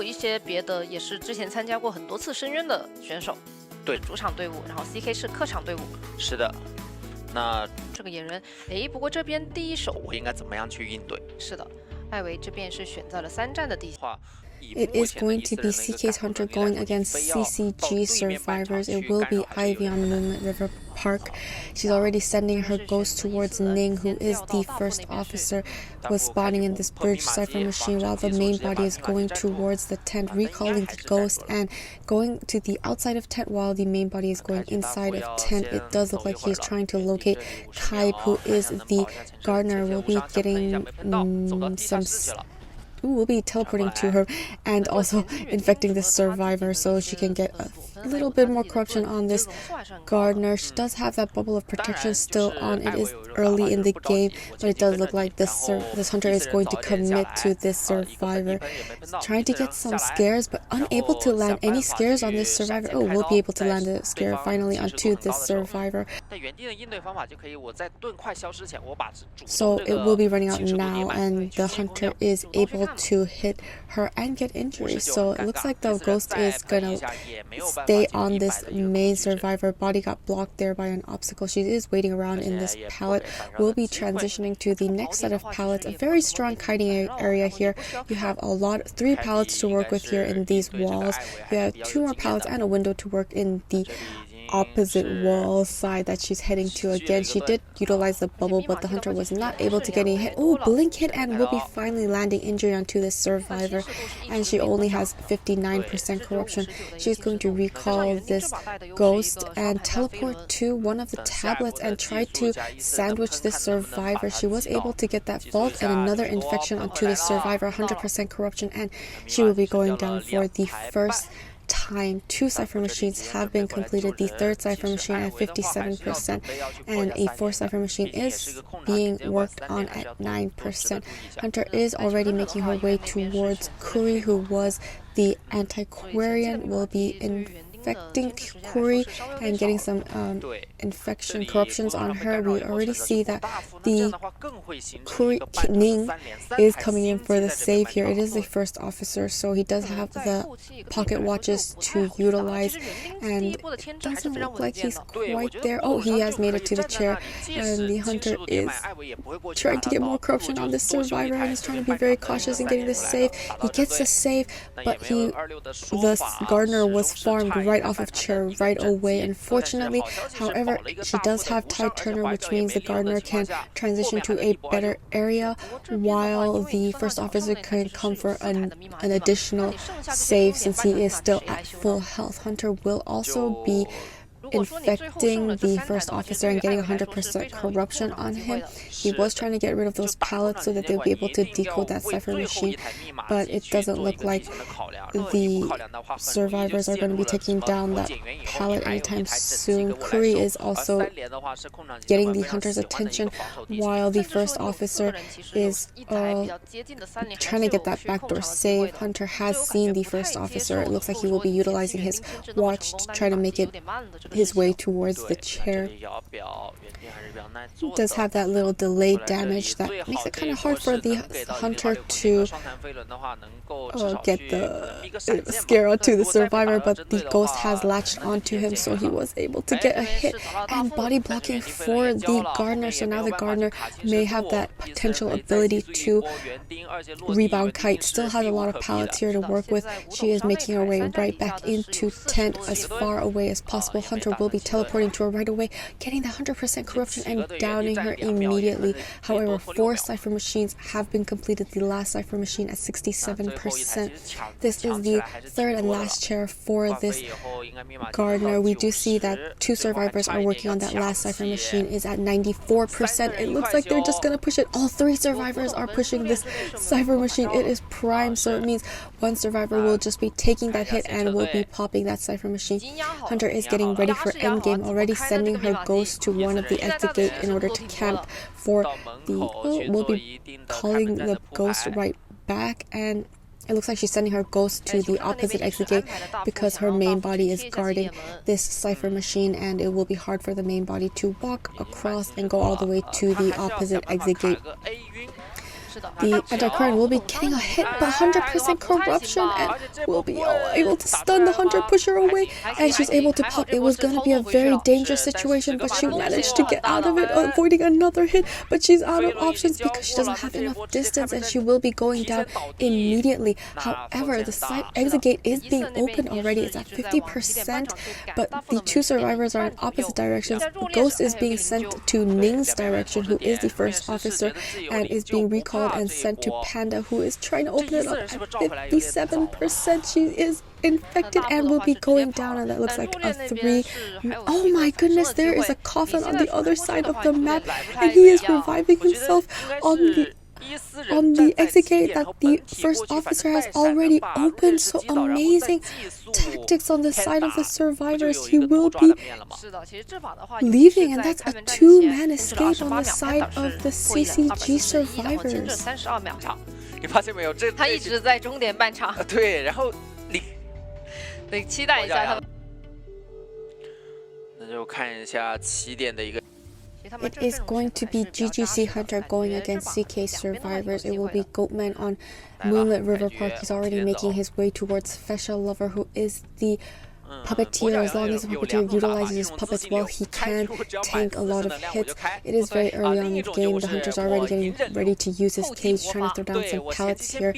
括一些别的也是之前参加过很多次深渊的选手。对，主场队伍，然后 CK 是客场队伍。是的，那这个野人，不过这边第一手我应该怎么样去应对？是的，艾维这边是选择了3战的第一。 It is going to be CK's Hunter going against CCG survivors. It will be Ivy on Moonlit River Park. She's already sending her ghost towards Ning, who is the first officer, was spawning in this bridge cipher machine, while the main body is going towards the tent, recalling the ghost and going to the outside of tent while the main body is going inside of tent. It does look like he is trying to locate Kai, who is the gardener. Will be getting will be teleporting to her and also infecting the survivor so she can get a little bit more corruption on this gardener. She does have that bubble of protection still on. It is early in the game, but it does look like this hunter is going to commit to this survivor. Trying to get some scares, but unable to land any scares on this survivor. Oh, we'll be able to land a scare finally onto this survivor. So it will be running out now, and the hunter is able to hit her and get injuries. So it looks like the ghost is gonna stay on this main survivor. Body got blocked there by an obstacle. She is waiting around in this pallet. We'll be transitioning to the next set of pallets. A very strong kiting area here. You have 3 pallets to work with here in these walls. You have 2 more pallets and a window to work in the opposite wall side that she's heading to. Again, she did utilize the bubble, but the hunter was not able to get any hit. Oh, blink hit, and will be finally landing injury onto this survivor, and she only has 59% corruption. She's going to recall this ghost and teleport to one of the tablets and try to sandwich this survivor. She was able to get that fault and another infection onto the survivor, 100% corruption, and she will be going down for the first time. 2 cipher machines have been completed. The 3rd cipher machine at 57%, and a 4th cipher machine is being worked on at 9%. Hunter is already making her way towards Kuri, who was the antiquarian. Will be infecting Kuri and getting some infection corruptions on her. We already see that the Kuri Ning is coming in for the save here. It is the first officer, so he does have the pocket watches to utilize, and it doesn't look like he's quite there. Oh, he has made it to the chair, and the hunter is trying to get more corruption on this survivor and is trying to be very cautious in getting this save. He gets the save, but the gardener was farmed right off of chair right away, unfortunately. However, she does have tide turner, which means the gardener can transition to a better area, while the first officer can come for an additional save since he is still at full health. Hunter will also be infecting the first officer and getting 100% corruption on him. He was trying to get rid of those pallets so that they'll be able to decode that cipher machine, but it doesn't look like the survivors are going to be taking down that pallet anytime soon. Kuri is also getting the hunter's attention, while the first officer is trying to get that backdoor save. Hunter has seen the first officer. It looks like he will be utilizing his watch to try to make it his way towards the chair. He does have that little delayed damage that makes it kind of hard for the hunter to get the scare onto the survivor, but the ghost has latched onto him, so he was able to get a hit and body blocking for the gardener. So now the gardener may have that potential ability to rebound kite. Still has a lot of pallets here to work with. She is making her way right back into tent as far away as possible. Hunter will be teleporting to her right away, getting the 100% corruption and downing her immediately. However, 4 cipher machines have been completed. The last cipher machine at 67%. This is the 3rd and last chair for this gardener. We do see that 2 survivors are working on that last cipher machine is at 94%. It looks like they're just gonna push it. All 3 survivors are pushing this cipher machine. It is prime, so it means 1 survivor will just be taking that hit and will be popping that cipher machine. Hunter is getting ready for endgame, already sending her ghost to one of the exit gate in order to camp for the... we'll be calling the ghost right back, and it looks like she's sending her ghost to the opposite exit gate because her main body is guarding this cipher machine, and it will be hard for the main body to walk across and go all the way to the opposite exit gate. The anti-current will be getting a hit, but 100% corruption and will be able to stun the hunter, push her away, and she's able to pop. It was going to be a very dangerous situation, but she managed to get out of it, avoiding another hit, but she's out of options because she doesn't have enough distance and she will be going down immediately. However, the side exit gate is being opened already. It's at 50%, but the two survivors are in opposite directions. Ghost is being sent to Ning's direction, who is the first officer, and is being recalled and sent to Panda, who is trying to open it up at 57%. She is infected and will be going down, and that looks like a 3. Oh my goodness, there is a coffin on the other side of the map, and he is reviving himself on the exit gate that the first officer has already opened. So amazing tactics on the side of the survivors. He will be leaving, and that's a 2-man escape on the side of the CCG survivors. 你发现没有？他一直在终点半场。对，然后得期待一下他们。那就看一下起点的一个。 It is going to be GGC Hunter going against CK survivors. It will be Goatman on Moonlit River Park. He's already making his way towards Fesha Lover, who is the puppeteer. As long as the puppeteer utilizes his puppets well, he can tank a lot of hits. It is very early on in the game. The hunter's already getting ready to use his cage, trying to throw down some pallets here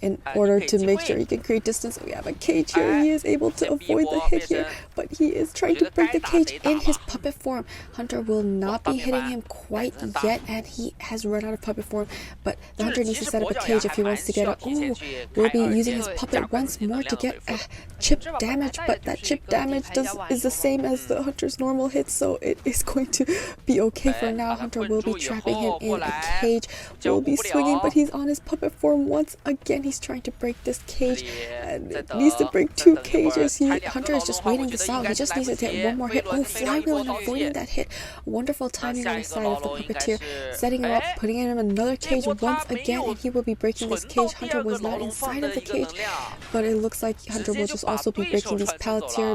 in order to make sure he can create distance. We have a cage here. He is able to avoid the hit here, but he is trying to break the cage in his puppet form. Hunter will not be hitting him quite yet, and he has run out of puppet form, but the hunter needs to set up a cage if he wants to get a... Oh, will be using his puppet once more to get a chip damage, but that chip damage is the same as the hunter's normal hits, so it is going to be okay for now. Hunter will be trapping him in a cage, will be swinging, but he's on his puppet form once again. He's trying to break this cage, and it needs to break 2 cages. Hunter is just waiting this out. He just needs to hit one more hit. Oh, flywheel and avoiding that hit. Wonderful timing on the side of the puppeteer, setting him up, putting in another cage once again, and he will be breaking this cage. Hunter was not inside of the cage, but it looks like Hunter will just also be breaking these pallets here,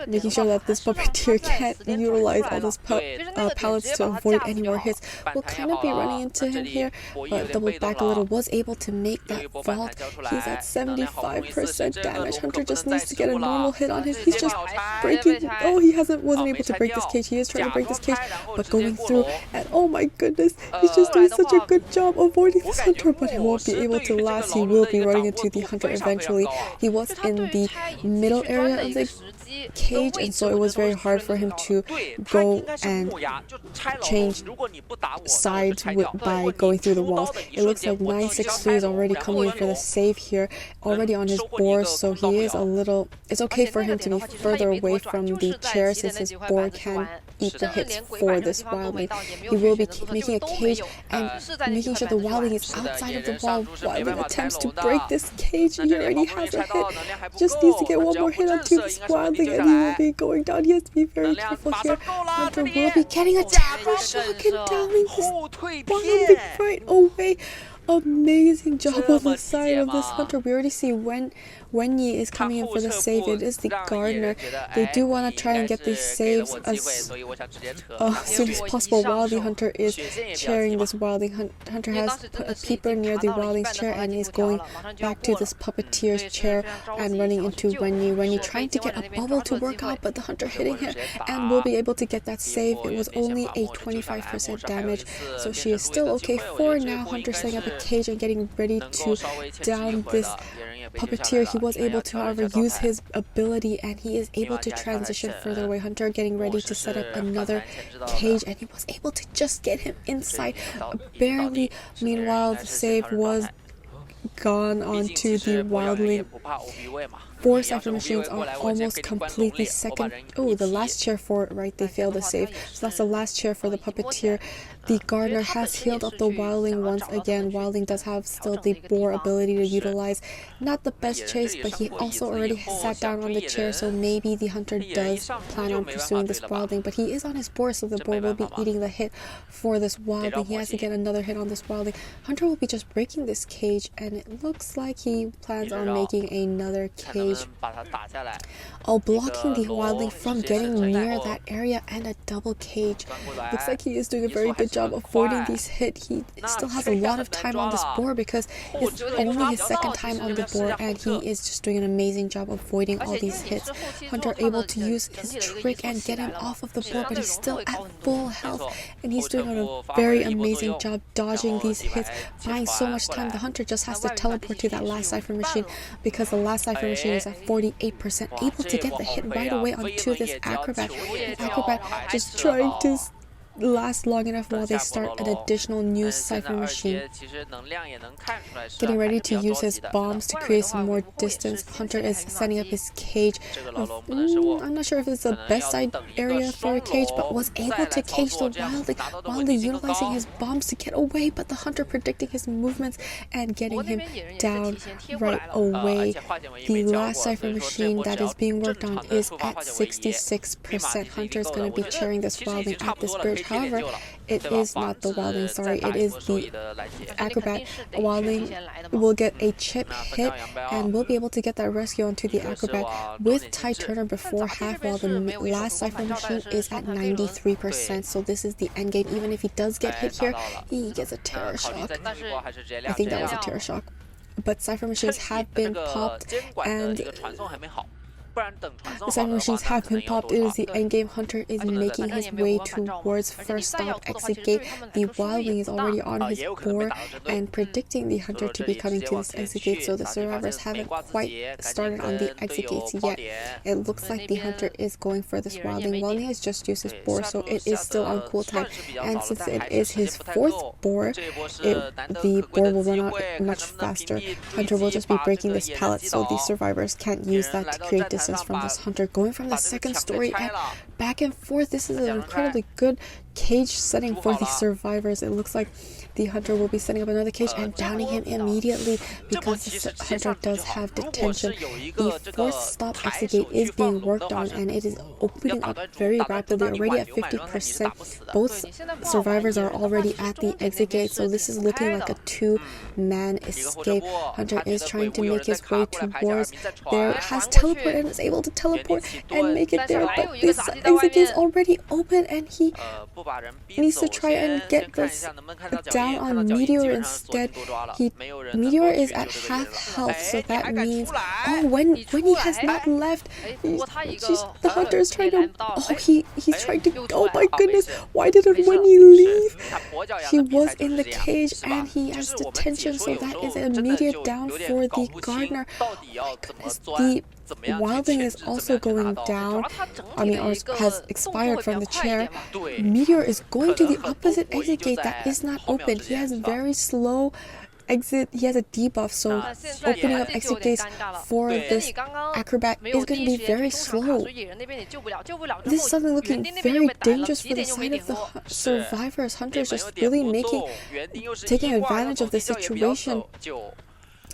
making sure that this puppeteer can't utilize all those pallets to avoid any more hits. We'll kind of be running into him here, but double back a little, was able to make that vault. He's at 75% damage. Hunter just needs to get a normal hit on him. He's just breaking. Oh, he wasn't able to break this cage. He is trying to break this cage, but going through, and oh my goodness, he's just doing such a good job avoiding this hunter, but he won't be able to last. He will be running into the hunter eventually. He was in the middle area of the cage, and so it was very hard for him to go and change sides by going through the walls. It looks like 963 is already coming in for the save here, already on his board, so he is a little... It's okay for him to be further away from the chair since his board can eat the hits for this wildling. He will be making a cage and making sure the wildling is outside of the wall. Wildling attempts to break this cage. He already has a hit. Just needs to get one more hit onto this wildling, and he will be going down. He has to be very careful here. Hunter will be getting a tower shock and downing this wildling right away. Amazing job on the side of this hunter. We already see Wenyi is coming in for the save. It is the gardener. They do want to try and get these saves as soon as possible while the hunter is chairing this wildling. Hunter has put a peeper near the wildling's chair and is going back to this puppeteer's chair and running into Wenyi. Wenyi trying to get a bubble to work out, but the hunter hitting him and will be able to get that save. It was only a 25% damage, so she is still okay for now. Hunter setting up a cage and getting ready to down this puppeteer. He was able to, however, use his ability, and he is able to transition further away. Hunter getting ready to set up another cage, and he was able to just get him inside barely. Meanwhile, the save was gone onto the wildling. 4 cipher machines are almost completely second. Oh, the last chair for it, right? They failed to save. So that's the last chair for the puppeteer. The gardener has healed up the wildling once again. Wildling does have still the boar ability to utilize. Not the best chase, but he also already sat down on the chair, so maybe the hunter does plan on pursuing this wildling. But he is on his boar, so the boar will be eating the hit for this wildling. He has to get another hit on this wildling. Hunter will be just breaking this cage, and it looks like he plans on making another cage cage. Oh, blocking the wildling from getting near that area, and a double cage. Looks like he is doing a very good job avoiding these hits. He still has a lot of time on this board because it's only his second time on the board, and he is just doing an amazing job avoiding all these hits. Hunter able to use his trick and get him off of the board, but he's still at full health, and he's doing a very amazing job dodging these hits, buying so much time. The Hunter just has to teleport to that last cipher machine because the last cipher machine is at 48%, able to get the hit right away onto this acrobat. And acrobat just trying to last long enough while they start an additional new cipher machine. Getting ready to use his bombs to create some more distance. Hunter is setting up his cage. I'm not sure if it's the best area for a cage, but was able to cage the wildly utilizing his bombs to get away, but the Hunter predicting his movements and getting him down right away. The last cipher machine that is being worked on is at 66%. Hunter is going to be cheering this wildling at this bridge. However, it is not the wildling, sorry, it is the acrobat. Wildling will get a chip hit and will be able to get that rescue onto the acrobat with tie turner before half, while the last cipher machine is at 93%. So this is the end game. Even if he does get hit here, he gets a terror shock. I think that was a terror shock. But cipher machines have been popped, and the cipher machines have been popped. It is the endgame. Hunter is making his way towards first stop exit gate. The wildling is already on his board and predicting the Hunter to be coming to this exit gate, so the survivors haven't quite started on the exit gates yet. It looks like the Hunter is going for this wildling. Wildling has just used his board, so it is still on cool time, and since it is his fourth board, the board will run out much faster. Hunter will just be breaking this pallet, so the survivors can't use that to create distance from this Hunter. Going from the second story and back and forth. This is an incredibly good cage setting for the survivors. It looks like the Hunter will be setting up another cage and downing him immediately because the Hunter does have detention. The fourth stop exit gate is being worked on, and it is opening up very rapidly, already at 50%. Both survivors are already at the exit gate, so this is looking like a two-man escape. Hunter is trying to make his way towards there, has teleport and is able to teleport and make it there, but this exit gate is already open, and he needs to try and get this down on Meteor instead. Meteor is at half health, so that means when he has not left, the Hunter is trying to he's trying to, oh my goodness, why didn't Winnie leave? He was in the cage and he has detention, so that is an immediate down for the gardener. Oh my goodness, the wildling is also going down, or has expired from the chair. Meteor is going to the opposite exit gate that is not open. He has very slow exit. He has a debuff, so opening up exit gates for this acrobat is going to be very slow. This is something looking very dangerous for the side of the survivors. Hunter is just really taking advantage of the situation.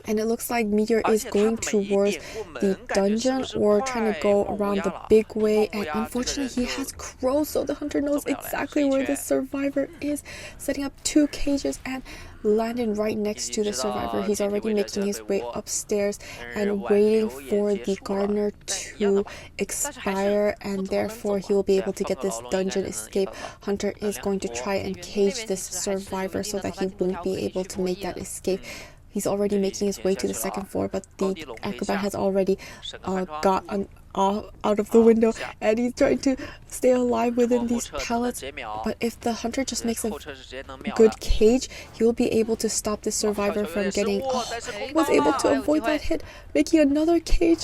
And it looks like Meteor is going towards the dungeon or trying to go around the big way. And unfortunately, he has crows, so the Hunter knows exactly where the survivor is, setting up two cages and landing right next to the survivor. He's already making his way upstairs and waiting for the gardener to expire, and therefore he will be able to get this dungeon escape. Hunter is going to try and cage this survivor so that he won't be able to make that escape. He's already making his way to the second floor, but the acrobat has already got out of the window, and he's trying to stay alive within these pallets. But if the Hunter just makes a good cage, he will be able to stop the survivor from getting... was able to avoid that hit, making another cage,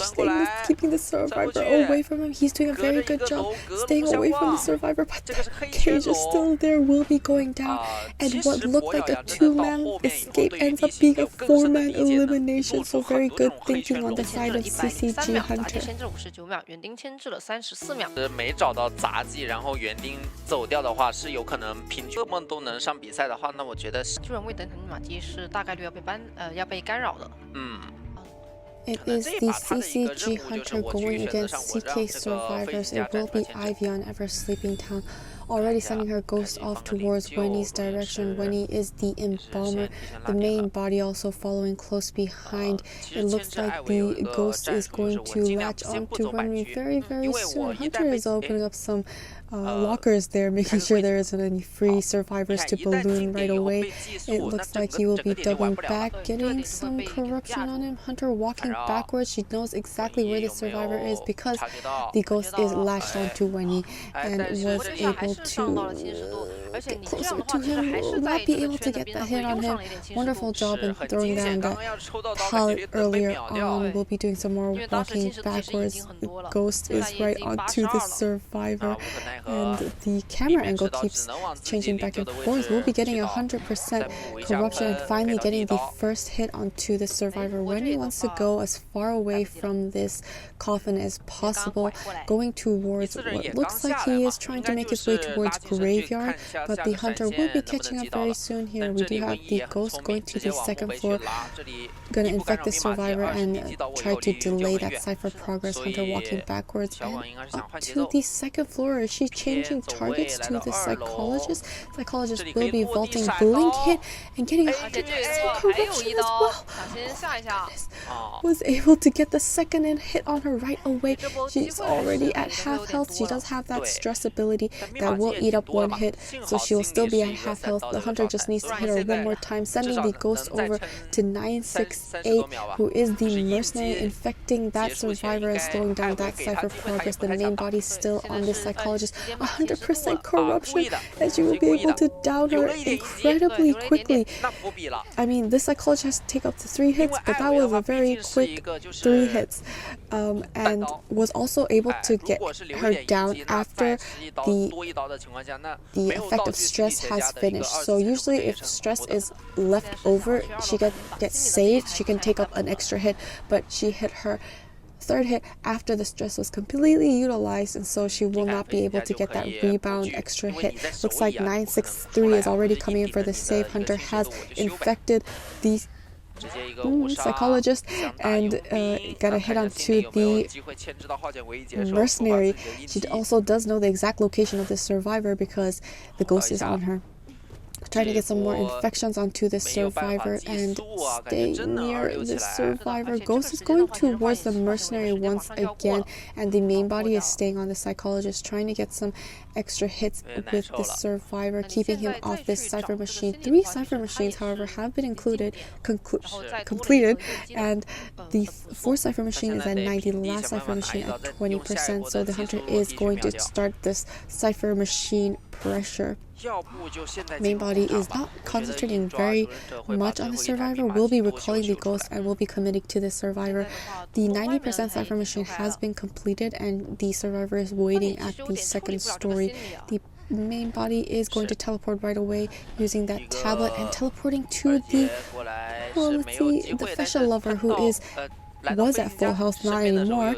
keeping the survivor away from him. He's doing a very good job staying away from the survivor, but the cage is still there, will be going down, and what looked like a two-man escape ends up being a four-man elimination. So very good thinking on the side of CCG Hunter. 园丁牵制了34秒。没找到杂技，然后园丁走掉的话，是有可能平均噩梦都能上比赛的话，那我觉得是。救人未等密码机是大概率要被干扰的。It is the CCG Hunter going against CK survivors. It will be Ivy on Ever Sleeping Town. already sending her ghost off towards Wenny's direction. Wenny is the embalmer, the main body also following close behind. It looks like the ghost is going to latch onto Wenny very, very soon. Hunter is opening up some lockers there, making sure there isn't any free survivors to balloon right away. It looks like he will be doubling back, getting some corruption on him. Hunter walking backwards. She knows exactly where the survivor is because the ghost is latched onto Wenny and was able to get closer to him. Will not be able to get the hit on him. Wonderful job in throwing down that pallet earlier on. We'll be doing some more walking backwards. The ghost is right onto the survivor, and the camera angle keeps changing back and forth. We'll be getting 100% corruption and finally getting the first hit onto the survivor. Wenny wants to go as far away from this coffin as possible, going towards what looks like he is trying to make his way towards graveyard, but the hunter will be catching up very soon here. We do have the ghost going to the second floor, going to infect the survivor and try to delay that cipher progress. Hunter walking backwards and up to the second floor. Is she changing targets to the psychologist? Psychologist will be vaulting, blink hit and getting 100% corruption as well. Oh, was able to get the second and hit on her right away. She's already at half health. She does have that stress ability that will eat up one hit, so she will still be at half health. The hunter just needs to hit her one more time, sending the ghost over to 968, who is the mercenary, infecting that survivor and slowing down that cipher progress. The main body still on this psychologist. 100% corruption, and she will be able to down her incredibly quickly. I mean, this psychologist has to take up to 3 hits, but that was a very quick 3 hits, and was also able to get her down after the effect of stress has finished. So usually if stress is left over, she gets saved, she can take up an extra hit, but she hit her third hit after the stress was completely utilized, and so she will not be able to get that rebound extra hit. Looks like 963 is already coming in for the save. Hunter has infected the psychologist and got a hit onto the mercenary. She also does know the exact location of the survivor because the ghost is on her. Trying to get some more infections onto the survivor and stay near the survivor. Ghost is going towards the mercenary once again, and the main body is staying on the psychologist, trying to get some extra hits with the survivor, keeping him off this cipher machine. 3 cipher machines, however, have been completed, and the 4th cipher machine is at 90, the last cipher machine at 20%, so the hunter is going to start this cipher machine pressure. Main body is not concentrating very much on the survivor, will be recalling the ghost and will be committing to the survivor. The 90% cipher machine has been completed and the survivor is waiting at the second story. The main body is going to teleport right away using that tablet and teleporting to the, the Fascia lover, who was at full health, not anymore.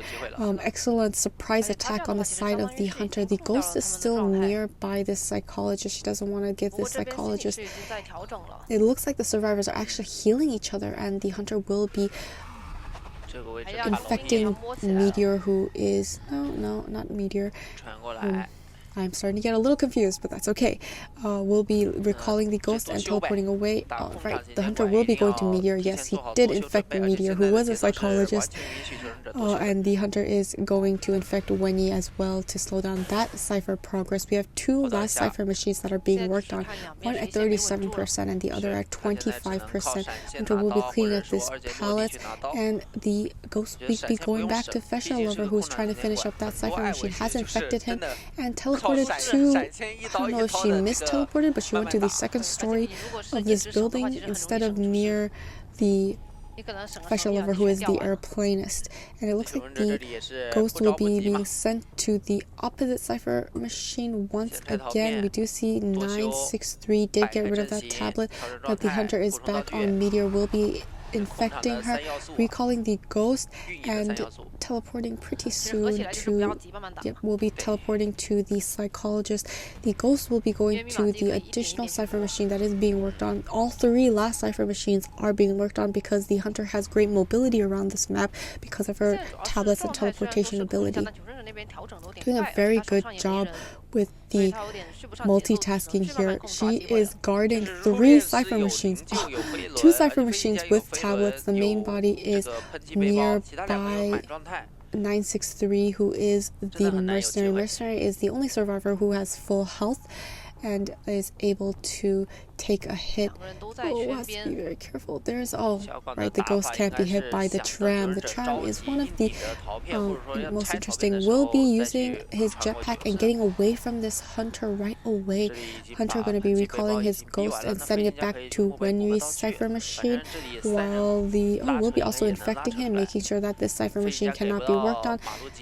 Excellent surprise attack on the side of the hunter. The ghost is still nearby this psychologist. She doesn't want to give this psychologist. It looks like the survivors are actually healing each other, and the hunter will be infecting Meteor, who is not Meteor. I'm starting to get a little confused, but that's okay. We'll be recalling the ghost and teleporting away. Right, the hunter will be going to Meteor. Yes, he did infect the Meteor, who was a psychologist. And the hunter is going to infect Wenny as well to slow down that cipher progress. We have 2 last cipher machines that are being worked on, one at 37% and the other at 25%. Hunter will be cleaning up this pallet, and the ghost will be going back to Fascia lover, who's trying to finish up that cipher machine. Has infected him and teleported to, I don't know if she misteleported, but she went to the second story of this building instead of near the Fascia lover, who is the airplanist. And it looks like the ghost will be being sent to the opposite cipher machine once again. We do see 963 did get rid of that tablet, but the hunter is back on Meteor, will be infecting her, recalling the ghost, and teleporting pretty soon to, will be teleporting to the psychologist. The ghost will be going to the additional cipher machine that is being worked on. All 3 last cipher machines are being worked on because the hunter has great mobility around this map because of her tablets and teleportation ability. Doing a very good job with the multitasking here. She is guarding 3 cipher machines. 2 cipher machines with tablets. The main body is nearby 963, who is the mercenary. Mercenary is the only survivor who has full health and is able to take a hit. Oh, has to be very careful. There's right, the ghost can't be hit by the tram. The tram is one of the most interesting. Will be using his jetpack and getting away from this hunter right away. Hunter going to be recalling his ghost and sending it back to Wenyui's cipher machine, while the will be also infecting him, making sure that this cipher machine cannot be worked on,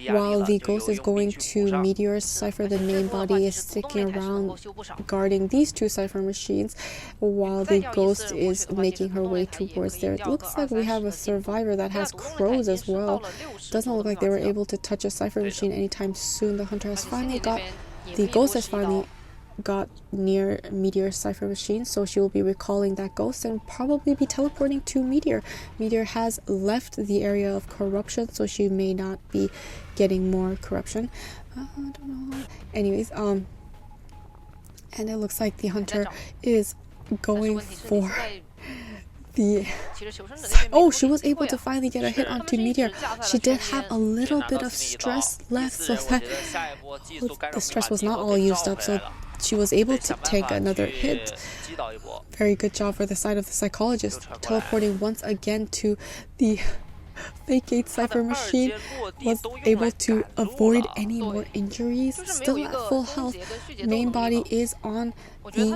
while the ghost is going to Meteor's cipher. The main body is sticking around guarding these 2 cipher machines, while the ghost is making her way towards there. It looks like we have a survivor that has crows as well. Doesn't look like they were able to touch a cipher machine anytime soon. The hunter has finally got, the ghost has finally got near Meteor's cipher machine, so she will be recalling that ghost and probably be teleporting to Meteor. Meteor has left the area of corruption, so she may not be getting more corruption. I don't know. Anyways, and it looks like the hunter is going for the... Oh, she was able to finally get a hit onto Meteor. She did have a little bit of stress left, so that the stress was not all used up, so she was able to take another hit. Very good job for the side of the psychologist, teleporting once again to the VIII cipher machine. Was able to avoid any more injuries. Still at full health. Main body is on the...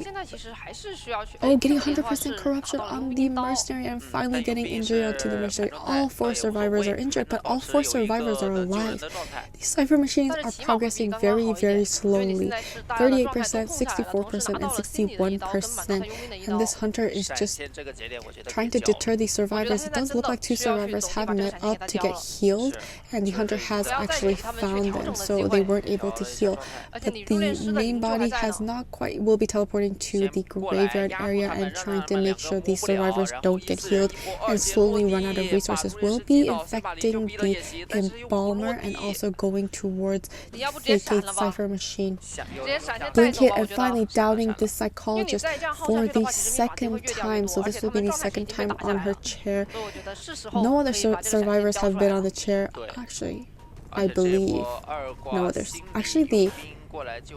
getting 100% corruption on the mercenary and finally getting injury onto the mercenary. All 4 survivors are injured, but all 4 survivors are alive. These cipher machines are progressing very, very slowly. 38%, 64%, and 61%. And this hunter is just trying to deter these survivors. It does look like 2 survivors have met up to get healed, and the hunter has actually found them, so they weren't able to heal. But the main body has not quite... will be teleporting to the graveyard area and trying to make sure these survivors don't get healed and slowly run out of resources. Will be infecting the embalmer and also going towards the VIII cipher machine. Blink hit and finally downing the psychologist for the 2nd time, so this will be the 2nd time on her chair. No other survivors have been on the chair. Actually, I believe no others. Actually,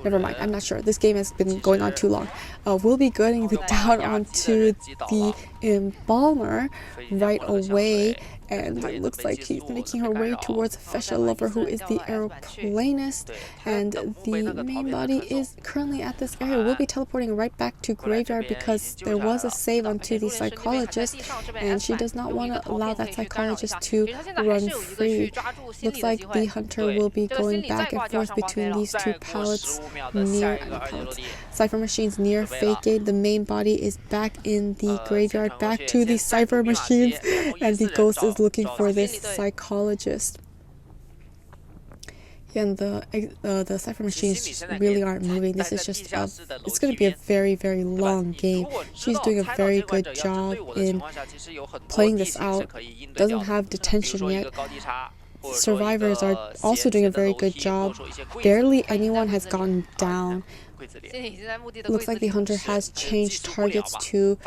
never mind, I'm not sure. This game has been going on too long. We'll be getting the down onto the embalmer right away, and it looks like she's making her way towards Fesha Lover, who is the aeroplanist, and the main body is currently at this area. We'll be teleporting right back to graveyard because there was a save onto the psychologist, and she does not want to allow that psychologist to run free. Looks like the hunter will be going back and forth between these 2 pallets near cipher machines near VIII. The main body is back in the graveyard, back to the cipher machines, and the ghost is looking for this psychologist. Yeah, and the cipher machines really aren't moving. This is just it's going to be a very, very long game. She's doing a very good job in playing this out. Doesn't have detention yet. Survivors are also doing a very good job. Barely anyone has gone down. Looks like the hunter has changed targets to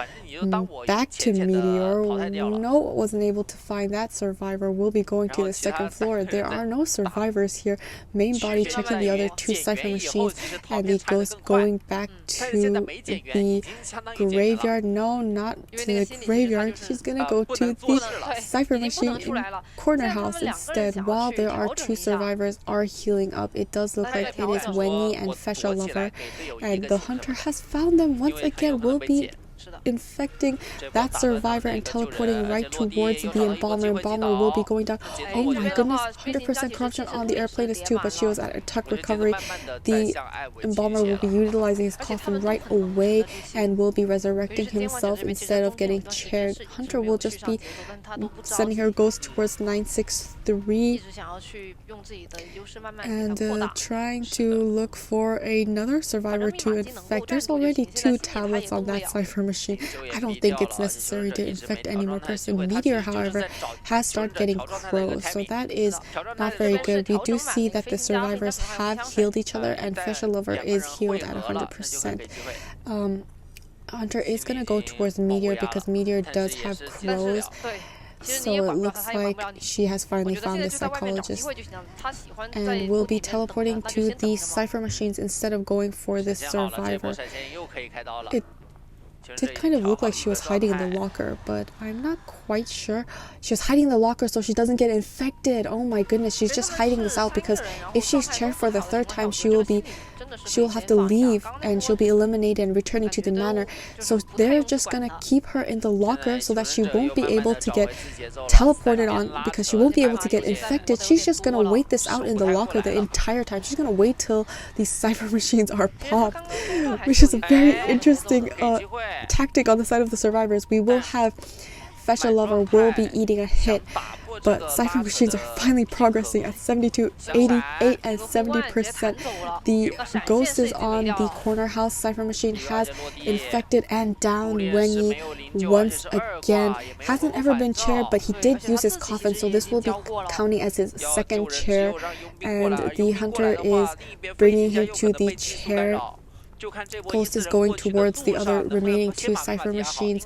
back to Meteor. No, wasn't able to find that survivor. Will be going to the 2nd floor. There are no survivors here. Main body checking the other 2 cipher machines, and the ghost going back to the graveyard. No, not to the graveyard. She's gonna go to the cipher machine in corner house instead. While there are 2 survivors are healing up, it does look like it is Wenyi and Fesha Lover, and the hunter has found them once again. Will be infecting that survivor and teleporting right towards the embalmer. Embalmer will be going down. Oh my goodness, 100% corruption on the airplanist too, but she was at a tuck recovery. The embalmer will be utilizing his coffin right away and will be resurrecting himself instead of getting chaired. Hunter will just be sending her ghost towards 963 and trying to look for another survivor to infect. There's already 2 tablets on that cipher Machine. I don't think it's necessary to infect any more person. Meteor, however, has started getting crows, so that is not very good. We do see that the survivors have healed each other, and Fashion Lover is healed at 100%. Hunter is going to go towards Meteor because Meteor does have crows. So it looks like she has finally found the psychologist and will be teleporting to the cipher machines instead of going for this survivor. It did kind of look like she was hiding in the locker, but I'm not quite sure. She was hiding in the locker so she doesn't get infected. Oh my goodness, she's just hiding this out because if she's chaired for the third time, she will have to leave and she'll be eliminated and returning to the manor. So they're just gonna keep her in the locker so that she won't be able to get teleported on because she won't be able to get infected. She's just gonna wait this out in the locker the entire time. She's gonna wait till these cipher machines are popped, which is a very interesting tactic on the side of the survivors. We will have Fashion Lover will be eating a hit, but cipher machines are finally progressing at 72, 88, and 70%. The ghost is on the corner house. Cipher machine has infected and downed Wuye once again. Hasn't ever been chaired, but he did use his coffin, so this will be counting as his second chair. And the hunter is bringing him to the chair. Ghost is going towards the other remaining two cipher machines,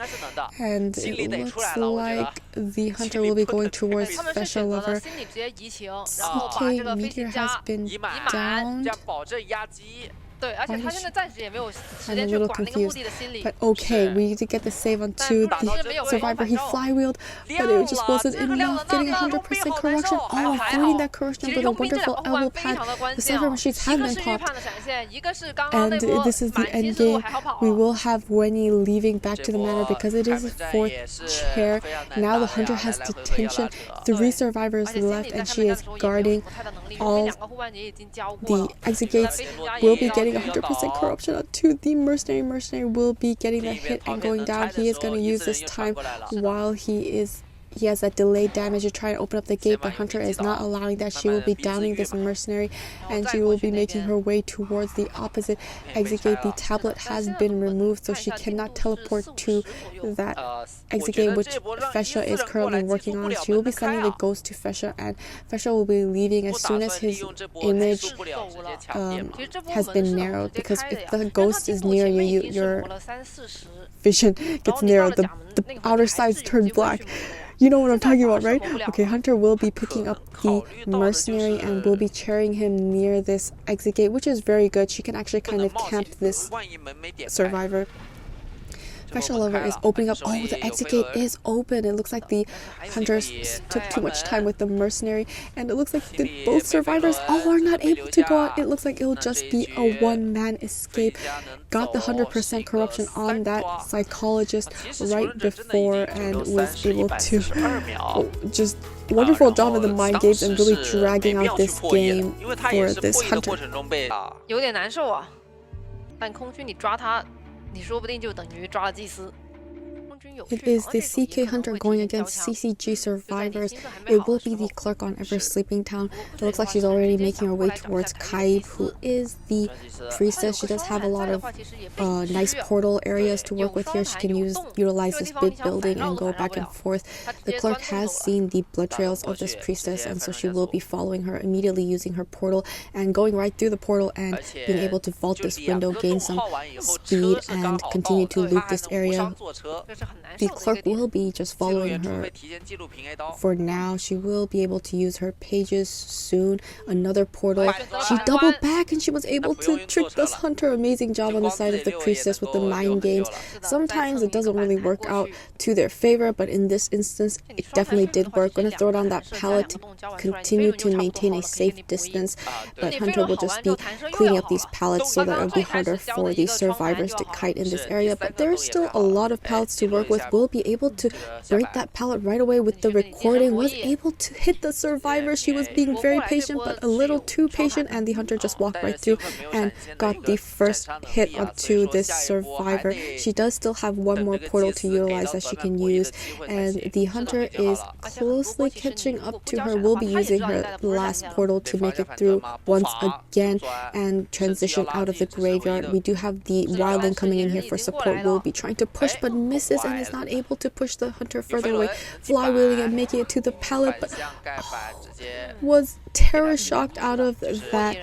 and it looks like the hunter will be going towards Fashion Lover. CK Meteor has been downed. I'm a little confused, but okay, we need to get the save onto the survivor. He flywheeled, but it just wasn't enough. Getting 100% corruption. Oh, avoiding that corruption with a wonderful elbow pad. The cipher machines have been popped, and this is the end game. We will have Wuye leaving back to the manor because it is a fourth chair. Now the hunter has detention. 3 survivors left, and she is guarding all the exit gates. Will be getting 100% corruption onto the mercenary. Mercenary will be getting the hit and going down. He is going to use this time while he has that delayed damage to try and open up the gate, but Hunter is not allowing that. She will be downing this mercenary and she will be making her way towards the opposite exit gate. The tablet has been removed, so she cannot teleport to that exit gate, which Fasha is currently working on. She will be sending the ghost to Fasha, and Fasha will be leaving as soon as his image has been narrowed, because if the ghost is near you, your vision gets narrowed. The outer sides turn black. You know what I'm talking about, right? Okay, Hunter will be picking up the mercenary and will be carrying him near this exit gate, which is very good. She can actually kind of camp this survivor. Fashion Lover is opening up. Oh, the exit gate is open. It looks like the hunters took too much time with the mercenary, and it looks like both survivors are not able to go out. It looks like it'll just be a one-man escape. Got the 100% corruption on that psychologist right before and was able to just wonderful job of the mind games and really dragging out this game for this hunter. 有点难受啊，但空军你抓他，你说不定就等于抓了祭司。 It is the CK Hunter going against CCG survivors. It will be the Clerk on Ever Sleeping Town. It looks like she's already making her way towards Kaib, who is the priestess. She does have a lot of nice portal areas to work with here. She can utilize this big building and go back and forth. The Clerk has seen the blood trails of this priestess, and so she will be following her, immediately using her portal and going right through the portal and being able to vault this window, gain some speed, and continue to loot this area. The Clerk will be just following her for now. She will be able to use her pages soon. Another portal. She doubled back and she was able to trick this hunter. Amazing job on the side of the priestess with the mind games. Sometimes it doesn't really work out to their favor, but in this instance, it definitely did work. Gonna throw down that pallet to continue to maintain a safe distance, but Hunter will just be cleaning up these pallets so that it'll be harder for these survivors to kite in this area. But there's still a lot of pallets to work with. with, will be able to break that pallet right away with the recording, was able to hit the survivor. She was being very patient, but a little too patient, and the hunter just walked right through and got the first hit onto this survivor. She does still have one more portal to utilize that she can use, and the hunter is closely catching up to her, will be using her last portal to make it through once again and transition out of the graveyard. We do have the wildling coming in here for support, will be trying to push but misses and is not able to push the hunter further away, flywheeling and making it to the pallet, but was terror shocked out of that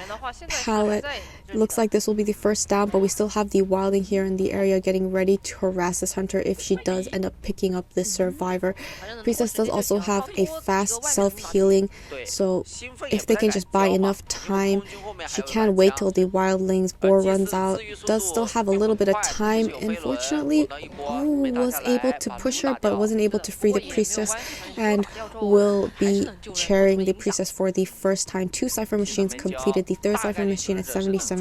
pallet. Looks like this will be the first down, but we still have the wildling here in the area getting ready to harass this hunter if she does end up picking up this survivor. Priestess does also have a fast self-healing, so if they can just buy enough time, she can wait till the wildling's boar runs out. Does still have a little bit of time. Unfortunately, was able to push her but wasn't able to free the priestess, and will be chairing the priestess for the first time. 2 cipher machines completed, the 3rd cipher machine at 77%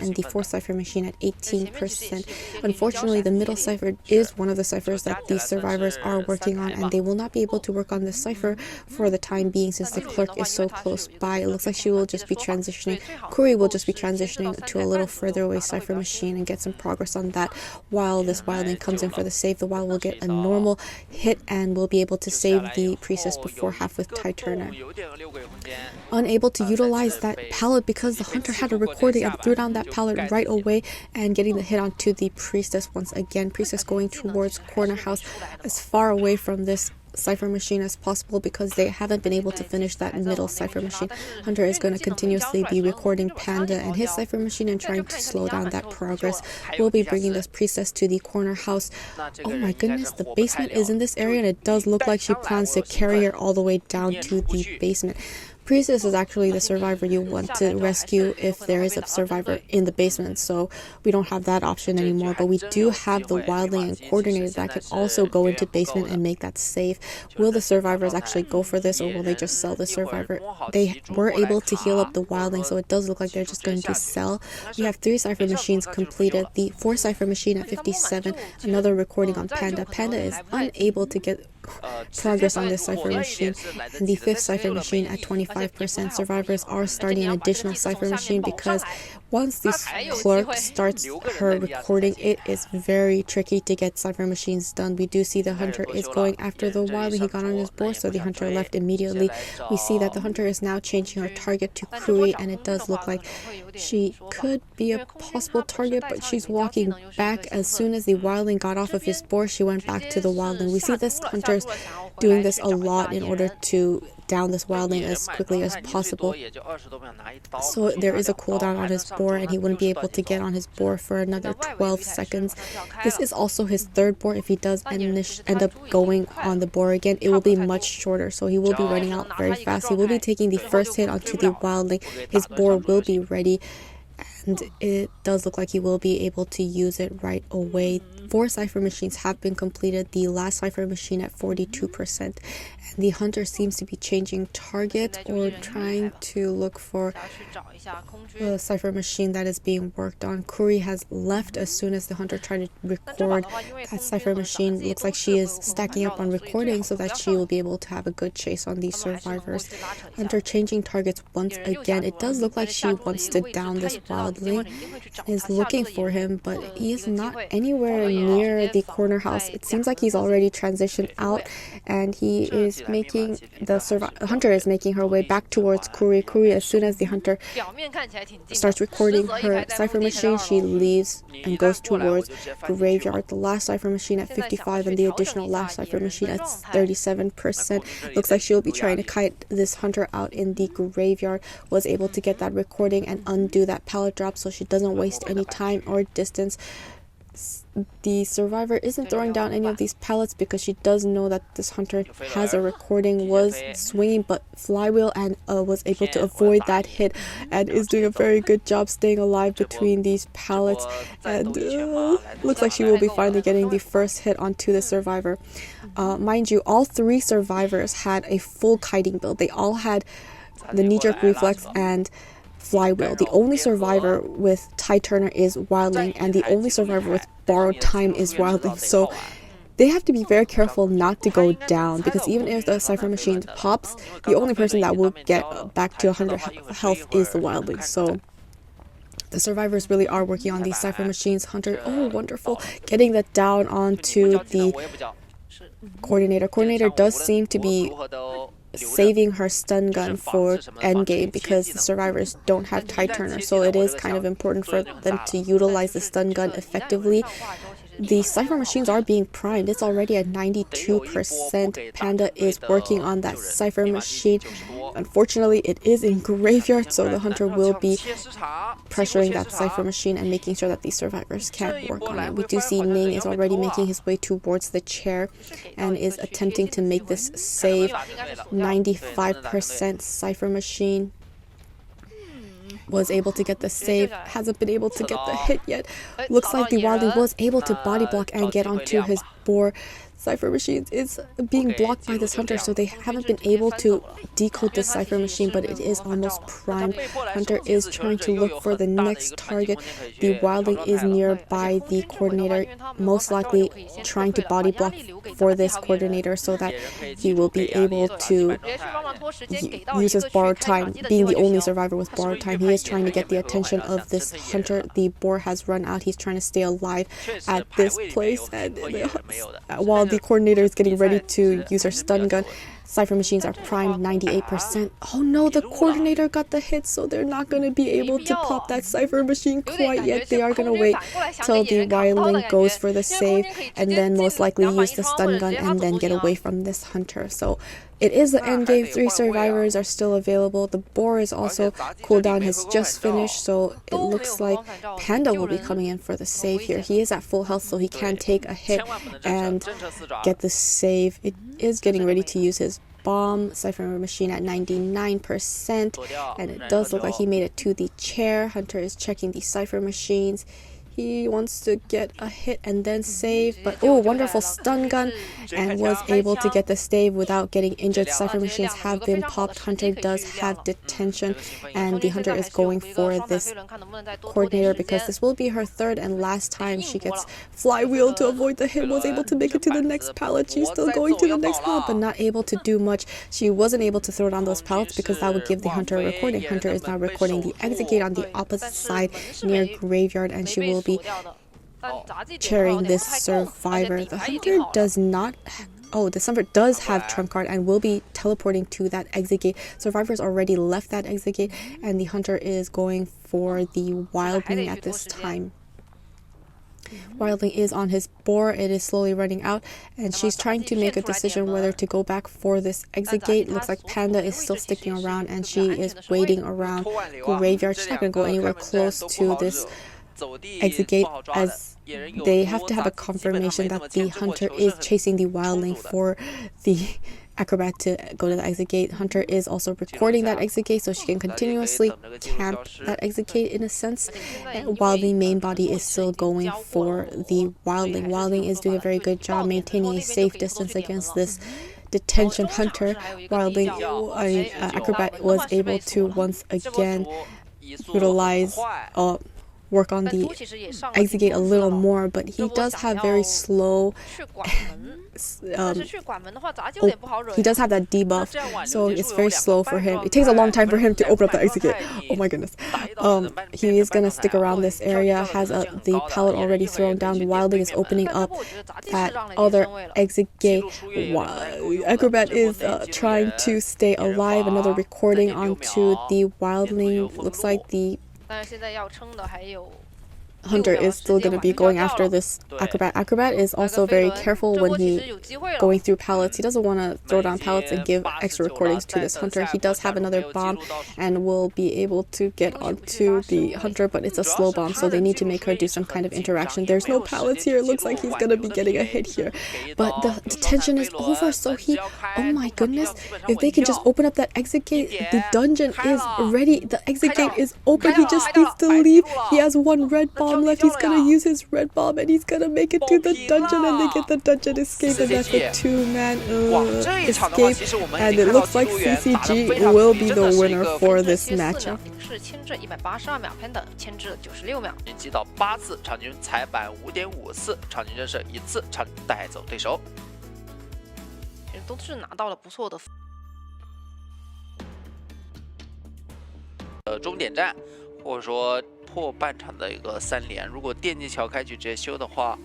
and the 4th cipher machine at 18%. Unfortunately, the middle cipher is one of the ciphers that these survivors are working on, and they will not be able to work on this cipher for the time being since the clerk is so close by. It looks like she will just be transitioning. Kuri will just be transitioning to a little further away cipher machine and get some progress on that while this wildling comes in for the save. The wild will get a normal hit and will be able to save the priestess before half with Ty Turner. Unable to utilize that pallet because the hunter had a recording and threw down that pallet right away and getting the hit onto the priestess once again. Priestess going towards corner house as far away from this cipher machine as possible because they haven't been able to finish that middle cipher machine. Hunter is going to continuously be recording Panda and his cipher machine and trying to slow down that progress. We'll be bringing this priestess to the corner house. Oh my goodness, the basement is in this area, and it does look like she plans to carry her all the way down to the basement. Priestess is actually the survivor you want to rescue if there is a survivor in the basement, so we don't have that option anymore, but we do have the wildling and coordinator that can also go into basement and make that safe. Will the survivors actually go for this, or will they just sell the survivor? They were able to heal up the wildling, so it does look like they're just going to sell. We have 3 cipher machines completed, the 4th cipher machine at 57, another recording on Panda. Panda is unable to get progress on this cipher machine, and the 5th cipher machine at 25%. Survivors are starting an additional cipher machine because once this clerk starts her recording, it is very tricky to get cipher machines done. We do see the hunter is going after the wildling. He got on his board, so the hunter left immediately. We see that the hunter is now changing her target to Kui, and it does look like she could be a possible target, but she's walking back. As soon as the wildling got off of his board, she went back to the wildling. We see this hunter's doing this a lot in order to down this wildling as quickly as possible. So there is a cooldown on his boar, and he wouldn't be able to get on his boar for another 12 seconds. This is also his 3rd boar. If he does end up going on the boar again, it will be much shorter, so he will be running out very fast. He will be taking the first hit onto the wildling. His boar will be ready, and it does look like he will be able to use it right away. 4 cipher machines have been completed, the last cipher machine at 42%, and the hunter seems to be changing target or trying to look for a cipher machine that is being worked on. Kuri has left as soon as the hunter tried to record that cipher machine. Looks like she is stacking up on recording so that she will be able to have a good chase on these survivors. Hunter changing targets once again. It does look like she wants to down this wildling, is looking for him, but he is not anywhere near the corner house. It seems like he's already transitioned out, and he is making the hunter is making her way back towards Kuri. Kuri, as soon as the hunter starts recording her cipher machine, she leaves and goes towards graveyard. The last cipher machine at 55 and the additional last cipher machine at 37%. Looks like she'll be trying to kite this hunter out in the graveyard. Was able to get that recording and undo that pallet drop so she doesn't waste any time or distance. The survivor isn't throwing down any of these pallets because she does know that this hunter has a recording, was swinging but flywheel and was able to avoid that hit and is doing a very good job staying alive between these pallets, and looks like she will be finally getting the first hit onto the survivor. Mind you, all 3 survivors had a full kiting build. They all had the knee-jerk reflex and flywheel. The only survivor with Ty Turner is wildling, and the only survivor with borrowed time is wildling. So they have to be very careful not to go down, because even if the Cypher Machine pops, the only person that will get back to 100 health is the Wildling. So the survivors really are working on these Cypher Machines. Hunter, oh wonderful, getting that down onto the Coordinator. Coordinator does seem to be saving her stun gun for endgame because the survivors don't have Tide Turner, so it is kind of important for them to utilize the stun gun effectively. The Cypher Machines are being primed. It's already at 92%. Panda is working on that Cypher Machine. Unfortunately, it is in graveyard, so the Hunter will be pressuring that Cypher Machine and making sure that these survivors can't work on it. We do see Ning is already making his way towards the chair and is attempting to make this save. 95% Cypher Machine was able to get the save, hasn't been able to get the hit yet. Looks like the Wildling was able to body block and get onto his boar. Cypher Machines is being blocked by this Hunter, so they haven't been able to decode this Cypher Machine, but it is almost primed. Hunter is trying to look for the next target. The Wildling is nearby the Coordinator, most likely trying to body block for this Coordinator so that he will be able to use his borrowed time. Being the only survivor with borrowed time, he is trying to get the attention of this Hunter. The boar has run out. He's trying to stay alive at this place, and while the Coordinator is getting ready to use her stun gun, Cypher Machines are primed 98%. Oh no, the Coordinator got the hit, so they're not going to be able to pop that Cypher Machine quite yet. They are going to wait till the Wildling goes for the save and then most likely use the stun gun and then get away from this Hunter. So it is the end game. 3 survivors are still available. The boar is also cooldown has just finished, so it looks like Panda will be coming in for the save here. He is at full health, so he can take a hit and get the save. It is getting ready to use his bomb. Cypher Machine at 99%, and it does look like he made it to the chair. Hunter is checking the Cypher Machines. He wants to get a hit and then save, but oh, wonderful stun gun, and was able to get the save without getting injured. Cypher Machines have been popped. Hunter does have detention, and the Hunter is going for this Coordinator because this will be her 3rd and last time she gets flywheel to avoid the hit. Was able to make it to the next pallet. She's still going to the next pallet, but not able to do much. She wasn't able to throw down those pallets because that would give the Hunter a recording. Hunter is now recording the exit gate on the opposite side near graveyard, and she will be cheering this survivor. The Hunter does not. Oh, the survivor does have trump card and will be teleporting to that exit gate. Survivors already left that exit gate, and the Hunter is going for the Wildling at this time. Wildling is on his boar. It is slowly running out, and she's trying to make a decision whether to go back for this exit gate. Looks like Panda is still sticking around, and she is waiting around graveyard. She's not going to go anywhere close to this exit gate, as they have to have a confirmation that the Hunter is chasing the Wildling for the Acrobat to go to the exit gate. Hunter is also recording that exit gate so she can continuously camp that exit gate in a sense, while the main body is still going for the Wildling. Wildling is doing a very good job maintaining a safe distance against this detention Hunter. Wildling, Acrobat was able to once again utilize work on the exit gate a little more, but he does have very slow he does have that debuff, so it's very slow for him. It takes a long time for him to open up the exit gate. Oh my goodness. He is gonna stick around this area, has the pallet already thrown down. The Wildling is opening up that other exit gate. Acrobat is trying to stay alive. Another recording onto the Wildling. Looks like the Hunter is still going to be going after this Acrobat. Acrobat is also very careful when he's going through pallets. He doesn't want to throw down pallets and give extra recordings to this Hunter. He does have another bomb and will be able to get onto the Hunter, but it's a slow bomb, so they need to make her do some kind of interaction. There's no pallets here. It looks like he's going to be getting a hit here, but the detention is over, so he, oh my goodness, if they can just open up that exit gate, the dungeon is ready. The exit gate is open. He just needs to leave. He has one red bomb bomb left. He's gonna use his red bomb and he's gonna make it to the dungeon, and they get the dungeon escape, and that's a two-man escape, and it looks like CCG will be the winner for this matchup. 牵制182秒 ，Panda 牵制96秒，连击到8次，场均踩板5.54，场均震慑1次，场均带走对手。都是拿到了不错的。终点站，或者说破半场的一个3连，如果电击桥开局直接修的话。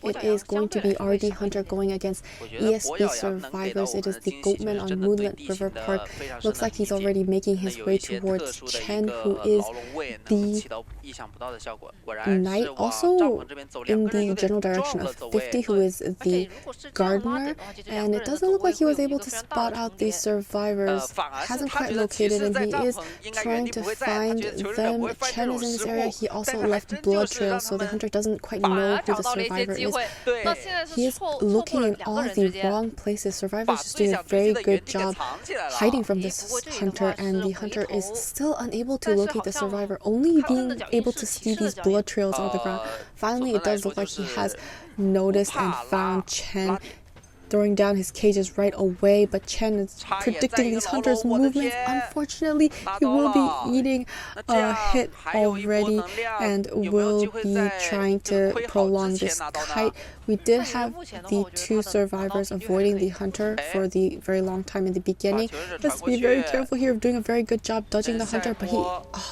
It is going to be RD Hunter going against ESP survivors. It is the Goatman on Moonlit River Park. Looks like he's already making his way towards Chen, who is the knight, also in the general direction of 50, who is the gardener. And it doesn't look like he was able to spot out these survivors. Hasn't quite located him. He is trying to find them. Chen is in this area. He also left blood trails, so the hunter doesn't quite know who the survivor is. But he is looking in all the wrong places. Survivor is just doing a very good job hiding from this hunter, and the hunter is still unable to locate the survivor, only being able to see these blood trails on the ground. Finally, it does look like he has noticed and found Chen, throwing down his cages right away, but Chen is predicting these hunters' movements. Unfortunately, he will be eating a hit already and will be trying to prolong this kite. We did have the two survivors avoiding the hunter for the very long time in the beginning. Just be very careful here of doing a very good job dodging the hunter, but he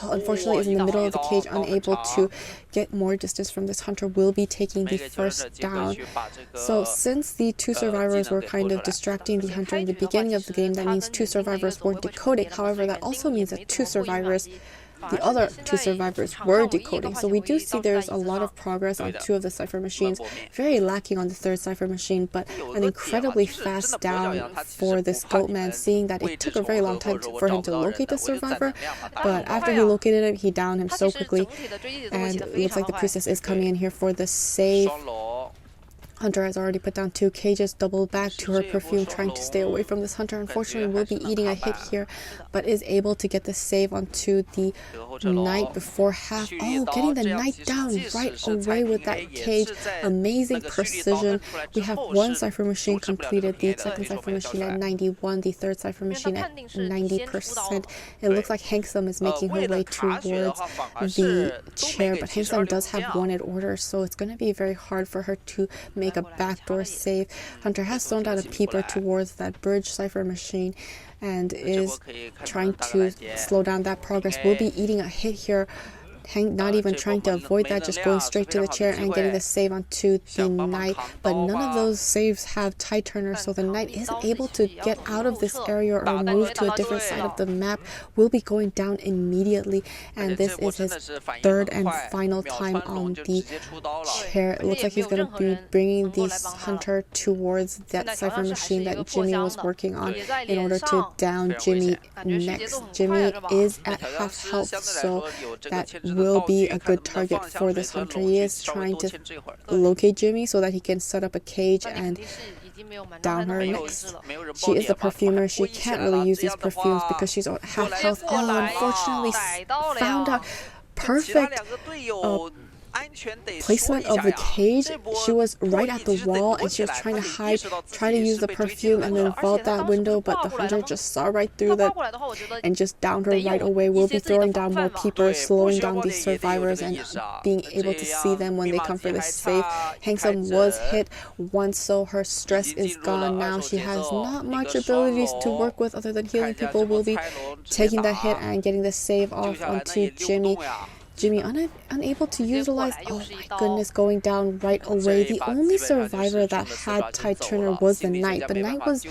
unfortunately is in the middle of the cage, unable to get more distance from this hunter, will be taking the first down. So since the two survivors were kind of distracting the hunter in the beginning of the game, that means two survivors weren't decoding. However, that also means that the other two survivors were decoding. So we do see there's a lot of progress on two of the cipher machines, very lacking on the third cipher machine, but an incredibly fast down for this Goatman, seeing that it took a very long time for him to locate the survivor, but after he located him, he downed him so quickly, and it looks like the priestess is coming in here for the save. Hunter has already put down two cages, doubled back to her perfume, trying to stay away from this hunter. Unfortunately, will be eating a hit here, but is able to get the save onto the knight before half. Oh, getting the knight down right away with that cage. Amazing precision. We have one cipher machine completed, the second cipher machine at 91, the third cipher machine at 90%. It looks like Handsome is making her way towards the chair, but Handsome does have wanted orders, so it's going to be very hard for her to make a backdoor save. Hunter has thrown down a peeper towards that bridge cipher machine and is trying to slow down that progress. Will be eating a hit here. Not even trying to avoid that, just going straight to the chair and getting the save onto the knight, but none of those saves have tie turners, so the knight isn't able to get out of this area or move to a different side of the map. Will be going down immediately, and this is his third and final time on the chair. It looks like he's going to be bringing this hunter towards that cipher machine that Jimmy was working on in order to down Jimmy next. Jimmy is at half health, so that will be a good target for this hunter. He is trying to locate Jimmy so that he can set up a cage and down her next. She is a perfumer. She can't really use these perfumes because she's at half health. Oh, unfortunately found out perfect placement of the cage. She was right at the wall and she was trying to hide, try to use the perfume and then vault that window, but the hunter just saw right through that and just downed her right away. Will be throwing down more peepers, slowing down these survivors and being able to see them when they come for the save. Handsome was hit once, so her stress is gone now. She has not much abilities to work with other than healing people. Will be taking that hit and getting the save off onto Jimmy. Jimmy unable to utilize. Oh my goodness, going down right away. The only survivor that had tie turner was the knight, but knight was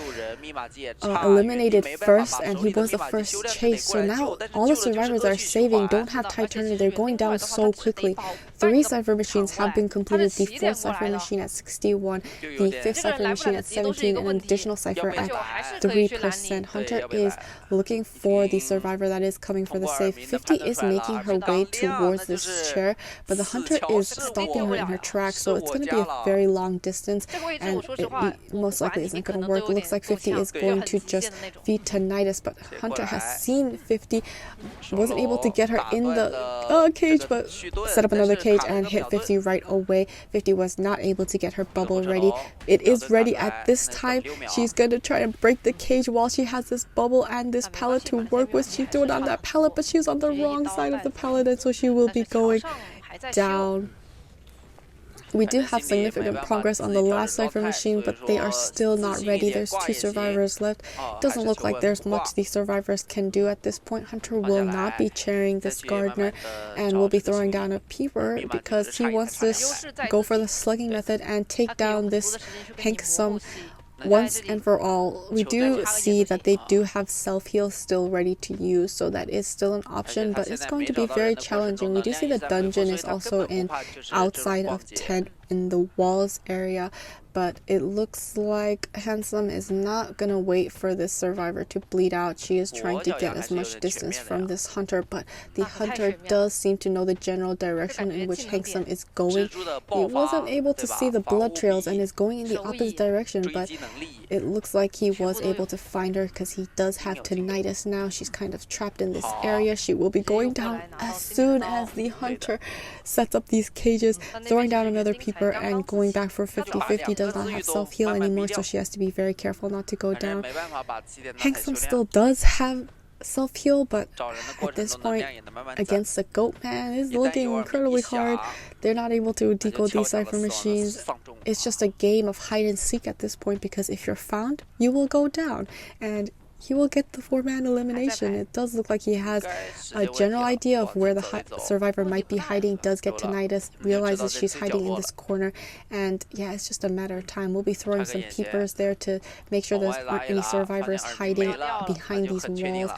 eliminated first and he was the first chase, so now all the survivors that are saving don't have tie turner. They're going down so quickly. 3 cipher machines have been completed, the 4th cipher machine at 61, the 5th cipher machine at 17, and an additional cipher at 3%. Hunter is looking for the survivor that is coming for the save. 50 is making her way to towards this chair, but the hunter is stopping her in her tracks, so it's going to be a very long distance, and it most likely isn't going to work. It looks like 50 is going to just feed tinnitus, but hunter has seen 50, wasn't able to get her in the cage, but set up another cage and hit 50 right away. 50 was not able to get her bubble ready. It is ready at this time. She's going to try and break the cage while she has this bubble and this pallet to work with. She's doing on that pallet, but she's on the wrong side of the pallet, and so she will be going down. We do have significant progress on the last cipher machine, but they are still not ready. There's 2 survivors left. It doesn't look like there's much these survivors can do at this point. Hunter will not be chairing this gardener and will be throwing down a peeper because he wants to go for the slugging method and take down this Hanksome once and for all. We do see that they do have self-heal still ready to use, so that is still an option, but it's going to be very challenging. We do see the dungeon is also in outside of tent in the walls area, but it looks like Handsome is not gonna wait for this survivor to bleed out. She is trying to get as much distance from this hunter, but the hunter does seem to know the general direction in which Handsome is going. He wasn't able to see the blood trails and is going in the opposite direction, but it looks like he was able to find her because he does have tinnitus now. She's kind of trapped in this area. She will be going down as soon as the hunter sets up these cages, throwing down another peeper and going back for 50-50. Does not have self-heal anymore, so she has to be very careful not to go down. Handsome still does have self-heal, but at this point against the Goatman is looking incredibly hard. They're not able to decode these cipher machines. It's just a game of hide and seek at this point, because if you're found, you will go down and he will get the 4-man elimination. It does look like he has a general idea of where the survivor might be hiding, does get tinnitus, realizes she's hiding in this corner, and yeah, it's just a matter of time. We'll be throwing some peepers there to make sure there's not any survivors hiding behind these walls.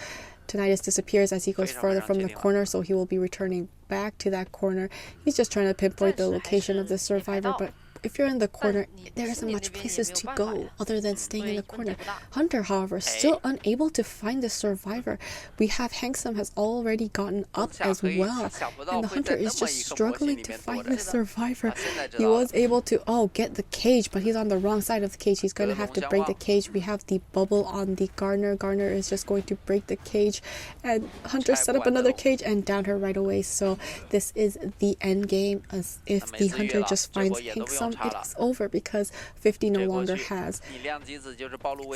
Tinnitus disappears as he goes further from the corner, so he will be returning back to that corner. He's just trying to pinpoint the location of the survivor, but if you're in the corner, there isn't much places to go other than staying in the corner. Hunter, however, still unable to find the survivor. We have Hanksome has already gotten up as well, and the hunter is just struggling to find the survivor. He was able to get the cage, but he's on the wrong side of the cage. He's going to have to break the cage. We have the bubble on the gardener. Gardener is just going to break the cage, and Hunter set up another cage and downed her right away. So this is the end game. As if the hunter just finds Hanksome, it is over because 50 no longer has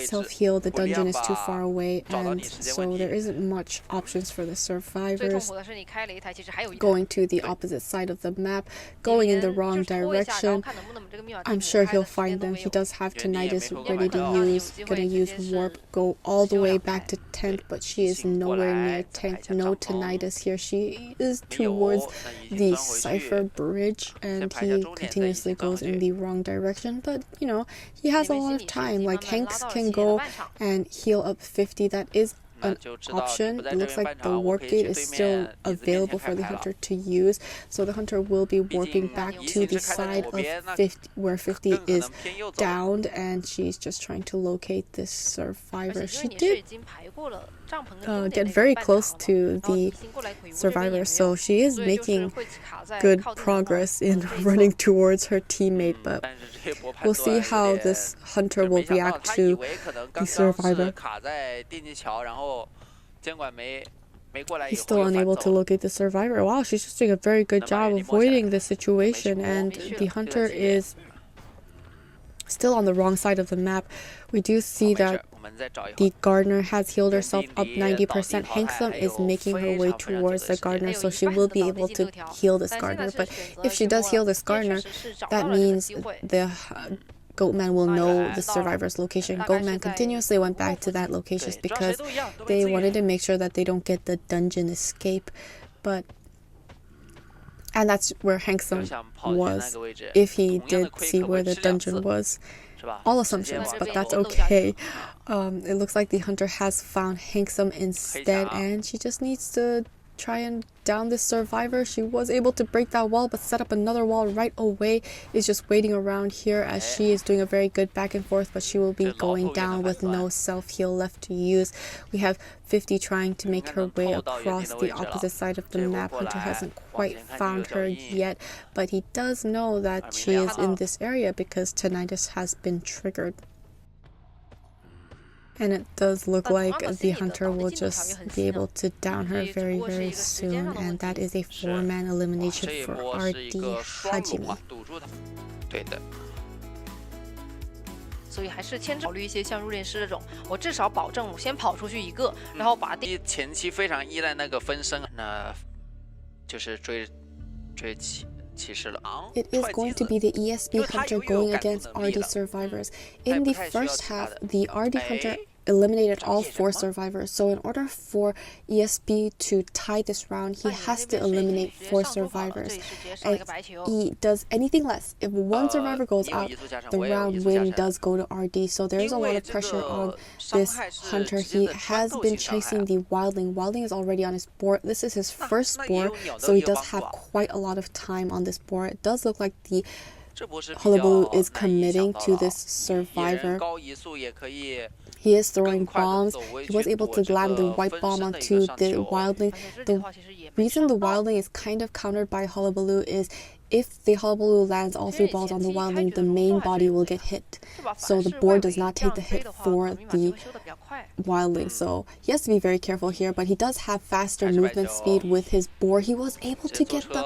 self-heal. The dungeon is too far away, and so there isn't much options for the survivors. Going to the opposite side of the map, going in the wrong direction. I'm sure he'll find them. He does have tinnitus ready to use. Gonna use warp, go all the way back to tent, but she is nowhere near tent. No tinnitus here. She is towards the cipher bridge, and he continuously goes in the wrong direction, but you know, he has a lot of time. Like, Hanks can go and heal up 50. That is an option. It looks like the warp gate is still available for the hunter to use, so the hunter will be warping back to the side of 50 where 50 is downed, and she's just trying to locate this survivor. She did get very close to the survivor, so she is making good progress in running towards her teammate, but we'll see how this hunter will react to the survivor. He's still unable to locate the survivor. Wow, she's just doing a very good job avoiding the situation, and the hunter is still on the wrong side of the map. We do see that the gardener has healed herself up 90%. Hanksome is making her way towards the gardener, so she will be able to heal this gardener. But if she does heal this gardener, that means the Goatman will know the survivor's location. Goatman continuously went back to that location because they wanted to make sure that they don't get the dungeon escape. And that's where Hanksome was, if he did see where the dungeon was. All assumptions, but that's okay. It looks like the hunter has found Hanksome instead, and she just needs to try and down this survivor. She was able to break that wall, but set up another wall right away. Is just waiting around here as she is doing a very good back and forth, but she will be going down with no self-heal left to use. We have 50 trying to make her way across the opposite side of the map. Hunter hasn't quite found her yet, but he does know that she is in this area because tinnitus has been triggered. And it does look like the Hunter will just be able to down her very, very soon. And that is a 4-man elimination for RD Hajimi. 所以还是考虑一些像入殓师这种，我至少保证我先跑出去一个，然后把前期非常依赖那个分身，那就是追骑士了。It is going to be the ESP Hunter going against RD survivors. In the first half, the RD Hunter eliminated all 4 survivors, so in order for ESP to tie this round, he has to eliminate 4 survivors. And he does anything less. If 1 survivor goes out, the round win does go to RD, so there's a lot of pressure on this Hunter. He has been chasing the Wildling. Wildling is already on his board. This is his first board, so he does have quite a lot of time on this board. It does look like the Hullaballoo is committing to this survivor. He is throwing bombs. He was able to land the white bomb onto the Wildling. The reason the Wildling is kind of countered by Hullaballoo is if the Hullaballoo lands all 3 balls on the Wildling, the main body will get hit. So the board does not take the hit for the Wildling. So he has to be very careful here, but he does have faster movement speed with his board. He was able to get the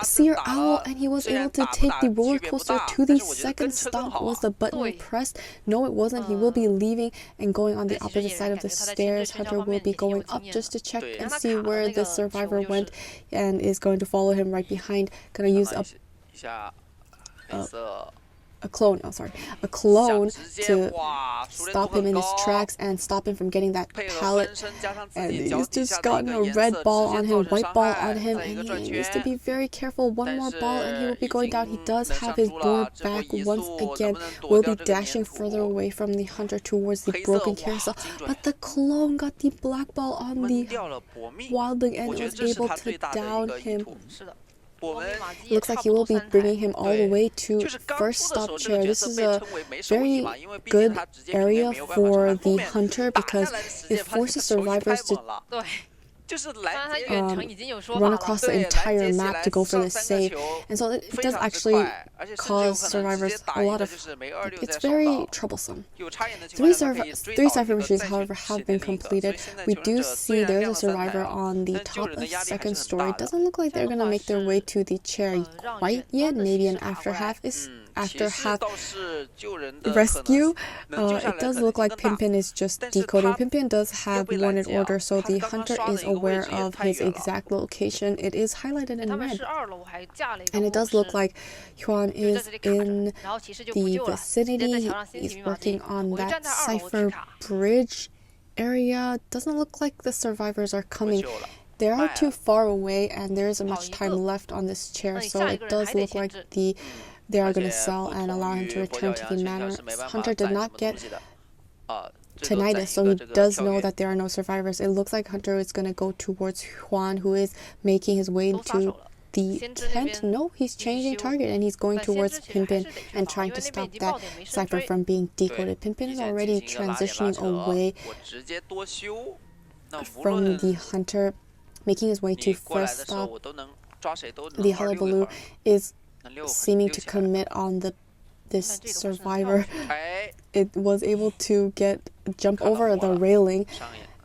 Seer Owl, and he was able to take the roller coaster to the second stop. Was the button pressed? No, it wasn't. He will be leaving and going on the opposite side of the stairs. Hunter will be going up just to check and see where the survivor went, and is going to follow him right behind. Gonna use a clone to stop him in his tracks and stop him from getting that pallet. And he's just gotten a red ball on him, white ball on him, and he needs to be very careful. 1 more ball and he will be going down. He does have his board back once again. Will be dashing further away from the Hunter towards the broken carousel, but the clone got the black ball on the Wildling and was able to down him. Looks like he will be bringing him all the way to first stop chair. This is a very good area for the Hunter because it forces survivors to run across the entire map to go for the save, and so it does actually cause survivors a lot of, it's very troublesome. 3 cipher machines, however, have been completed. We do see there's a survivor on the top of second story. Doesn't look like they're gonna make their way to the chair quite yet. Maybe an after half rescue. It does look like Pimpin is just decoding. Pimpin does have wanted order, so the Hunter is aware of his exact location. It is highlighted in red, and it does look like Yuan is in the vicinity. He's working on that cipher bridge area. Doesn't look like the survivors are coming. They are too far away, and there isn't much time left on this chair, so it does look like they are going to sell and allow him to return to the manor. Hunter did not get tinnitus, so he does know that there are no survivors. It looks like Hunter is going to go towards Juan, who is making his way to the tent. No, he's changing target, and he's going towards Pimpin and trying to stop that cipher from being decoded. Pimpin is already transitioning away from the Hunter, making his way to first stop. The Hullaballoo is seeming to commit on this survivor. It was able to jump over the railing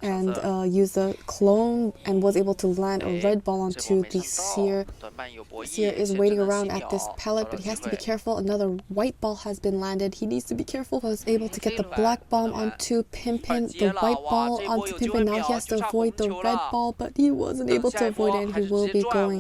and use the clone, and was able to land a red ball onto the Seer. Seer is waiting around at this pallet, but he has to be careful. Another white ball has been landed. He needs to be careful. Was able to get the black bomb onto Pimpin, the white ball onto Pimpin. Now he has to avoid the red ball, but he wasn't able to avoid it, and he will be going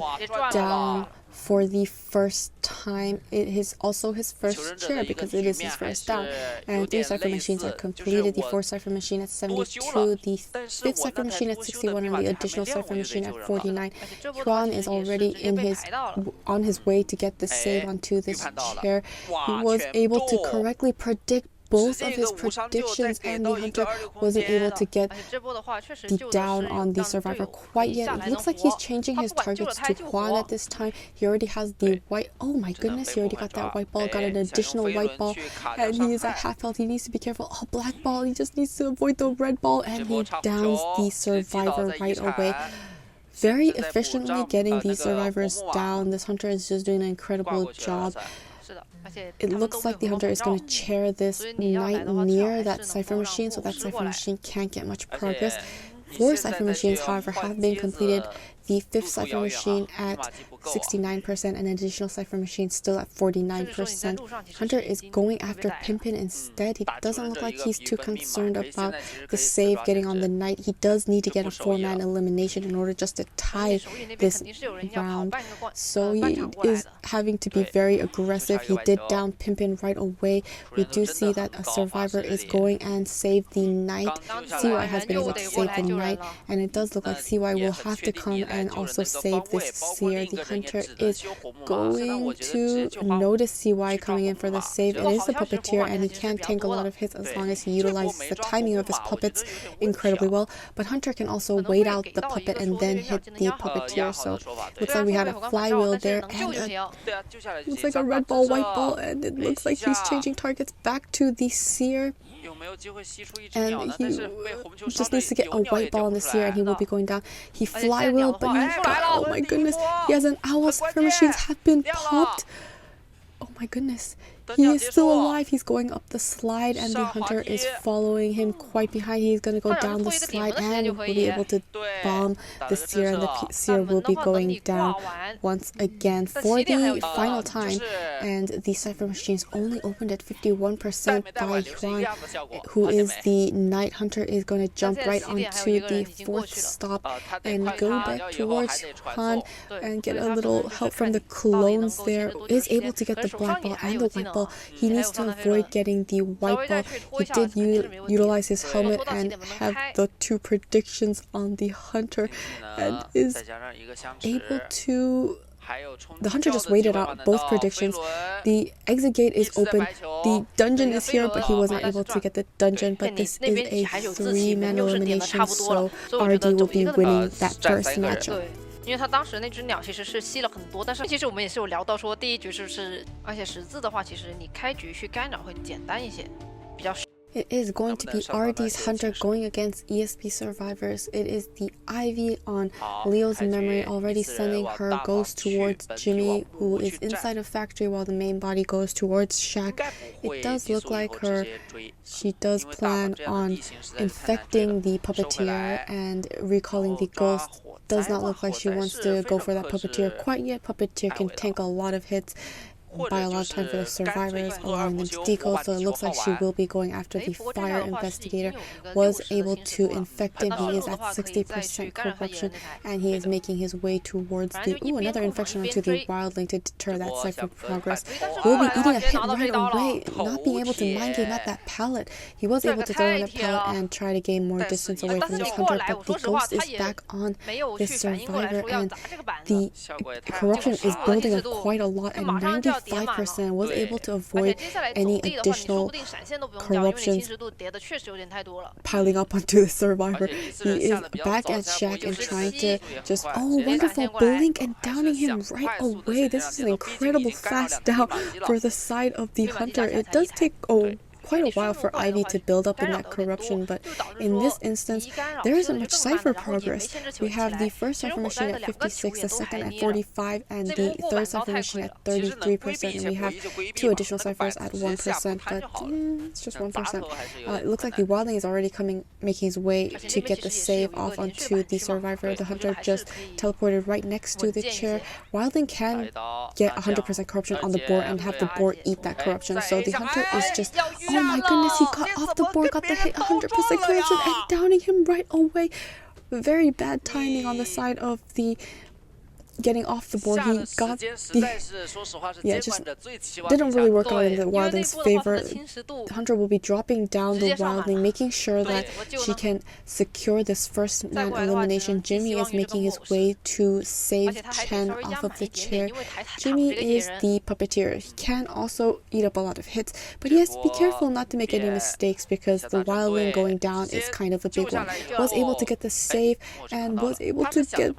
down for the first time. It is also his first chair because it is his first down. And 3 cipher machines are completed. The 4th cipher machine at 72, the 5th cipher machine at 61, and the additional cipher machine at 49. Yuan is already on his way to get the save onto this chair. He was able to correctly predict both of his predictions, and the hunter wasn't able to get the down on the survivor quite yet. It looks like he's changing his targets to Juan at this time. He already has the white. Oh my goodness, he already got that white ball, got an additional white ball, and he is at half health. He needs to be careful. Oh, black ball. He just needs to avoid the red ball, and he downs the survivor right away. Very efficiently getting these survivors down. This hunter is just doing an incredible job. It looks like the hunter is going to chair this knight near that cipher machine, so that cipher machine can't get much progress. 4 cipher machines, however, have been completed. The 5th cipher machine at 69% and an additional cipher machine still at 49%. Hunter is going after Pimpin instead. He doesn't look like he's too concerned about the save getting on the knight. He does need to get a 4-man elimination in order just to tie this round. So he is having to be very aggressive. He did down Pimpin right away. We do see that a survivor is going and save the knight. CY has been able to save the knight, and it does look like CY will have to come and also save this seer. The hunter is going to notice CY coming in for the save. It is a puppeteer, and he can tank a lot of hits as long as he utilizes the timing of his puppets incredibly well. But hunter can also wait out the puppet and then hit the puppeteer. So looks like we had a flywheel there, and looks like a red ball, white ball, and it looks like he's changing targets back to the seer. And he just needs to get a white ball on the seer, and he will be going down. He flywheel, but oh my goodness, he has an owl. Cipher machines have been popped. Oh my goodness, he is still alive. He's going up the slide, and the hunter is following him quite behind. He's going to go down the slide and will be able to bomb the seer, and the seer will be going down once again for the final time. And the cipher machines only opened at 51% by Yuan, who is the knight. Hunter is going to jump right onto the 4th stop and go back towards Yuan and get a little help from the clones there. Is able to get the black ball and the white ball. He needs to avoid getting the white ball. He did utilize his helmet and have the 2 predictions on the hunter, and is able to... The hunter just waited out both predictions. The exit gate is open. The dungeon is here, but he wasn't able to get the dungeon. But this is a 3-man elimination, so RD will be winning that first matchup. 因为他当时那只鸟其实是吸了很多，但是其实我们也是有聊到说第一局是不是，而且十字的话，其实你开局去干扰会简单一些，比较。It is going to be RD's hunter going against ESP survivors. It is the Ivy on Leo's memory, already sending her ghost towards Jimmy, who is inside a factory, while the main body goes towards Shaq. It does look like she does plan on infecting the puppeteer and recalling the ghost. Does not look like she wants to go for that puppeteer quite yet. Puppeteer can tank a lot of hits, buy a lot of time for the survivors, allowing them to decode, so it looks like she will be going after the fire investigator. Was able to infect him. He is at 60% corruption, and he is making his way towards the another infection onto the wildling to deter that cipher progress. Will be eating a hit right away, not being able to mind game at that pallet. He was able to throw in that pallet and try to gain more distance away from this hunter, but the ghost is back on this survivor, and the corruption is building up quite a lot, and 95% was able to avoid any additional corruptions piling up onto the survivor. He is back at Shaq and trying to just, wonderful blink and downing him right away. This is an incredible fast down for the side of the hunter. It does take quite a while for Ivy to build up in that corruption, but in this instance there isn't much cipher progress. We have the first cipher machine at 56, the second at 45, and the third cipher machine at 33%, and we have 2 additional ciphers at 1%, but it's just 1%. It looks like the wildling is already making his way to get the save off onto the survivor. The hunter just teleported right next to the chair. Wildling can get 100% corruption on the board and have the board eat that corruption, so the hunter is just, oh my goodness, he got off the board, got the hit, 100% corruption, and downing him right away. Very bad timing on the side of the getting off the board. He got the... yeah, it just didn't really work out in the wildling's favor. Hunter will be dropping down the wildling, making sure that she can secure this first man elimination. Jimmy is making his way to save Chen off of the chair. Jimmy is the puppeteer. He can also eat up a lot of hits, but he has to be careful not to make any mistakes because the wildling going down is kind of a big one. Was able to get the save and was able to get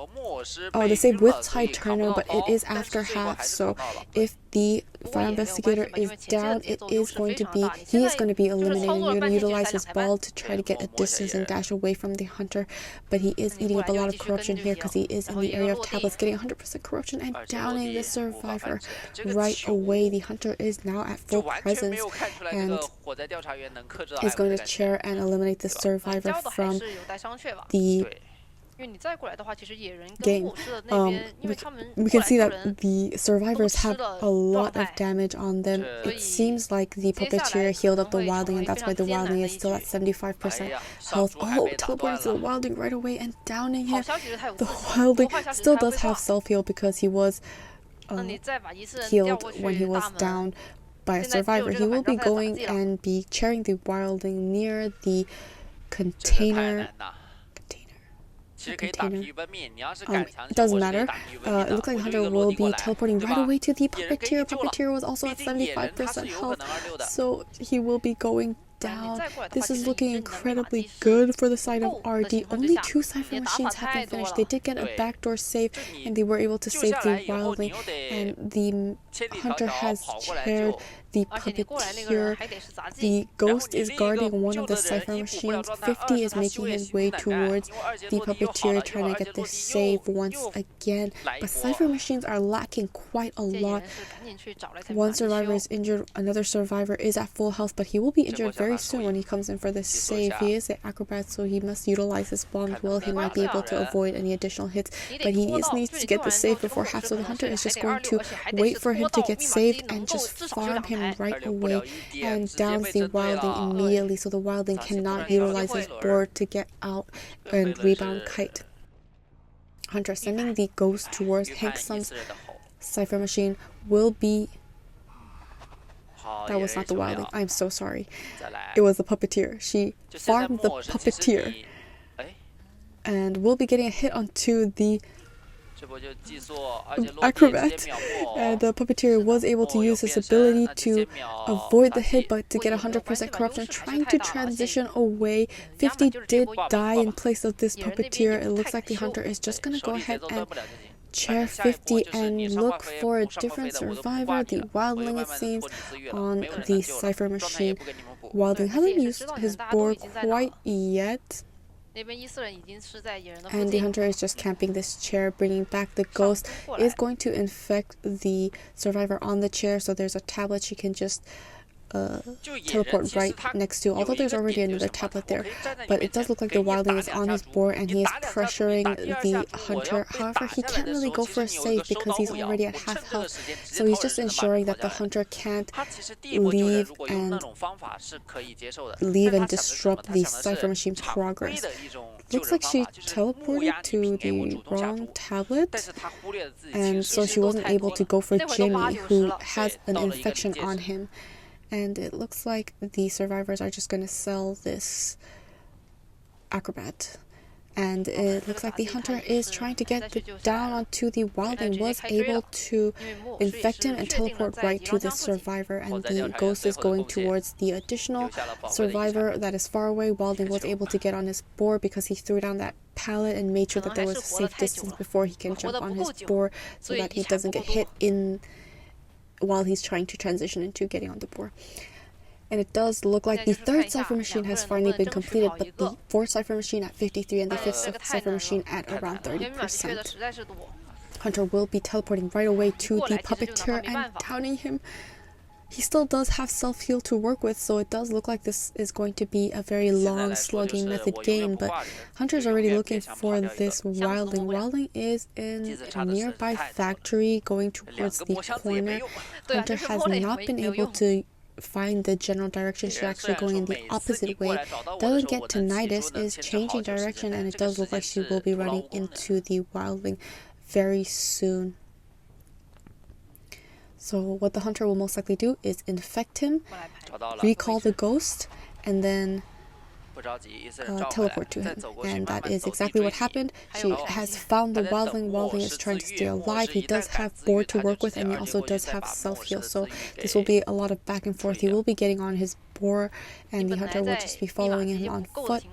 the save with Tide Turner, but it is after half, so if the fire investigator is down, he is going to be eliminated. You're going to utilize his ball to try to get a distance and dash away from the hunter, but he is eating up a lot of corruption here because he is in the area of tablets, getting 100% corruption and downing the survivor right away. The hunter is now at full presence and is going to chair and eliminate the survivor from the game. We can see that the survivors have a lot of damage on them. It seems like the puppeteer healed up the wildling, and that's why the wildling is still at 75% health. Oh, teleporting to the wildling right away and downing him. The wildling still does have self-heal because he was healed when he was down by a survivor. He will be going and be chairing the wildling near the container. It doesn't matter. It looks like the hunter will be teleporting right away to the puppeteer. Puppeteer was also at 75% health, so he will be going down. This is looking incredibly good for the side of RD. Only 2 Cypher machines have been finished. They did get a backdoor save, and they were able to save the wildling, and the hunter has chaired the puppeteer. The ghost is guarding one of the Cypher machines. 50 is making his way towards the puppeteer, trying to get this save once again. But Cypher machines are lacking quite a lot. One survivor is injured, another survivor is at full health, but he will be injured very soon when he comes in for this save. He is an acrobat, so he must utilize his bombs well. He might be able to avoid any additional hits, but he needs to get the save before half, so the hunter is just going to wait for him to get saved and just farm him right away and downs the wildling immediately, so the wildling cannot utilize his board to get out and rebound kite. Hunter sending the ghost towards Hanksom's Cypher machine will be... That was not the wildling. I'm so sorry. It was the puppeteer. She farmed the puppeteer and will be getting a hit onto the acrobat, and the puppeteer was able to use his ability to avoid the hit but to get 100% corruption, trying to transition away. 50 did die in place of this puppeteer. It looks like the hunter is just gonna go ahead and chair 50 and look for a different survivor. The wildling, it seems, on the Cypher machine. Wildling hasn't used his board quite yet, and the hunter is just camping this chair. Bringing back the ghost is going to infect the survivor on the chair, so there's a tablet she can just teleport right next to, although there's already another tablet there. But it does look like the wildling is on his board and he is pressuring the hunter. However, he can't really go for a save because he's already at half health, so he's just ensuring that the hunter can't leave and disrupt the Cypher machine progress. Looks like she teleported to the wrong tablet, and so she wasn't able to go for Jimmy, who has an infection on him. And it looks like the survivors are just going to sell this acrobat. And it looks like the hunter is trying to get down onto the wildling, was able to infect him and teleport right to the survivor. And the ghost is going towards the additional survivor that is far away. Wildling was able to get on his board because he threw down that pallet and made sure that there was a safe distance before he can jump on his board so that he doesn't get hit in while he's trying to transition into getting on the board. And it does look like the 3rd Cypher machine has finally been completed, but the 4th Cypher machine at 53 and the 5th Cypher machine at around 30%. Hunter will be teleporting right away to the puppeteer and downing him. He still does have self-heal to work with, so it does look like this is going to be a very long slugging method game, but Hunter's already looking for this wildling. Wildling is in a nearby factory going towards the corner. Hunter has not been able to find the general direction. She's actually going in the opposite way. Doesn't get to Nidus, is changing direction, and it does look like she will be running into the wildling very soon. So what the hunter will most likely do is infect him, recall the ghost, and then teleport to him. And that is exactly what happened. She has found the wildling. Wildling is trying to stay alive. He does have board to work with, and he also does have self-heal. So this will be a lot of back and forth. He will be getting on his boar, and the hunter will just be following him on foot.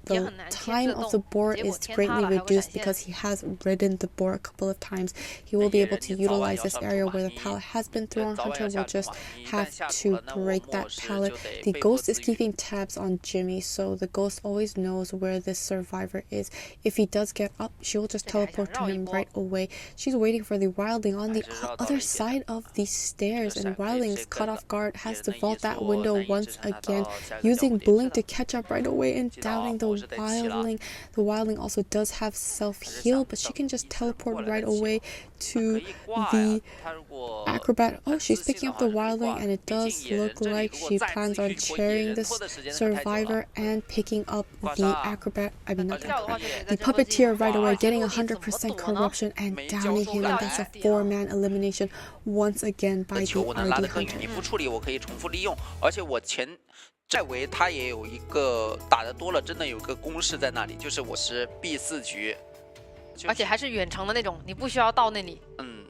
The time of the boar is greatly reduced because he has ridden the boar a couple of times. He will be able to utilize this area where the pallet has been thrown. Hunter will just have to break that pallet. The ghost is keeping tabs on Jimmy, so the ghost always knows where this survivor is. If he does get up, she will just teleport to him right away. She's waiting for the wildling on the other side of the stairs, and wildling's caught off guard, has to vault that window once again, using Blink to catch up right away and downing the wildling. The wildling also does have self-heal, but she can just teleport right away to the acrobat. Oh, she's picking up the wildling, and it does look like she plans on cherrying this survivor and picking up the acrobat. I mean, not the acrobat, the puppeteer right away, getting 100% corruption and downing him, and that's a 4-man elimination once again by the RD Hunter. 外围他也有一个打得多了，真的有个公式在那里，就是我是 B4 局，而且还是远程的那种，你不需要到那里。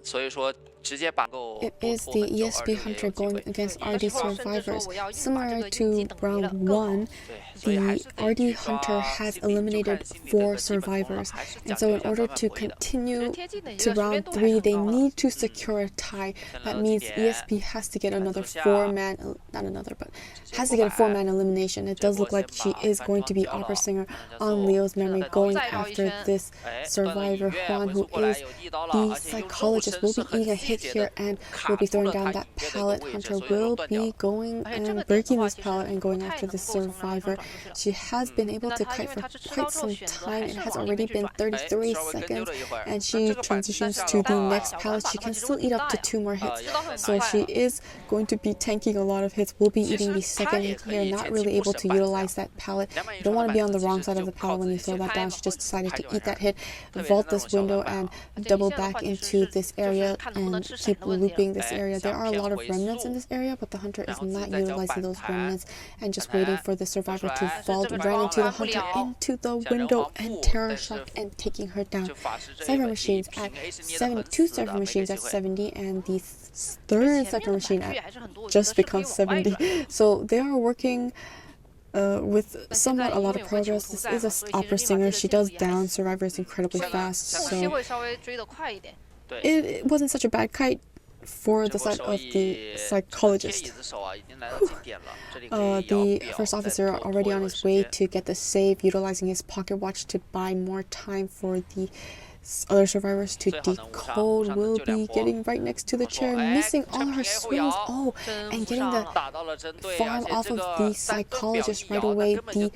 所以说直接把 It is the ESP Hunter going against RD survivors. Similar to round 1, the RD Hunter has eliminated 4 survivivors, and so in order to continue to round 3, they need to secure a tie. That means ESP has to get another 4-man, not another, but has to get a 4-man elimination. It does look like she is going to be Opera Singer on Leo's memory, going after this survivor, Juan, who is the psychologist. Will be eating a hit here and will be throwing down that pallet. Hunter will be going and breaking this pallet and going after the survivor. She has been able to kite for quite some time. It has already been 33 seconds, and she transitions to the next pallet. She can still eat up to 2 more hits, so she is going to be tanking a lot of hits. Will be eating the second hit here, not really able to utilize that pallet. You don't want to be on the wrong side of the pallet when you throw that down. She just decided to eat that hit, vault this window, and double back into this area and keep looping this area. There are a lot of remnants in this area, but the hunter is not utilizing those remnants and just waiting for the survivor to vault. Ran into the hunter into the window and terror shock and taking her down. Cypher machines at 2 cypher machines at 70, and the 3rd cypher machine at just become 70. So they are working with somewhat a lot of progress. This is an opera singer. She does down survivors incredibly fast, so it wasn't such a bad kite for the side of the psychologist. The first officer already on his way to get the save, utilizing his pocket watch to buy more time for the other survivors to decode. Will be getting right next to the chair, missing all her swings. Oh, and getting the farm off of the psychologist right away. The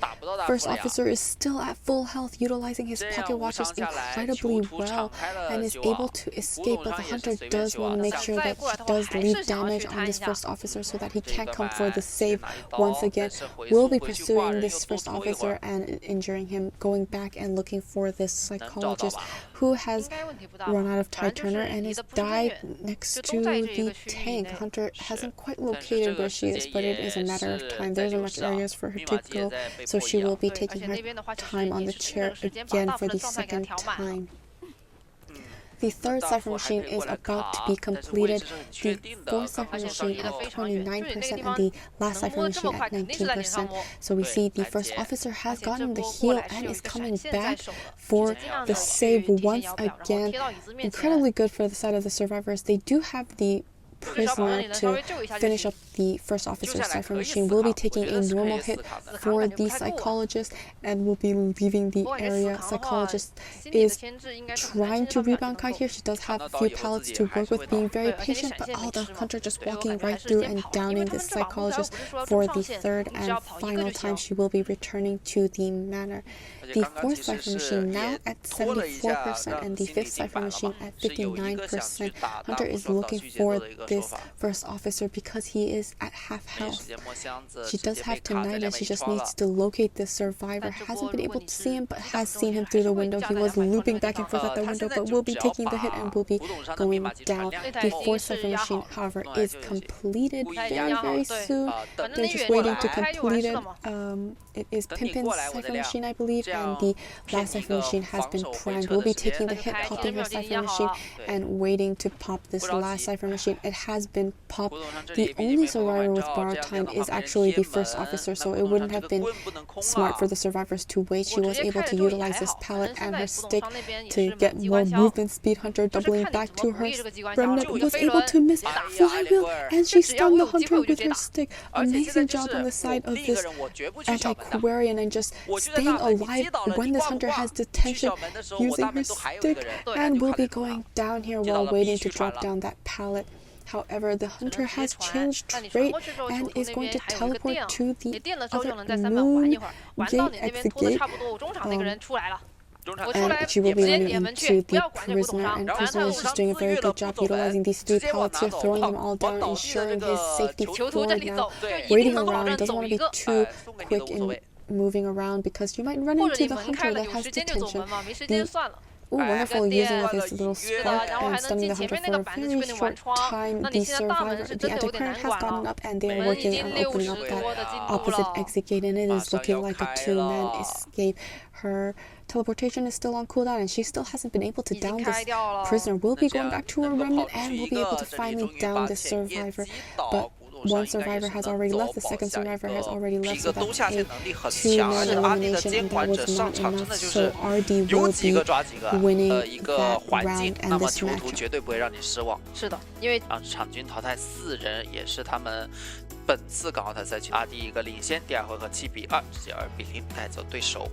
first officer is still at full health, utilizing his pocket watches incredibly well and is able to escape, but the hunter does want to make sure that she does leave damage on this first officer so that he can't come for the save once again. Will be pursuing this first officer and injuring him, going back and looking for this psychologist who has run out of Ty Turner and has died next to the tank. Hunter hasn't quite located where she is, but it is a matter of time. There isn't much areas for her to go, so she will be taking her time on the chair again for the 2nd time. The 3rd cypher machine is about to be completed. The 4th cypher machine at 29% and the last cypher machine at 19%. So we see the first officer has gotten the heal and is coming back for the save once again. Incredibly good for the side of the survivors. They do have the prisoner to finish up the first officer's cypher machine. Will be taking a normal hit for the psychologist and will be leaving the area. Psychologist is trying to rebound kite here. She does have a few pallets to work with, being very patient, but the hunter just walking right through and downing this psychologist for the 3rd and final time. She will be returning to the manor. The 4th cypher machine now at 74% and the 5th cypher machine at 59%. Hunter is looking for this first officer because he is is at half health. She does have tinnitus, she just needs to locate the survivor. Hasn't been able to see him, but has seen him through the window. He was looping back and forth at the window, but will be taking the hit and will be going down. The fourth cipher machine, however, is completed very soon. They're just waiting to complete it. It is Pimpin's cipher machine, I believe, and the last cipher machine has been primed. We'll be taking the hit, popping her cipher machine, and waiting to pop this last cipher machine. It has been popped. The only survivor with borrowed time is actually the first officer, so it wouldn't have been smart for the survivors to wait. She was able to utilize this pallet and her stick to get more movement speed. Hunter doubling back to her remnant was able to miss flywheel, and she stunned the hunter with her stick. Amazing job on the side of this antiquarian and just staying alive when this hunter has detention using her stick, and will be going down here while waiting to drop down that pallet. However, the hunter has changed trait and is going to teleport to the other moon gate, exit gate. And she will be running into the prisoner, and prisoner is just doing a very good job utilizing these three pallets here, throwing them all down, ensuring his safety forward now. Waiting around, doesn't want to be too quick in moving around because you might run into the hunter that has detention. Wonderful using of his little spark and stunning the hunter for a very short time. The survivor, the antiquarian has gotten up and they are working on opening up that opposite exit gate, and it is looking like a two-man escape. Her teleportation is still on cooldown and she still hasn't been able to down this prisoner. Will be going back to her remnant and will be able to finally down this survivor, but one survivor has already left, the second survivor has already left, so that's a two-man elimination, and that was not enough, so RD will be winning that round and this matchup. 是的，因为场均淘汰4人，也是他们本次港澳台赛区RD一个领先，第二回合7比2，直接2比0带走对手。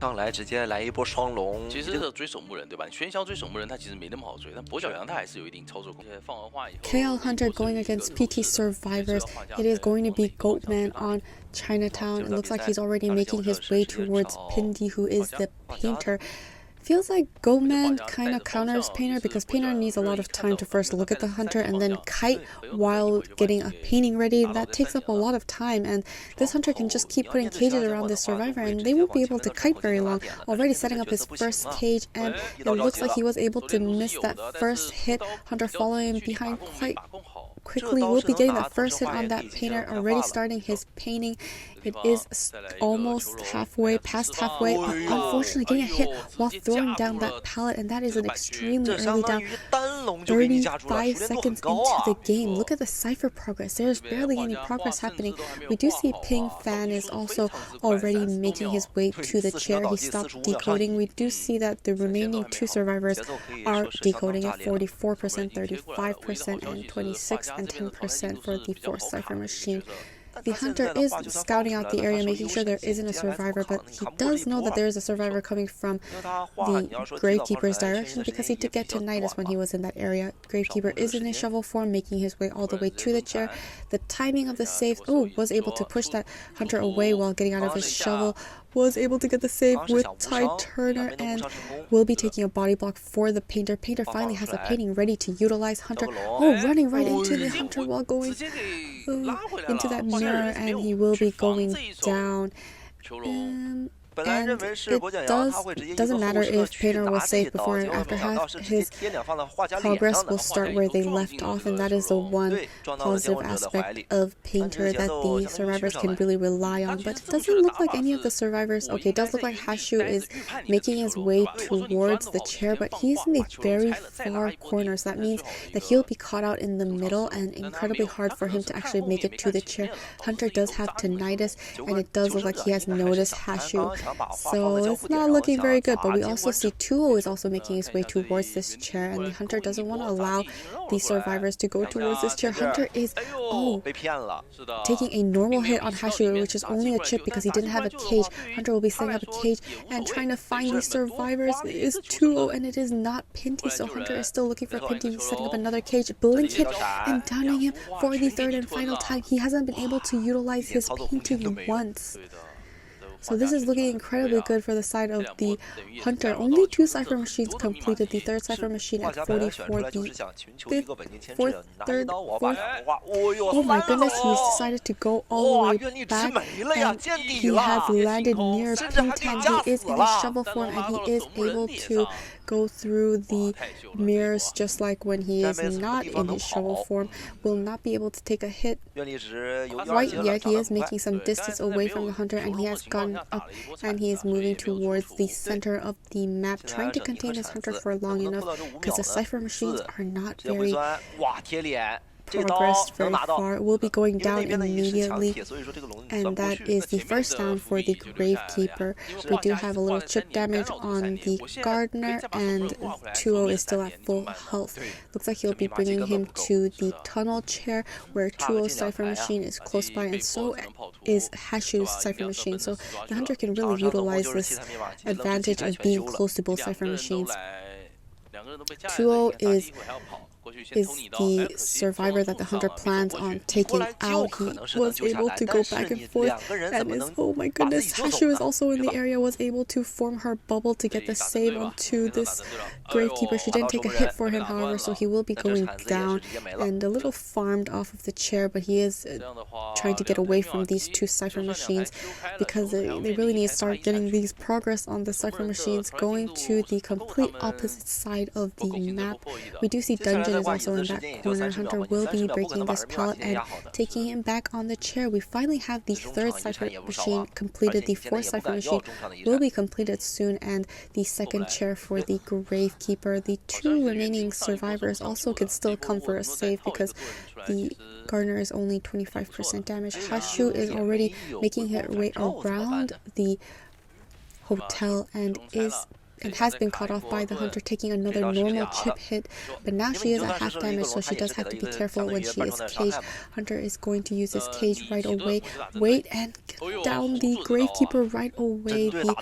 上来直接来一波双龙，其实这个追守墓人对吧？喧嚣追守墓人他其实没那么好追，但跛脚羊他还是有一定操作空间。放完话以后 KL Hunter going against PT Survivors. It is going to be Goatman on Chinatown. It looks like he's already making his way towards Pindi, who is the painter. Feels like Goatman kind of counters Painter because Painter needs a lot of time to first look at the hunter and then kite while getting a painting ready. That takes up a lot of time, and this hunter can just keep putting cages around this survivor and they won't be able to kite very long. Already setting up his first cage, and it looks like he was able to miss that first hit. Hunter following behind quite quickly. Will be getting that first hit on that painter, already starting his painting. It is almost halfway, past halfway, but unfortunately getting a hit while throwing down that pallet, and that is an extremely early down. 35 seconds into the game. Look at the cipher progress. There's barely any progress happening. We do see Ping Fan is also already making his way to the chair. He stopped decoding. We do see that the remaining two survivors are decoding at 44%, 35%, and 26 and 10% for the fourth cipher machine. The hunter is scouting out the area, making sure there isn't a survivor, but he does know that there is a survivor coming from the Gamekeeper's direction because he did get tinnitus when he was in that area. Gamekeeper is in his shovel form, making his way all the way to the chair. The timing of the save, was able to push that hunter away while getting out of his shovel. Was able to get the save with Ty Turner and will be taking a body block for the painter. Painter finally has a painting ready to utilize Hunter. Running right into the hunter while going into that mirror, and he will be going down. And it doesn't matter if Painter was safe before and after half, his progress will start where they left off, and that is the one positive aspect of Painter that the survivors can really rely on. But it doesn't look like any of the survivors, okay, it does look like Hachi is making his way towards the chair, but he's in the very far corner, so that means that he'll be caught out in the middle and incredibly hard for him to actually make it to the chair. Hunter does have tinnitus, and it does look like he has noticed Hachi. So it's not looking very good, but we also see 2O is also making his way towards this chair, and the hunter doesn't want to allow the survivors to go towards this chair. Hunter is taking a normal hit on Hachi, which is only a chip because he didn't have a cage. Hunter will be setting up a cage and trying to find these survivors. It is 2O and it is not Pinty, so Hunter is still looking for Pinty, setting up another cage. Blink hit and downing him for the third and final time. He hasn't been able to utilize his painting once. So this is looking incredibly good for the side of the Hunter. Only 2 Cypher Machines completed. The 3rd Cypher Machine at 44, the 5th, 4th, 3rd, 4th. Oh my goodness, he's decided to go all the way back, and he has landed near P10. He is in his shovel form, and he is able to go through the mirrors just like when he is not in his shovel form. Will not be able to take a hit quite yet. He is making some distance away from the Hunter, and he has gone up and he is moving towards the center of the map, trying to contain this Hunter for long enough because the Cypher Machines are not very progressed very far. Will be going down immediately, and that is the first down for the Gravekeeper. We do have a little chip damage on the Gardener, and 2-0 is still at full health. Looks like he'll be bringing him to the tunnel chair where 2-0's Cypher Machine is close by, and so is Hashu's Cypher Machine. So the Hunter can really utilize this advantage of being close to both Cypher Machines. 2-0 is the survivor that the Hunter plans on taking out. He was able to go back and forth, and is, oh my goodness, Hashu is also in the area, was able to form her bubble to get the save onto this Gravekeeper. She didn't take a hit for him, however, so he will be going down and a little farmed off of the chair, but he is trying to get away from these 2 Cypher Machines because they really need to start getting these progress on the Cypher Machines, going to the complete opposite side of the map. We do see Dungeon is also in that corner. Hunter will be breaking this pallet and taking him back on the chair. We finally have the 3rd Cypher Machine completed. The 4th Cypher Machine will be completed soon, and the 2nd chair for the Gravekeeper. The 2 remaining survivors also can still come for a save because the Gardener is only 25% damage. Hashu is already making her way around the hotel and has been caught off by the Hunter, taking another normal chip hit, but now she is at half damage, so she does have to be careful when she is caged. Hunter is going to use his cage right away. Wait, and get down the Gravekeeper right away. The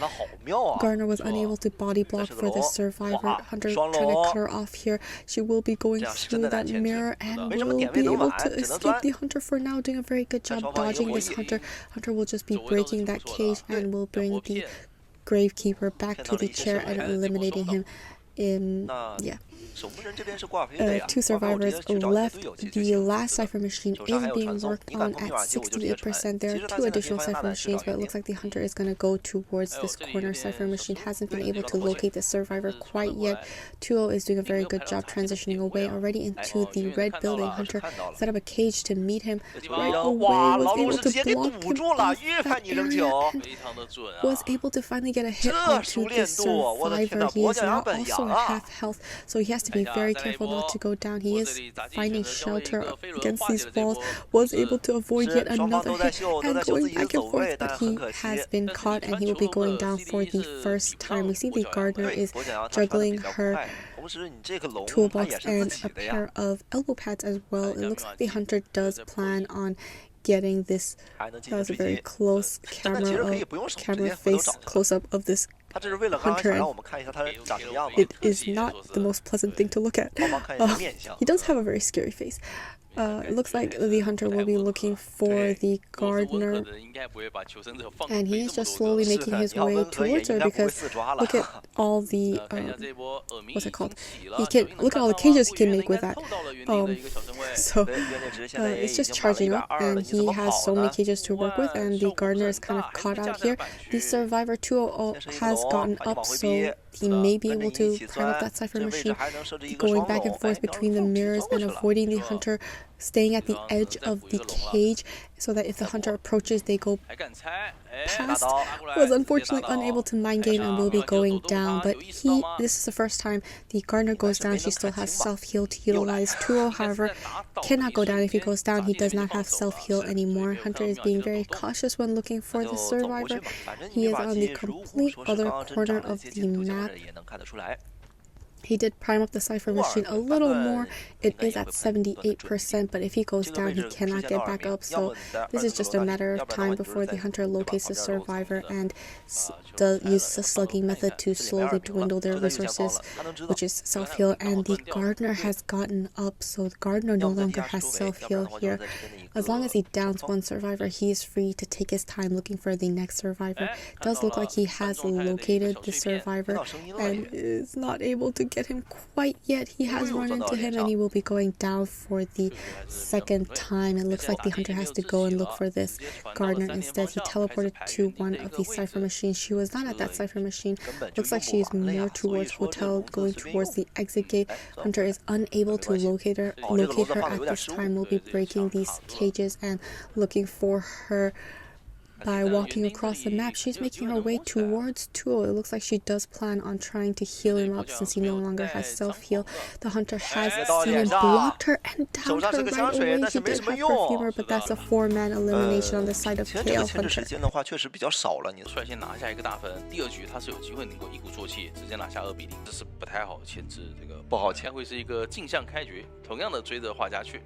Gardener was unable to body block for the survivor. Hunter trying to cut her off here. She will be going through that mirror and will be able to escape the Hunter for now, doing a very good job dodging this Hunter. Hunter will just be breaking that cage and will bring the Gravekeeper back to the chair and eliminating him. 2 survivors left. The last Cypher Machine is being worked on at 68%. There are 2 additional Cypher Machines, but it looks like the Hunter is going to go towards this corner. Cypher Machine hasn't been able to locate the survivor quite yet. 2-0 is doing a very good job transitioning away already into the red building. Hunter set up a cage to meet him right away, was able to block him off that area, and was able to finally get a hit onto the survivor. He is now also at half health, so he has to be very careful not to go down. He is finding shelter against these walls, was able to avoid yet another hit and going back and forth, but he has been caught and he will be going down for the first time. We see the Gardener is juggling her toolbox and a pair of elbow pads as well. It looks like the Hunter does plan on getting this. That was a very close camera face close-up of this Hunter, and it is not the most pleasant thing to look at. He does have a very scary face. It looks like the Hunter will be looking for the Gardener, and he is just slowly making his way towards her because look at all the what's it called? He can look at all the cages he can make with that. So it's just charging up, and he has so many cages to work with, and the Gardener is kind of caught out here. The survivor 2-0 has gotten up, so he may be able to climb up that Cypher Machine, going back and forth between the mirrors and avoiding the Hunter, staying at the edge of the cage so that if the Hunter approaches, they go past. Was unfortunately unable to mind game and will be going down, but this is the first time the Gardener goes down. She still has self-heal to utilize. 2-0, however, cannot go down. If he goes down, he does not have self-heal anymore. Hunter is being very cautious when looking for the survivor. He is on the complete other corner of the map. He did prime up the Cypher machine a little more. It is at 78%, but if he goes down, he cannot get back up. So this is just a matter of time before the hunter locates the survivor and uses the slugging method to slowly dwindle their resources, which is self-heal. And the gardener has gotten up, so the gardener no longer has self-heal here. As long as he downs one survivor, he is free to take his time looking for the next survivor. It does look like he has located the survivor and is not able to get him quite yet. He has run into him and he will be going down for the second time. It looks like the hunter has to go and look for this gardener instead. He teleported to one of the Cypher machines. She was not at that Cypher machine. Looks like she is more towards hotel, going towards the exit gate. Hunter is unable to locate her at this time. We'll be breaking these cages and looking for her by walking across the map. She's making her way towards Tuo. It looks like she does plan on trying to heal him up since he no longer has self-heal. The hunter has seen and blocked her and downed her right away. He did have perfumer, but that's a 4-man elimination on the side of KO Hunter. 率先拿下一个大分，第二局他是有机会能够一鼓作气，直接拿下2比0，这是不太好牵制这个，不好牵，会是一个镜像开局，同样的追着画家去。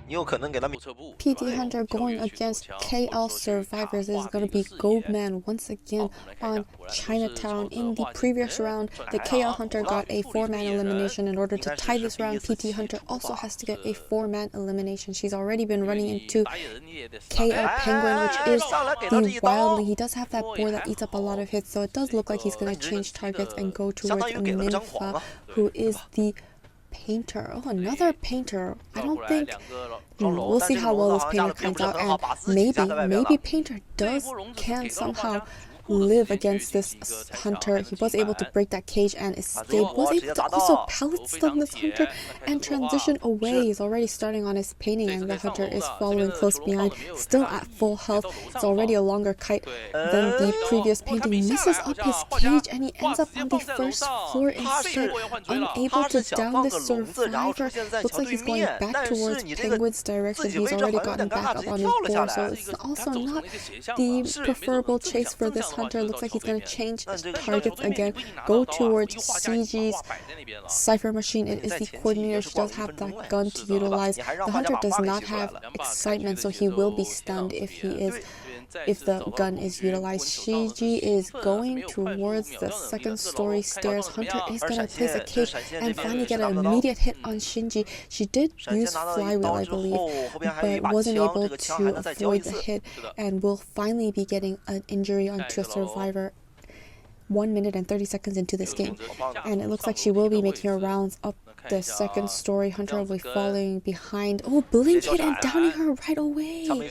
PT Hunter going against KL survivors is going to be Goatman once again on Chinatown. In the previous round, the KL Hunter got a 4-man elimination. In order to tie this round, PT Hunter also has to get a 4-man elimination. She's already been running into KL Penguin, which is the wildling. He does have that boar that eats up a lot of hits, so it does look like he's going to change targets and go towards Minfa, who is the painter. Oh, another painter. I don't think... we'll see how well this painter comes out, and maybe painter can somehow live against this hunter. He was able to break that cage and escape. Was able to also pallet stun this hunter and transition away. He's already starting on his painting and the hunter is following close behind, still at full health. It's already a longer kite than the previous painting. He messes up his cage and he ends up on the first floor instead, unable to down this survivor. Looks like he's going back towards Penguin's direction. He's already gotten back up on his board, so it's also not the preferable chase for this hunter. Looks like he's going to change targets again, go towards CG's Cypher machine. It is the coordinator. She does have that gun to utilize. The hunter does not have excitement, so he will be stunned if the gun is utilized. CG is going towards the second story stairs. Hunter is going to place a cage and finally get an immediate hit on Shinji. She did use flywheel, I believe, but wasn't able to avoid the hit and will finally be getting an injury onto a survivor 1 minute and 30 seconds into this game. And it looks like she will be making her rounds up the second story. Hunter will be falling behind. Oh, blink hit and downing her right away.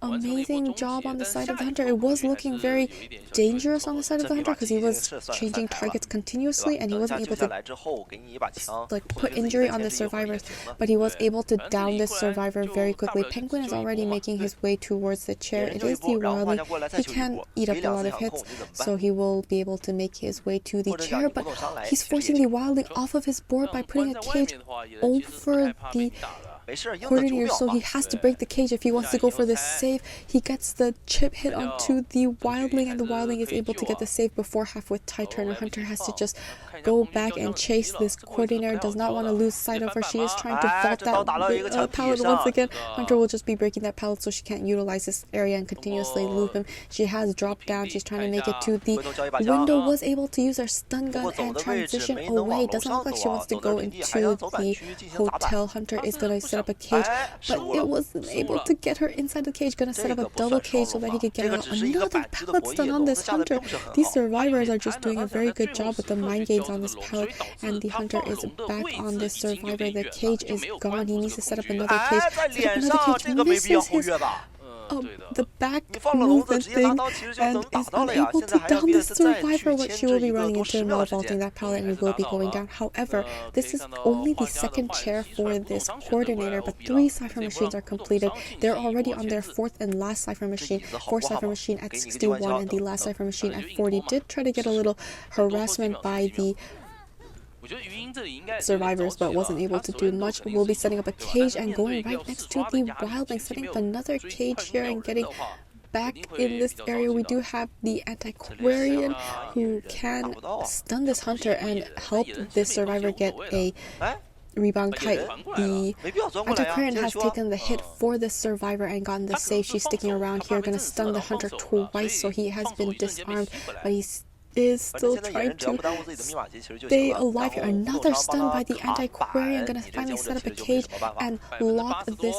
Amazing job on the side of the hunter. It was looking very dangerous on the side of the hunter because he was changing targets continuously and he wasn't able to put injury on the survivors, but he was able to down this survivor very quickly. Penguin is already making his way towards the chair. It is the wildling. He can eat up a lot of hits, so he will be able to make his way to the chair, but he's forcing the wildling off of his board by putting a cage over the coordinator, so he has to break the cage if he wants to go for the save. He gets the chip hit onto the wildling and the wildling is able to get the save before half with tie turner. Hunter has to just go back and chase this coordinator. Does not want to lose sight of her. She is trying to vault that pallet once again. Hunter will just be breaking that pallet so she can't utilize this area and continuously loop him. She has dropped down. She's trying to make it to the window. Was able to use her stun gun and transition away. Doesn't look like she wants to go into the hotel. Hunter is going to set up a cage, but it wasn't able to get her inside the cage. Gonna set up a double cage so that he could get out. Another pallet stun on this hunter. These survivors are just doing a very good job with the mind games on this pallet, and the hunter is back on this survivor. The cage is gone. He needs to set up another cage. Set up another cage. Misses his the back movement thing and is unable to down the survivor, what she will be running into while vaulting that pallet and will be going down. However, this is only the second chair for this coordinator, but 3 Cypher machines are completed. They're already on their 4th and last Cypher machine. 4th Cypher machine at 61 and the last Cypher machine at 40. Did try to get a little harassment by the survivors, but wasn't able to do much. We'll be setting up a cage and going right next to the wildling, setting up another cage here and getting back in this area, we do have the Antiquarian who can stun this hunter and help this survivor get a rebound kite. The Antiquarian has taken the hit for the survivor and gotten the save. She's sticking around here, gonna stun the hunter twice, so he has been disarmed, but he's still trying to stay alive here. Another stun by the Antiquarian, gonna finally set up a cage and lock this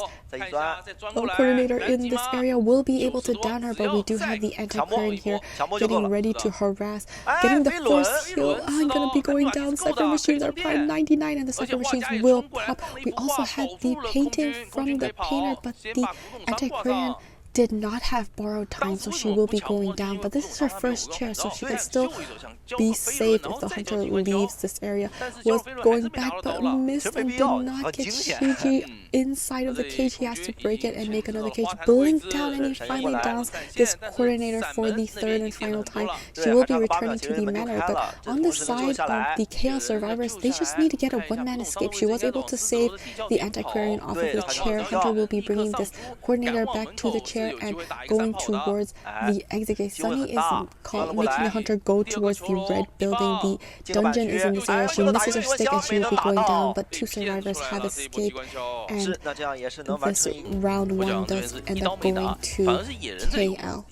coordinator in this area. Will be able to down her, but we do have the Antiquarian here getting ready to harass, getting the first kill. I'm gonna be going down. Cypher machines are prime 99 and the Cypher machines will pop. We also had the painting from the painter, but the Antiquarian did not have borrowed time, so she will be going down, but this is her first chair, so she can still be safe if the hunter leaves this area. Was going back but missed and did not get CCG inside of the cage. He has to break it and make another cage. Blink down, and he finally downs this coordinator for the third and final time. She will be returning to the manor, but on the side of the Chaos survivors, they just need to get a one-man escape. She was able to save the Antiquarian off of the chair. Hunter will be bringing this coordinator back to the chair and going towards the exit gate. Sunny is making the hunter go towards the red building. The dungeon is in this area. She misses her stick and she will be going down, but two survivors have escaped, and this round 1 does end up going to KL.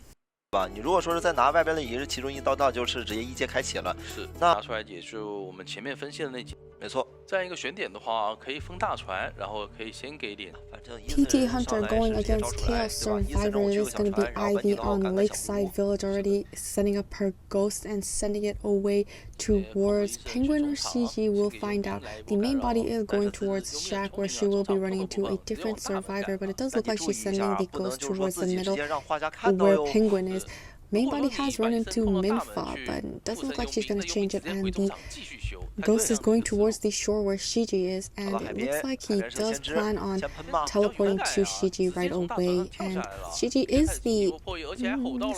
你如果说是再拿外边的也是其中一刀，那就是直接一阶开启了。是，拿出来也就我们前面分析的那几，没错。这样一个选点的话，可以封大船，然后可以先给点。TT Hunter going against Chaos Survivor is going to be Ivy on Lakeside Village, already setting up her ghost and sending it away towards Penguin or CG. We'll find out. The main body is going towards Shack, where she will be running into a different survivor, but it does look like she's sending the ghost towards the middle where Penguin is. Main body has run into Minfa, but it doesn't look like she's going to change it, and the ghost is going towards the shore where Shiji is, and it looks like he does plan on teleporting to Shiji right away, and Shiji is the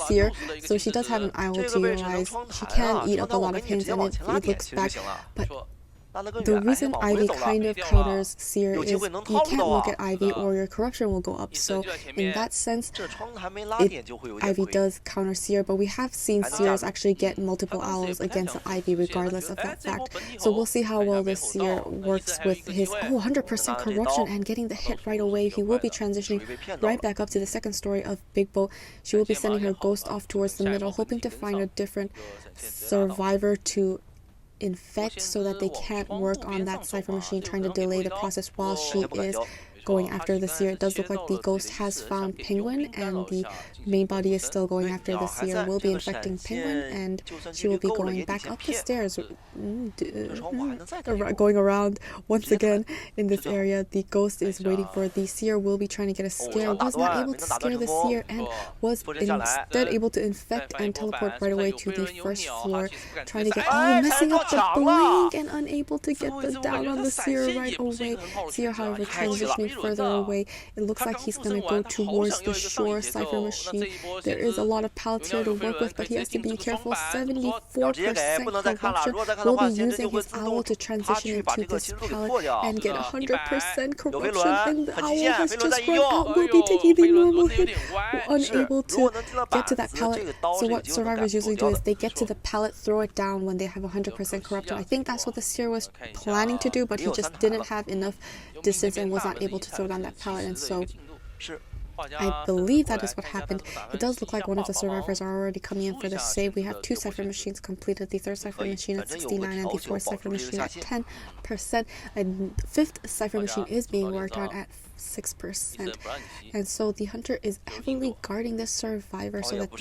seer, so she does have an IO to utilize. She can eat up a lot of hints, and it looks back, but the reason Ivy kind of counters Seer is you can't look at Ivy or your corruption will go up, so in that sense, Ivy does counter Seer, but we have seen Seers actually get multiple owls against the Ivy regardless of that fact, so we'll see how well this Seer works with his 100% corruption and getting the hit right away. He will be transitioning right back up to the second story of Big Boat. She will be sending her ghost off towards the middle, hoping to find a different survivor to infect so that they can't work on that Cypher machine, trying to delay the process while she is going after the Seer. It does look like the ghost has found Penguin, and the main body is still going after the Seer. Will be infecting Penguin, and she will be going back up the stairs, going around once again in this area. The ghost is waiting for the Seer. Will be trying to get a scare. Was not able to scare the Seer, and was instead able to infect and teleport right away to the first floor, trying to get messing up the blink and unable to get the down on the Seer right away. Seer, however, transitioning further away. It looks like he's going to go towards the shore Cypher machine. There is a lot of pallets here to work with, but he has to be careful. 74% corruption. Will be using his owl to transition into this pallet and get 100% corruption, and the owl has just run out. Will be taking the normal hit, unable to get to that pallet. So what survivors usually do is they get to the pallet, throw it down when they have 100% corruption. I think that's what the Seer was planning to do, but he just didn't have enough distance and was not able to throw down that pallet, and so I believe that is what happened. It does look like one of the survivors are already coming in for the save. We have 2 Cypher machines completed, the third Cypher machine at 69 and the fourth Cypher machine at 10%, and fifth Cypher machine is being worked on at 6%, and so the hunter is heavily guarding this survivor so that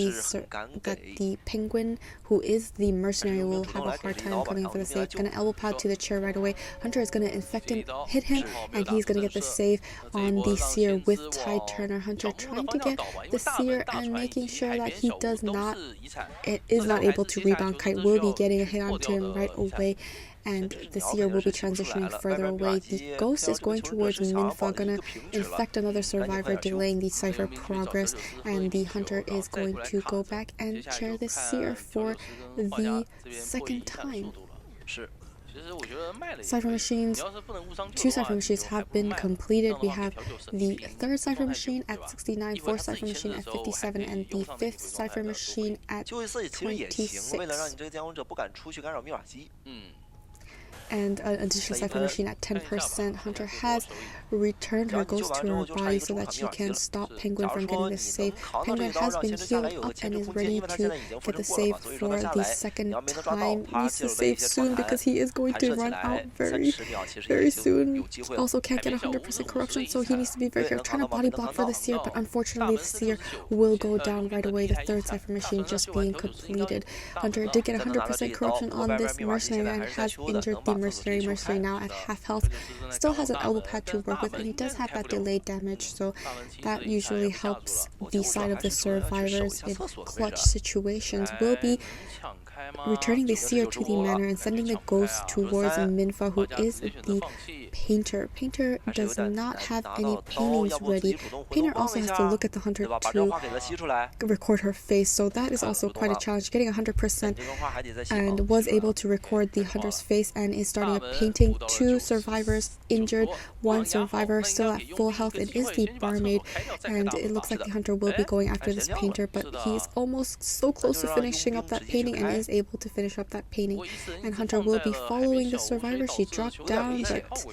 the Penguin, who is the mercenary, will have a hard time coming in for the save. Gonna elbow pad to the chair right away. Hunter is gonna infect him, hit him, and he's gonna get the save on the Seer with Tide Turner. Hunter trying to get the Seer and making sure that he is not able to rebound kite. Will be getting a hit onto him right away, and the Seer will be transitioning further away. The ghost is going towards Minfa, gonna infect another survivor, delaying the Cypher progress, and the hunter is going to go back and chair the Seer for the second time. Cipher machines, 2 cipher machines have been completed. We have the 3rd cipher machine at 69, 4th cipher machine at 57, and the 5th cipher machine at 26. And an additional cipher machine at 10%. Hunter has returned her ghost to her body so that she can stop Penguin from getting the save. Penguin has been healed up and is ready to get the save for the 2nd time. Needs to save soon because he is going to run out very soon. Also can't get 100% corruption, so he needs to be very careful. Trying to body block for the Seer, but unfortunately the Seer will go down right away. The 3rd cipher machine just being completed. Hunter did get 100% corruption on this mercenary and has injured the mercenary now at half health. Still has an elbow pad to work with, and he does have that delayed damage, so that usually helps the side of the survivors in clutch situations. Will be returning the Seer to the manor and sending the ghost towards Minfa, who is the painter. Painter does not have any paintings ready. Painter also has to look at the Hunter to record her face, so that is also quite a challenge. Getting 100% and was able to record the Hunter's face and is starting a painting. 2 survivors injured, 1 survivor still at full health. It is the barmaid, and it looks like the Hunter will be going after this painter, but he's almost so close to finishing up that painting and is able to finish up that painting. And Hunter will be following the survivor. She dropped down, but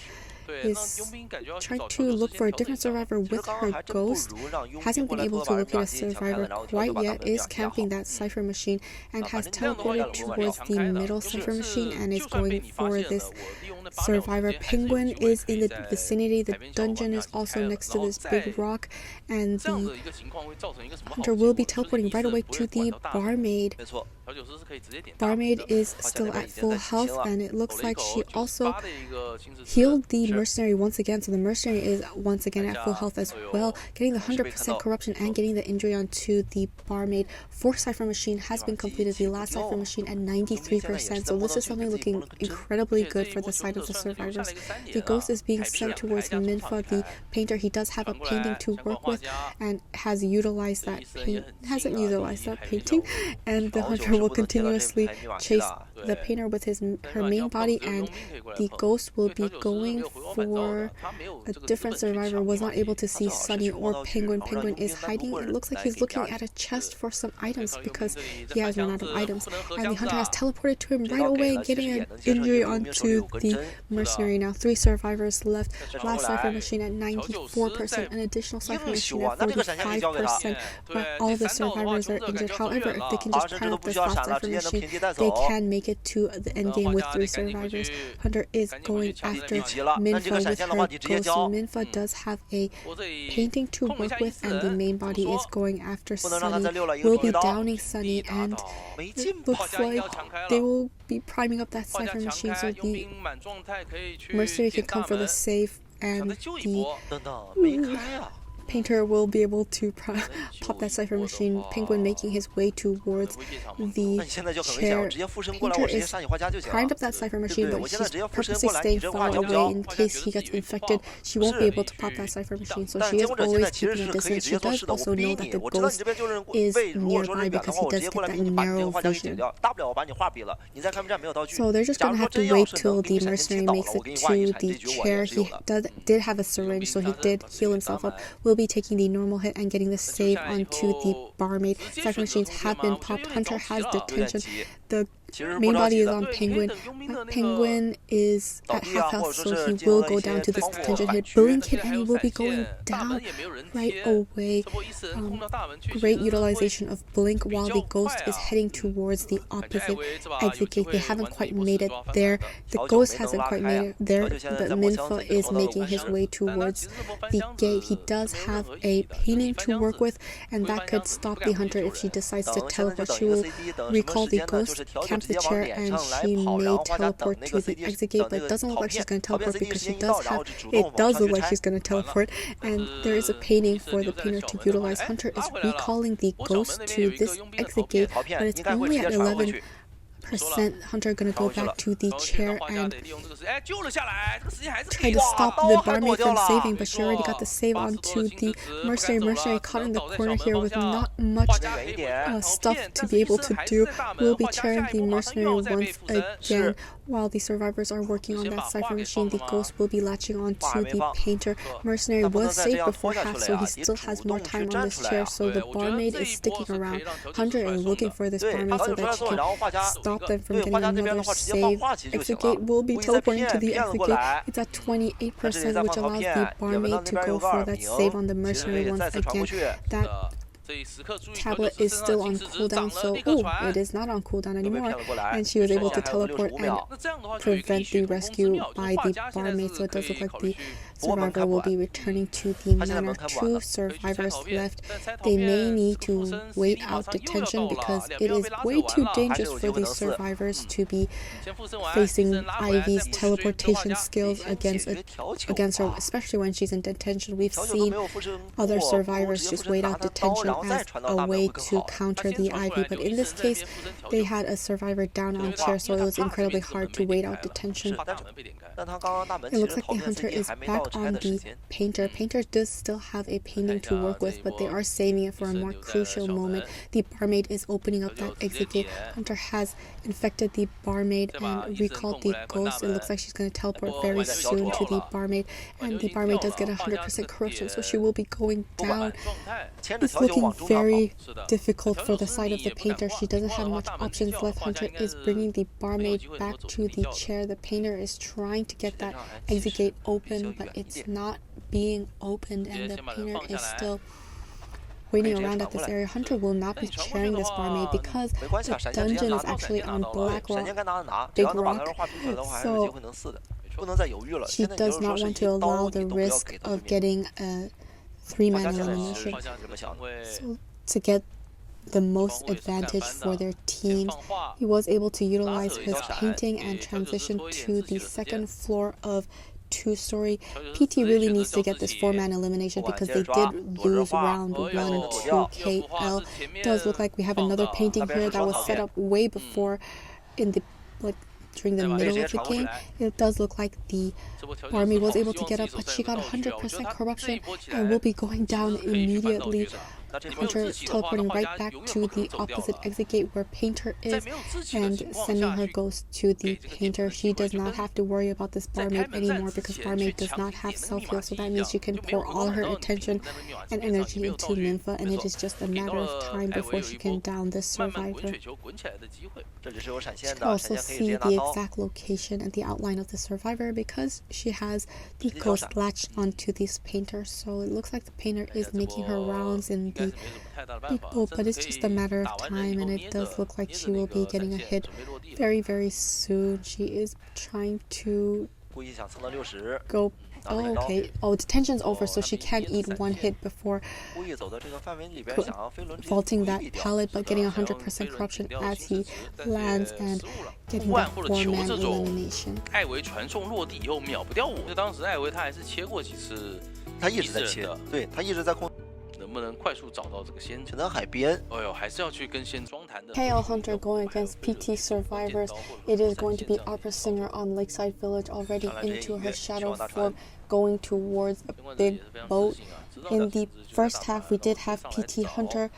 is trying to look for a different survivor with her ghost. Hasn't been able to locate a survivor quite yet, is camping that cipher machine and has teleported towards the middle cipher machine and is going for this survivor. Penguin is in the vicinity. The dungeon is also next to this big rock, and the Hunter will be teleporting right away to the barmaid. Barmaid is still at full health, and it looks like she also healed the mercenary once again, so the mercenary is once again at full health as well, getting the 100% corruption and getting the injury onto the barmaid. 4th cipher machine has been completed, the last cipher machine at 93%, so this is something looking incredibly good for the side of the survivors. The ghost is being sent towards Minfa, the painter. He does have a painting to work with and has utilized that hasn't utilized that painting, and the Hunter will continuously chase the painter with her main body, and the ghost will be going for a different survivor. Was not able to see Sunny or Penguin. Penguin is hiding. It looks like he's looking at a chest for some items because he has run out of items, and the Hunter has teleported to him right away, getting an injury onto the mercenary. Now 3 survivors left. Last cipher machine at 94%, an additional cipher machine at 45%, but all the survivors are injured. However, if they can just prime up this last cipher machine, they can make it to the end game with 3 survivors. Hunter is going after Minfa with her ghost. Minfa does have a painting to work with, and the main body is going after Sunny. Will be downing Sunny, and it looks like they will be priming up that cipher machine so the mercenary can come for the save, and the painter will be able to pop that cipher machine. Penguin making his way towards the chair. Painter is primed up that cipher machine, but she's purposely staying far away in case he gets infected. She won't be able to pop that cipher machine, so she is always keeping a distance. She does also know that the ghost is nearby because he does get that narrow vision. So they're just gonna have to wait till the mercenary makes it to the chair. He did have a syringe, so he did heal himself up. Will be taking the normal hit and getting the save onto the barmaid. Cipher machines have been popped. Hunter has detention. The main body is on Penguin. Penguin is at half health, so he will go down to this detention hit. Blink hit, and he will be going down right away. Great utilization of Blink while the ghost is heading towards the opposite exit gate. They haven't quite made it there. The ghost hasn't quite made it there, but Minfa is making his way towards the gate. He does have a painting to work with, and that could stop the Hunter if she decides to teleport. She will recall the ghost, camp the chair, and she may teleport to the exit gate, but it doesn't look like she's going to teleport because she does have, it does look like she's going to teleport, and there is a painting for the painter to utilize. Hunter is recalling the ghost to this exit gate, but it's only at 11%. Hunter gonna go back to the chair and try to stop the barmaid from saving, but she already got the save onto the mercenary. Mercenary caught in the corner here with not much stuff to be able to do. Will be chairing the mercenary once again While the survivors are working on that cipher machine, the ghost will be latching on to the painter. Mercenary was saved before half, so he still has more time on this chair, so the barmaid is sticking around. Hunter is looking for this barmaid so that she can stop them from getting another save. Exit gate will be teleporting to the exit gate. It's at 28%, which allows the barmaid to go for that save on the mercenary once again. That tablet is still on cooldown, so it is not on cooldown anymore, and she was able to teleport and prevent the rescue by the barmaid, so it does look like the survivor will be returning to the manor. 2 survivors left. They may need to wait out detention because it is way too dangerous for the survivors to be facing Ivy's teleportation skills against her, especially when she's in detention. We've seen other survivors just wait out detention as a way to counter the Ivy, but in this case they had a survivor down on chair, so it was incredibly hard to wait out detention. It looks like the hunter is back on the painter. Painter does still have a painting to work with, but they are saving it for a more crucial moment. The barmaid is opening up that exit gate. Hunter has infected the barmaid and recalled the ghost. It looks like she's going to teleport very soon to the barmaid, and the barmaid does get 100% corruption, so she will be going down. It's looking very difficult for the side of the painter. She doesn't have much options left. Hunter is bringing the barmaid back to the chair. The painter is trying to get that exit gate open, but it's not being opened, and the painter is still waiting around at this area. Hunter will not be sharing this barmaid because the dungeon is actually on Black Rock, Big Rock, so she does not want to allow the risk of getting a 3-man elimination. So to get the most advantage for their team, he was able to utilize his painting and transition to the second floor of 2-story. PT really needs to get this 4-man elimination because they did lose round 1 to KL. Does look like we have another painting here that was set up way before in the during the middle of the game. It does look like the army was able to get up, but she got 100% corruption and will be going down immediately. Hunter teleporting right back to the opposite exit gate where Painter is and sending her ghost to the Painter. She does not have to worry about this barmaid anymore because barmaid does not have self-heal, so that means she can pour all her attention and energy into Nympha, and it is just a matter of time before she can down this survivor. You can also see the exact location and the outline of the survivor because she has the ghost latched onto this Painter, so it looks like the Painter is making her rounds in the people, but it's just a matter of time, and it does look like she will be getting a hit very, very soon. She is trying to go. Oh, okay. Oh, detention's over, so she can eat 1 hit before vaulting that pallet, but getting 100% corruption as he lands and getting that 4-man elimination. 能不能快速找到这个先选择海边？哎呦，还是要去跟先装弹的。KL Hunter going against PT survivors. It is going to be Opera Singer on Lakeside Village already into her shadow form, going towards a big boat. In the first half, we did have PT Hunter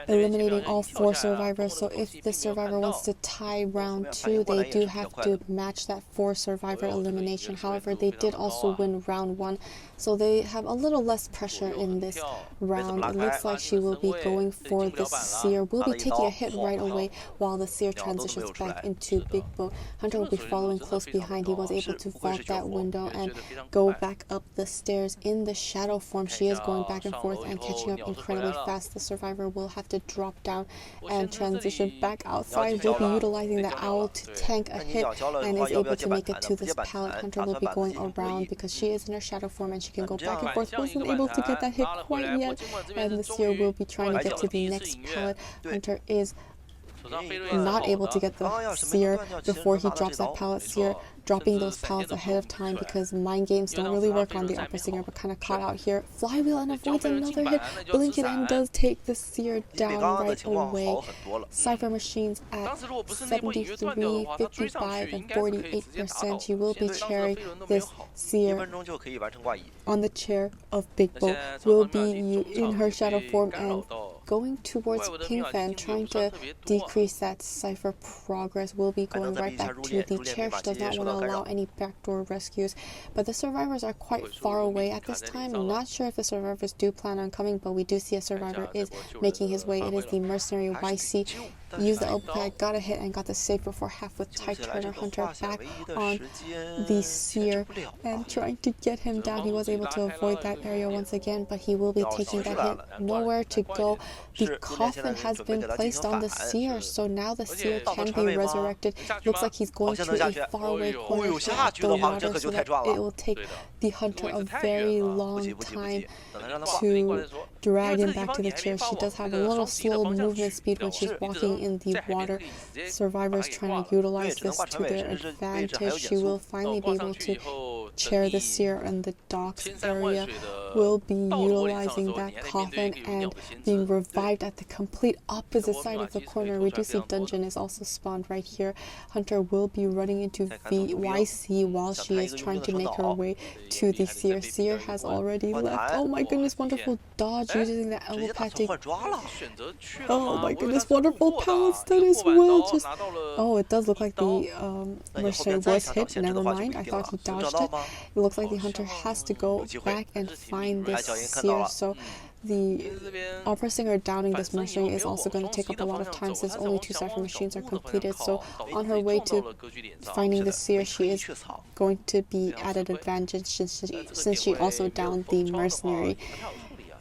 eliminating all 4 survivors, so if the survivor wants to tie round 2, they do have to match that 4 survivor elimination. However, they did also win round 1, so they have a little less pressure in this round. It looks like she will be going for the Seer, will be taking a hit right away while the Seer transitions back into Big Boat. Hunter will be following close behind. He was able to vault that window and go back up the stairs in the shadow form. She is going back and forth and catching up incredibly fast. The survivor will have to drop down and transition back outside. He'll be utilizing the owl to tank a hit and is able to make it to this pallet. Hunter will be going around because she is in her shadow form and she can go back and forth. Wasn't able to get that hit quite yet, and the Seer will be trying to get to the next pallet. Hunter is not able to get the Seer before he drops that pallet. Seer dropping those pallets ahead of time because mind games don't really work on the Opera Singer, but kind of caught out here. Flywheel and avoids another hit. Blinking and does take the Seer down right away. Cipher machines at 73, 55, and 48%. She will be chairing this Seer on the chair of Big Boat. Will be in her shadow form and going towards Pink Fan, trying to decrease that cipher progress. Will be going right back to the chair. She does not want to allow any backdoor rescues, but the survivors are quite far away at this time. I'm not sure if the survivors do plan on coming, but we do see a survivor is making his way. It is the mercenary YC. Used the elbow pad, got a hit, and got the save before half with tight turner. Hunter back on the Seer and trying to get him down. He was able to avoid that area once again, but he will be taking that hit. Nowhere to go. The coffin has been placed on the Seer, so now the Seer can be resurrected. Looks like he's going to a faraway corner at the water, so that it will take the Hunter a very long time to drag him back to the chair. She does have a little slow movement speed when she's walking in the water. Survivors trying to utilize this to their advantage. She will finally be able to chair the Seer in the docks area. Will be utilizing that coffin and being revived at the complete opposite side of the corner. We do see Dungeon is also spawned right here. Hunter will be running into YC while she is trying to make her way to the Seer. Seer has already left. Oh my goodness, wonderful dodge using the elbow pad to... Oh my goodness, wonderful pounce. That is Will just... Oh, it does look like the mercenary was hit. Never mind, I thought he dodged it. It looks like the Hunter has to go back and find this Seer, so the pressing or downing this mercenary is also going to take up a lot of time since only 2 cipher machines are completed. So on her way to finding the Seer, she is going to be at an advantage since she also downed the mercenary.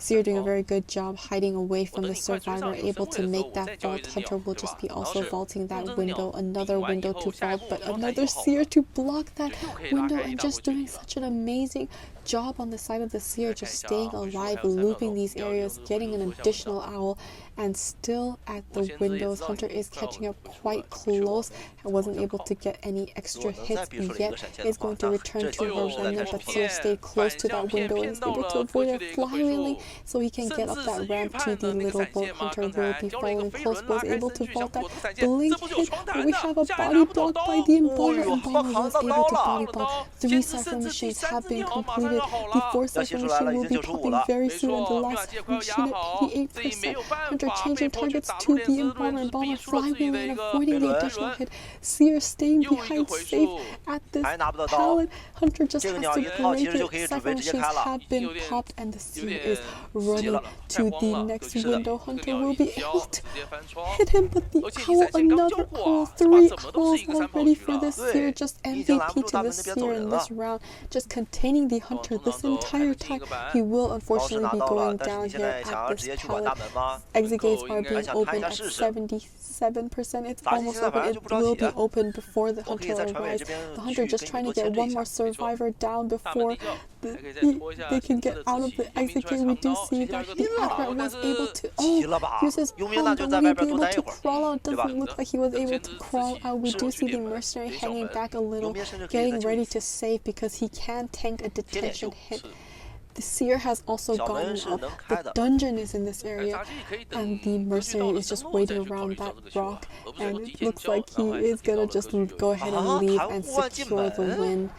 Seer doing a very good job hiding away from the survivor, able to make that vault. Hunter will just be also vaulting that window, another window to vault, but another Seer to block that window, and just doing such an amazing job on the side of the Seer, just staying alive, looping these areas, getting an additional owl, and still at the windows. Hunter is catching up quite close and wasn't able to get any extra hits yet. Is going to return to her remnant, but Seer stayed close to that window and is able to avoid her flywheeling so he can get up that ramp to the little boat. Hunter will be following close, was able to vault that blink hit, but we have a body block by the Embalmer. Embalmer was able to body block. 3 cipher machines have been completed. The 4th cipher machine will be popping very soon, and the last cipher machine at 88%. Hunter changing targets to the Embalmer. Embalmer flywheeling and avoiding the additional hit. Seer staying behind safe at this pallet. Hunter just has to break it. Cipher machines have been popped, and the Seer is running to the next window. Hunter will be able to hit him, but the owl, another owl, 3 owls already for this Seer. Just MVP to the Seer in this round, just containing the Hunter this entire time. He will unfortunately be going down here at this pallet. Exit gates are being opened at 77%. It's almost open. It will be open before the Hunter arrives. The Hunter just trying to get one more survivor down before they can get out of the exit gate. We do see that the iRin was able to use his palm, but will he be able to crawl out? Doesn't look like he was able to crawl out. We do see the mercenary hanging back a little, getting ready to save because he can tank a detention hit. The Seer has also gotten up. The Dungeon is in this area, and the mercenary is just waiting around that rock, and it looks like he is gonna just go ahead and leave and secure the win.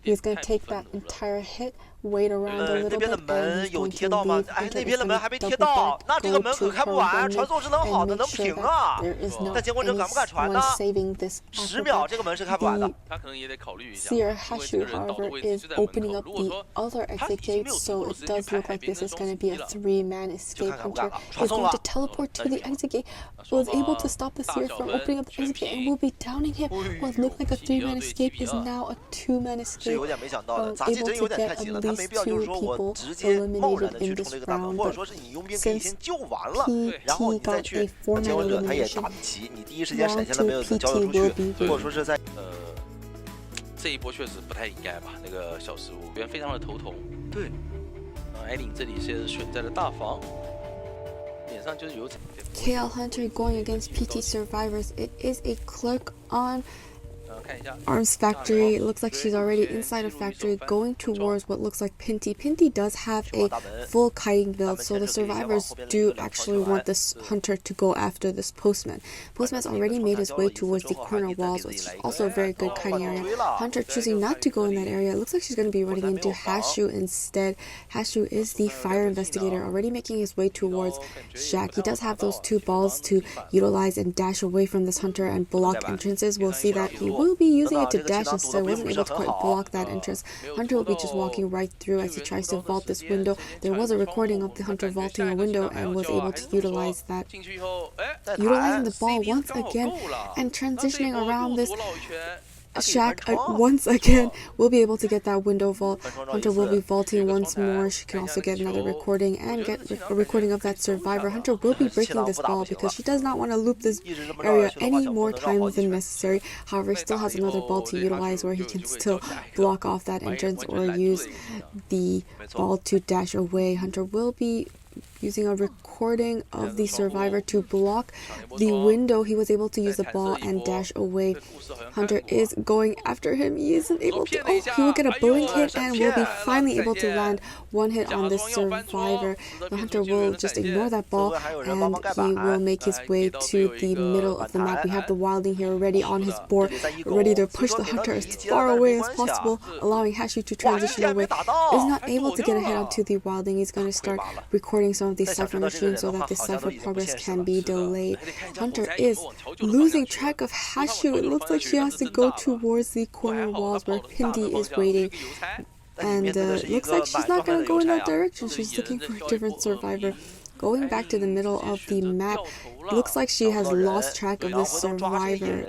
He's gonna take that entire hit, wait around a little bit, and he's going to leave. Hunter is going to double back, go to her remnant, and make sure that there is not anyone saving this Africa. The Seer Hachi, however, is opening up the other exit gates, so it does look like this is going to be a 3-man escape. Hunter is going to teleport to the exit gate, was able to stop the Seer from opening up the exit gate, and will be downing him. What looked like a 3-man escape is now a 2-man escape, able to get at least 2 people eliminated in this round, but since PT got a 4-man elimination, round 2 PT will be winning. 这一波确实不太应该吧，那个小失误，非常的头痛。对，艾琳这里是选在了大防，脸上就是有。KL Hunter going against PT survivors. It is a Clerk on arms factory. It looks like she's already inside a factory going towards what looks like Pinty. Pinty does have a full kiting build, so the survivors do actually want this hunter to go after this postman. Postman's already made his way towards the corner walls, which is also a very good kiting area. Hunter choosing not to go in that area. It looks like she's going to be running into Hashu instead. Hashu is the fire investigator, already making his way towards Shaq. He does have those two balls to utilize and dash away from this hunter and block entrances. We'll see that he will be using it to dash instead. Wasn't able to quite block that entrance. Hunter will be just walking right through as he tries to vault this window. There was a recording of the hunter vaulting a window and was able to utilize that. Utilizing the ball once again and transitioning around this. Shaq once again will be able to get that window vault. Hunter will be vaulting once more. She can also get another recording and get a recording of that survivor. Hunter will be breaking this ball because she does not want to loop this area any more times than necessary. However, he still has another ball to utilize where he can still block off that entrance or use the ball to dash away. Hunter will be using a recording of the survivor to block the window. He was able to use the ball and dash away. Hunter is going after him. He isn't able to. Oh, he will get a blink hit and will be finally able to land one hit on this survivor. The hunter will just ignore that ball and he will make his way to the middle of the map. We have the wilding here already on his board, ready to push the hunter as far away as possible, allowing Hachi to transition away. Is not able to get a hit onto the wilding. He's going to start recording some of these cipher machines so that the cipher progress can be delayed. Hunter is losing track of Hashu. It looks like she has to go towards the corner walls where Pindy is waiting. And looks like she's not going to go in that direction. She's looking for a different survivor. Going back to the middle of the map, it looks like she has lost track of this survivor.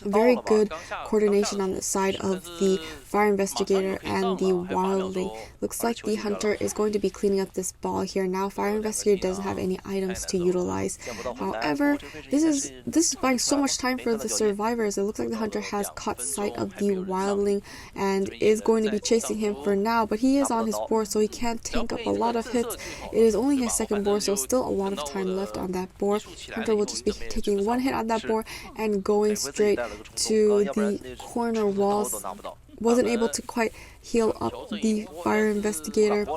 Very good coordination on the side of the fire investigator and the wildling. Looks like the hunter is going to be cleaning up this ball here. Now fire investigator doesn't have any items to utilize. However, this is buying so much time for the survivors. It looks like the hunter has caught sight of the wildling and is going to be chasing him for now, but he is on his board, so he can't tank up a lot of hits. It is only his second board, so still a lot of time left on that board. Hunter will just be taking one hit on that board and going straight to the corner walls. Wasn't able to quite heal up the fire investigator,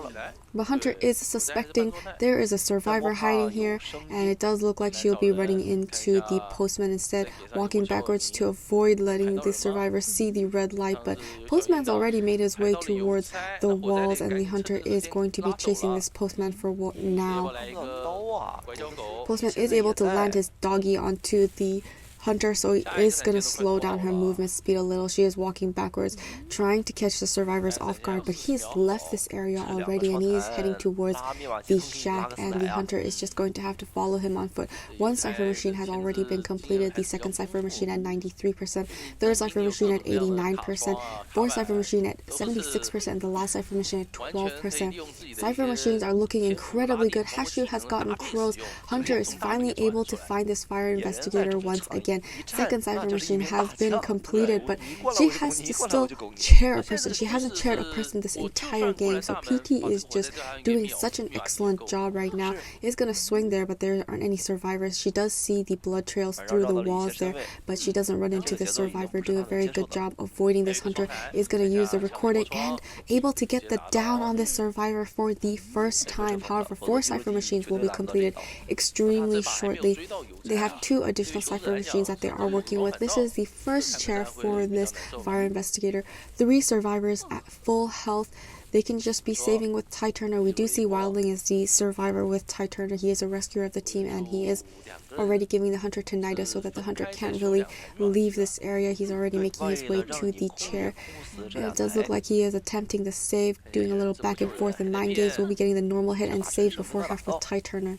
but Hunter is suspecting there is a survivor hiding here, and it does look like she'll be running into the postman instead, walking backwards to avoid letting the survivor see the red light. But postman's already made his way towards the walls, and the hunter is going to be chasing this postman for now. Postman is able to land his doggy onto the hunter, so he is going to slow down her movement speed a little. She is walking backwards, trying to catch the survivors off guard, but he's left this area already and he is heading towards the shack, and the hunter is just going to have to follow him on foot. One cipher machine has already been completed, the second cipher machine at 93%, third cipher machine at 89%, fourth cipher machine at 76%, and the last cipher machine at 12%. Cipher machines are looking incredibly good. Hashu has gotten close. Hunter is finally able to find this fire investigator once again. Second cipher machine has been completed, but she has to still chair a person. She hasn't chaired a person this entire game, so PT is just doing such an excellent job right now. Is going to swing there, but there aren't any survivors. She does see the blood trails through the walls there, but she doesn't run into the survivor. Doing a very good job avoiding this hunter. Is going to use the recording and able to get the down on this survivor for the first time. However, 4 cipher machines will be completed extremely shortly. They have 2 additional cipher machines that they are working with. This is the first chair for this fire investigator. 3 survivors at full health. They can just be saving with Ty Turner. We do see Wildling as the survivor with Ty Turner. He is a rescuer of the team, and he is already giving the hunter to Nida so that the hunter can't really leave this area. He's already making his way to the chair. And it does look like he is attempting to save, doing a little back and forth, and Mind Gaze will be getting the normal hit and save before half with Ty Turner.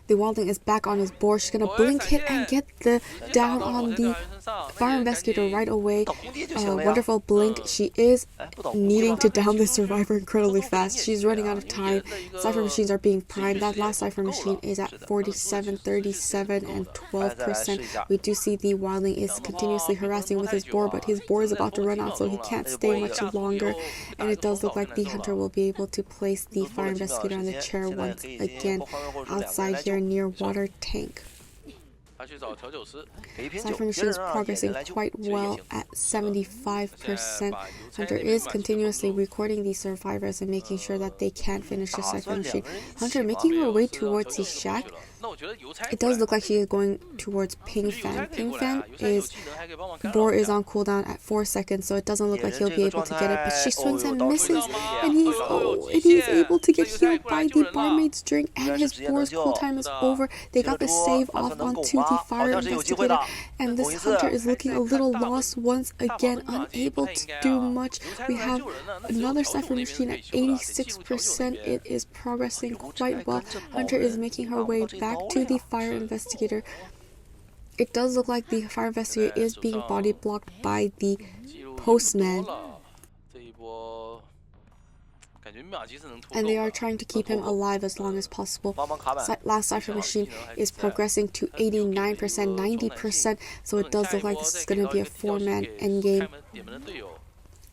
The Wildling is back on his board. She's going to blink hit and get the down on the fire investigator right away. Wonderful blink. She is needing to down the survivor incredibly fast. She's running out of time. Cipher machines are being primed. That last cipher machine is at 47, 37, and 12%. We do see the Wildling is continuously harassing with his board, but his board is about to run out, so he can't stay much longer. And it does look like the hunter will be able to place the fire investigator on the chair once again outside here near water tank. Cypher Machine is progressing quite well at 75%. Hunter is continuously recording these survivors and making sure that they can finish the Cypher Machine. Hunter making her way towards his shack. It does look like she is going towards Ping Fan. Ping Fan is... Boar is on cooldown at 4 seconds, so it doesn't look like he'll be able to get it, but she swings and misses, and he's able to get healed by the barmaid's drink, and his Boar's cool time is over. They got the save off onto the fire investigator, and this Hunter is looking a little lost once again, unable to do much. We have another Cypher Machine at 86%. It is progressing quite well. Hunter is making her way back to the fire investigator. It does look like the fire investigator is being body blocked by the postman, and they are trying to keep him alive as long as possible. Last Cypher Machine is progressing to 89%, 90%, so it does look like this is going to be a 4-man endgame.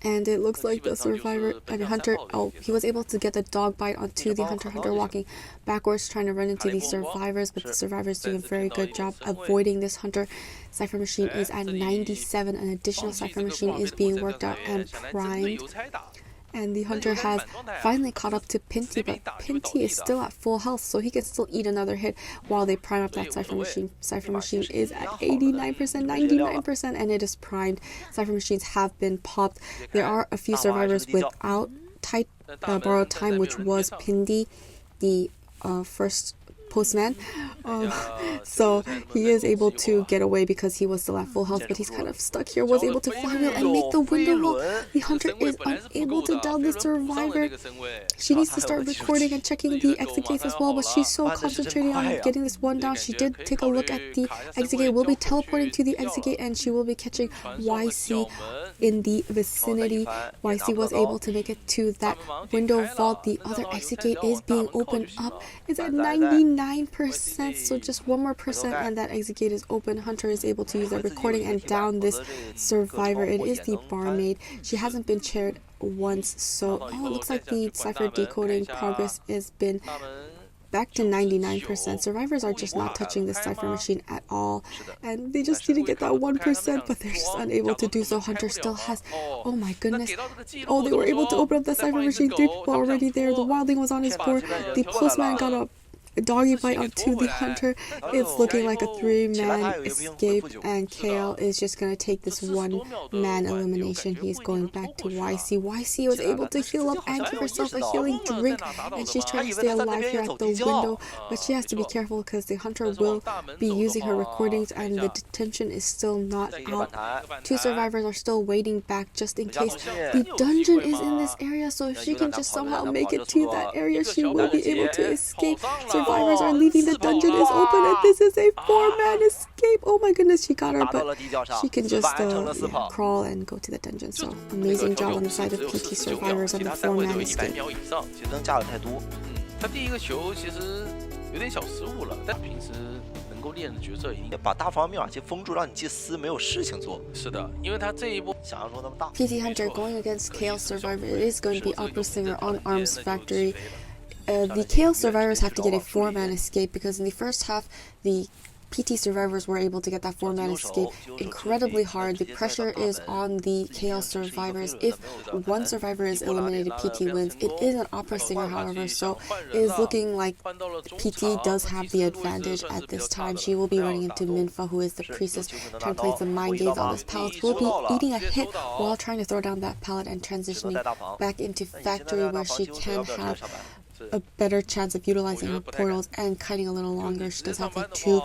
And it looks like the survivor, Hunter, he was able to get the dog bite onto the Hunter. Hunter walking backwards, trying to run into the survivors, but the survivors doing a very good job avoiding this Hunter. Cypher Machine is at 97. An additional Cypher Machine is being worked out and primed. And the Hunter has finally caught up to Pinty, but Pinty is still at full health, so he can still eat another hit while they prime up that Cypher Machine. Cypher Machine is at 89%, 99%, and it is primed. Cypher Machines have been popped. There are a few survivors without borrowed time, which was Pindy, the first postman, so he is able to get away because he was still at full health, but he's kind of stuck here. Was able to fly wheel and make the window roll. The Hunter is unable to down the survivor. She needs to start recording and checking the exit gates as well, but she's so concentrated on getting this one down. She did take a look at the exit gate, will be teleporting to the exit gate, and she will be catching YC in the vicinity. YC was able to make it to that window vault. The other exit gate is being opened up. It's at 99%, so just one more percent and that exit gate is open. Hunter is able to use that recording and down this survivor. It is the barmaid. She hasn't been chaired once, so it looks like the Cypher decoding progress has been back to 99%. Survivors are just not touching this Cypher Machine at all, and they just need to get that 1%, but they're just unable to do so. Hunter still has, oh my goodness, they were able to open up the Cypher Machine. 3 people already there. The wildling was on his board. The postman got a doggy bite onto the Hunter. It's looking like a 3-man escape, and KL is just going to take this 1-man elimination. He's going back to YC. YC was able to heal up and give herself a healing drink, and she's trying to stay alive here at the window, but she has to be careful because the Hunter will be using her recordings and the detention is still not out. 2 survivors are still waiting back just in case. The dungeon is in this area, so if she can just somehow make it to that area, she will be able to escape. Survivors are leaving. The dungeon is open, and this is a 4-man escape. Oh my goodness, she got her, but she can just crawl and go to the dungeon. So amazing job on the side of PT survivors on the 4-man escape. 他第一个球其实有点小失误了，但平时能够练的角色已经把大方密码器封住，让你祭司没有事情做。是的，因为他这一波想象中那么大。PT Hunter going against Chaos Survivor. It is going to be Opera Singer on Arms Factory. The Chaos survivors have to get a 4-man escape because in the first half, the PT survivors were able to get that 4-man escape incredibly hard. The pressure is on the Chaos survivors. If one survivor is eliminated, PT wins. It is an Opera Singer, however, so it is looking like PT does have the advantage at this time. She will be running into Minfa, who is the priestess, trying to play some mind games on this pallet. Will be eating a hit while trying to throw down that pallet and transitioning back into factory where she can have a better chance of utilizing her portals and kiting a little longer. She does have the 2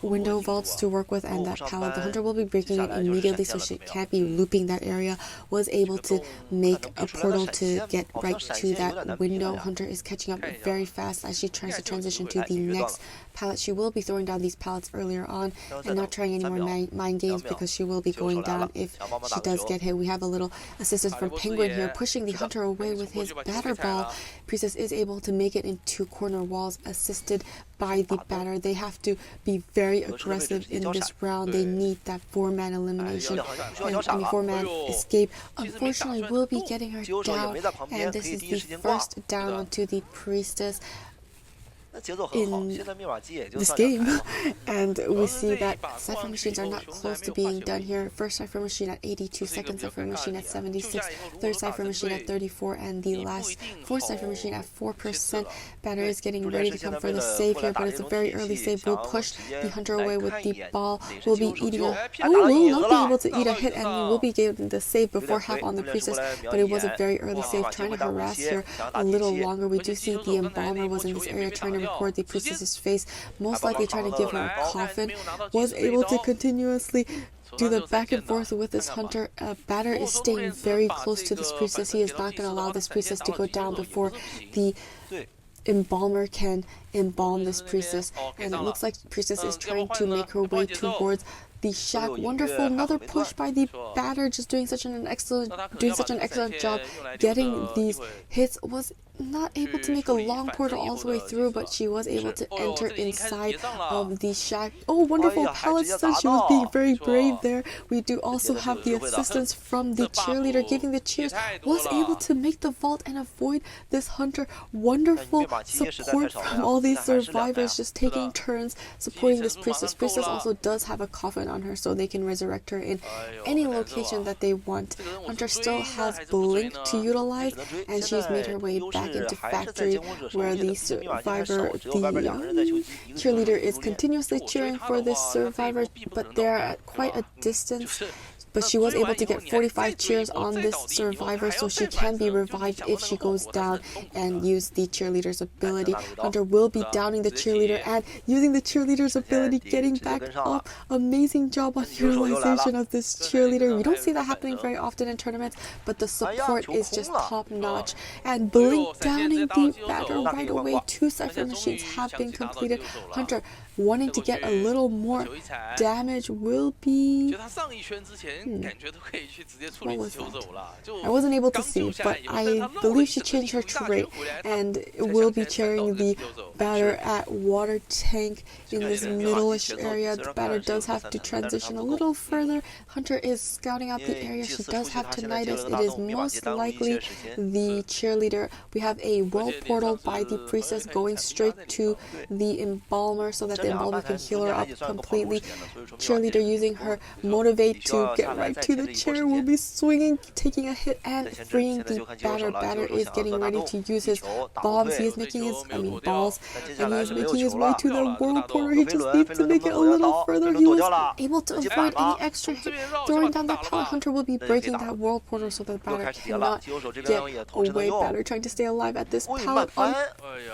window vaults to work with and that pallet. The Hunter will be breaking it immediately, so she can't be looping that area. Was able to make a portal to get right to that window. Hunter is catching up very fast as she tries to transition to the next pallet. She will be throwing down these pallets earlier on and not trying any more mind games because she will be going down if she does get hit. We have a little assistance from Penguin here, pushing the Hunter away with his batter ball. Priestess is able to make it into corner walls, assisted by the batter. They have to be very aggressive in this round. They need that 4-man elimination and 4-man escape. Unfortunately, will be getting her down, and this is the first down onto the priestess. in this game. And we see that Cypher machines are not close to being done here. First Cypher machine at 82, second Cypher machine at 76, third Cypher machine at 34, and the last fourth Cypher machine at 4%. Batter is getting ready to come for the save here, but it's a very early save. Will push the hunter away with the ball. Will be eating a... will not be able to eat a hit, and he will be getting the save before half on the priestess, but it was a very early save. Trying to harass here a little longer. We do see the embalmer was in this area trying to record the priestess's face, most likely trying to give her a coffin. Was able to continuously do the back and forth with this hunter. Batter is staying very close to this priestess. He is not going to allow this priestess to go down before the embalmer can embalm this priestess, and it looks like priestess is trying to make her way towards the shack. Wonderful, another push by the batter, just doing such an excellent job getting these hits. Was not able to make a long portal all the way through, but she was able to enter inside of the shack. Oh, wonderful pallet stun. She was being very brave there. We do also have the assistance from the cheerleader giving the cheers. Was able to make the vault and avoid this hunter. Wonderful support from all these survivors, just taking turns supporting this priestess. Priestess also does have a coffin on her, so they can resurrect her in any location that they want. Hunter still has blink to utilize, and she's made her way back into factory, where the survivor, the cheerleader, is continuously cheering for this survivor, but they're at quite a distance. But she was able to get 45 cheers on this survivor, so she can be revived if she goes down and use the cheerleader's ability. Hunter will be downing the cheerleader and using the cheerleader's ability, getting back up. Amazing job on utilization of this cheerleader. We don't see that happening very often in tournaments, but the support is just top notch. And blink downing the batter right away. 2 Cypher machines have been completed. Hunter, wanting to get a little more damage, will be... What was that? I wasn't able to see, but I believe she changed her trait and will be carrying the batter at water tank in this middle-ish area. The batter does have to transition a little further. Hunter is scouting out the area. She does have tinnitus. It is most likely the cheerleader. We have a world portal by the priestess going straight to the embalmer so that the embalmer can heal her up completely. Cheerleader using her motivate to get right to the chair, will be swinging, taking a hit and freeing the batter. Batter is getting ready to use his bombs. He is making his, balls, and he is making his way to the world portal. He just needs to make it a little further. He was able to avoid any extra hit. Throwing down that pallet, Hunter will be breaking that world portal so that batter cannot get away. Batter trying to stay alive at this pallet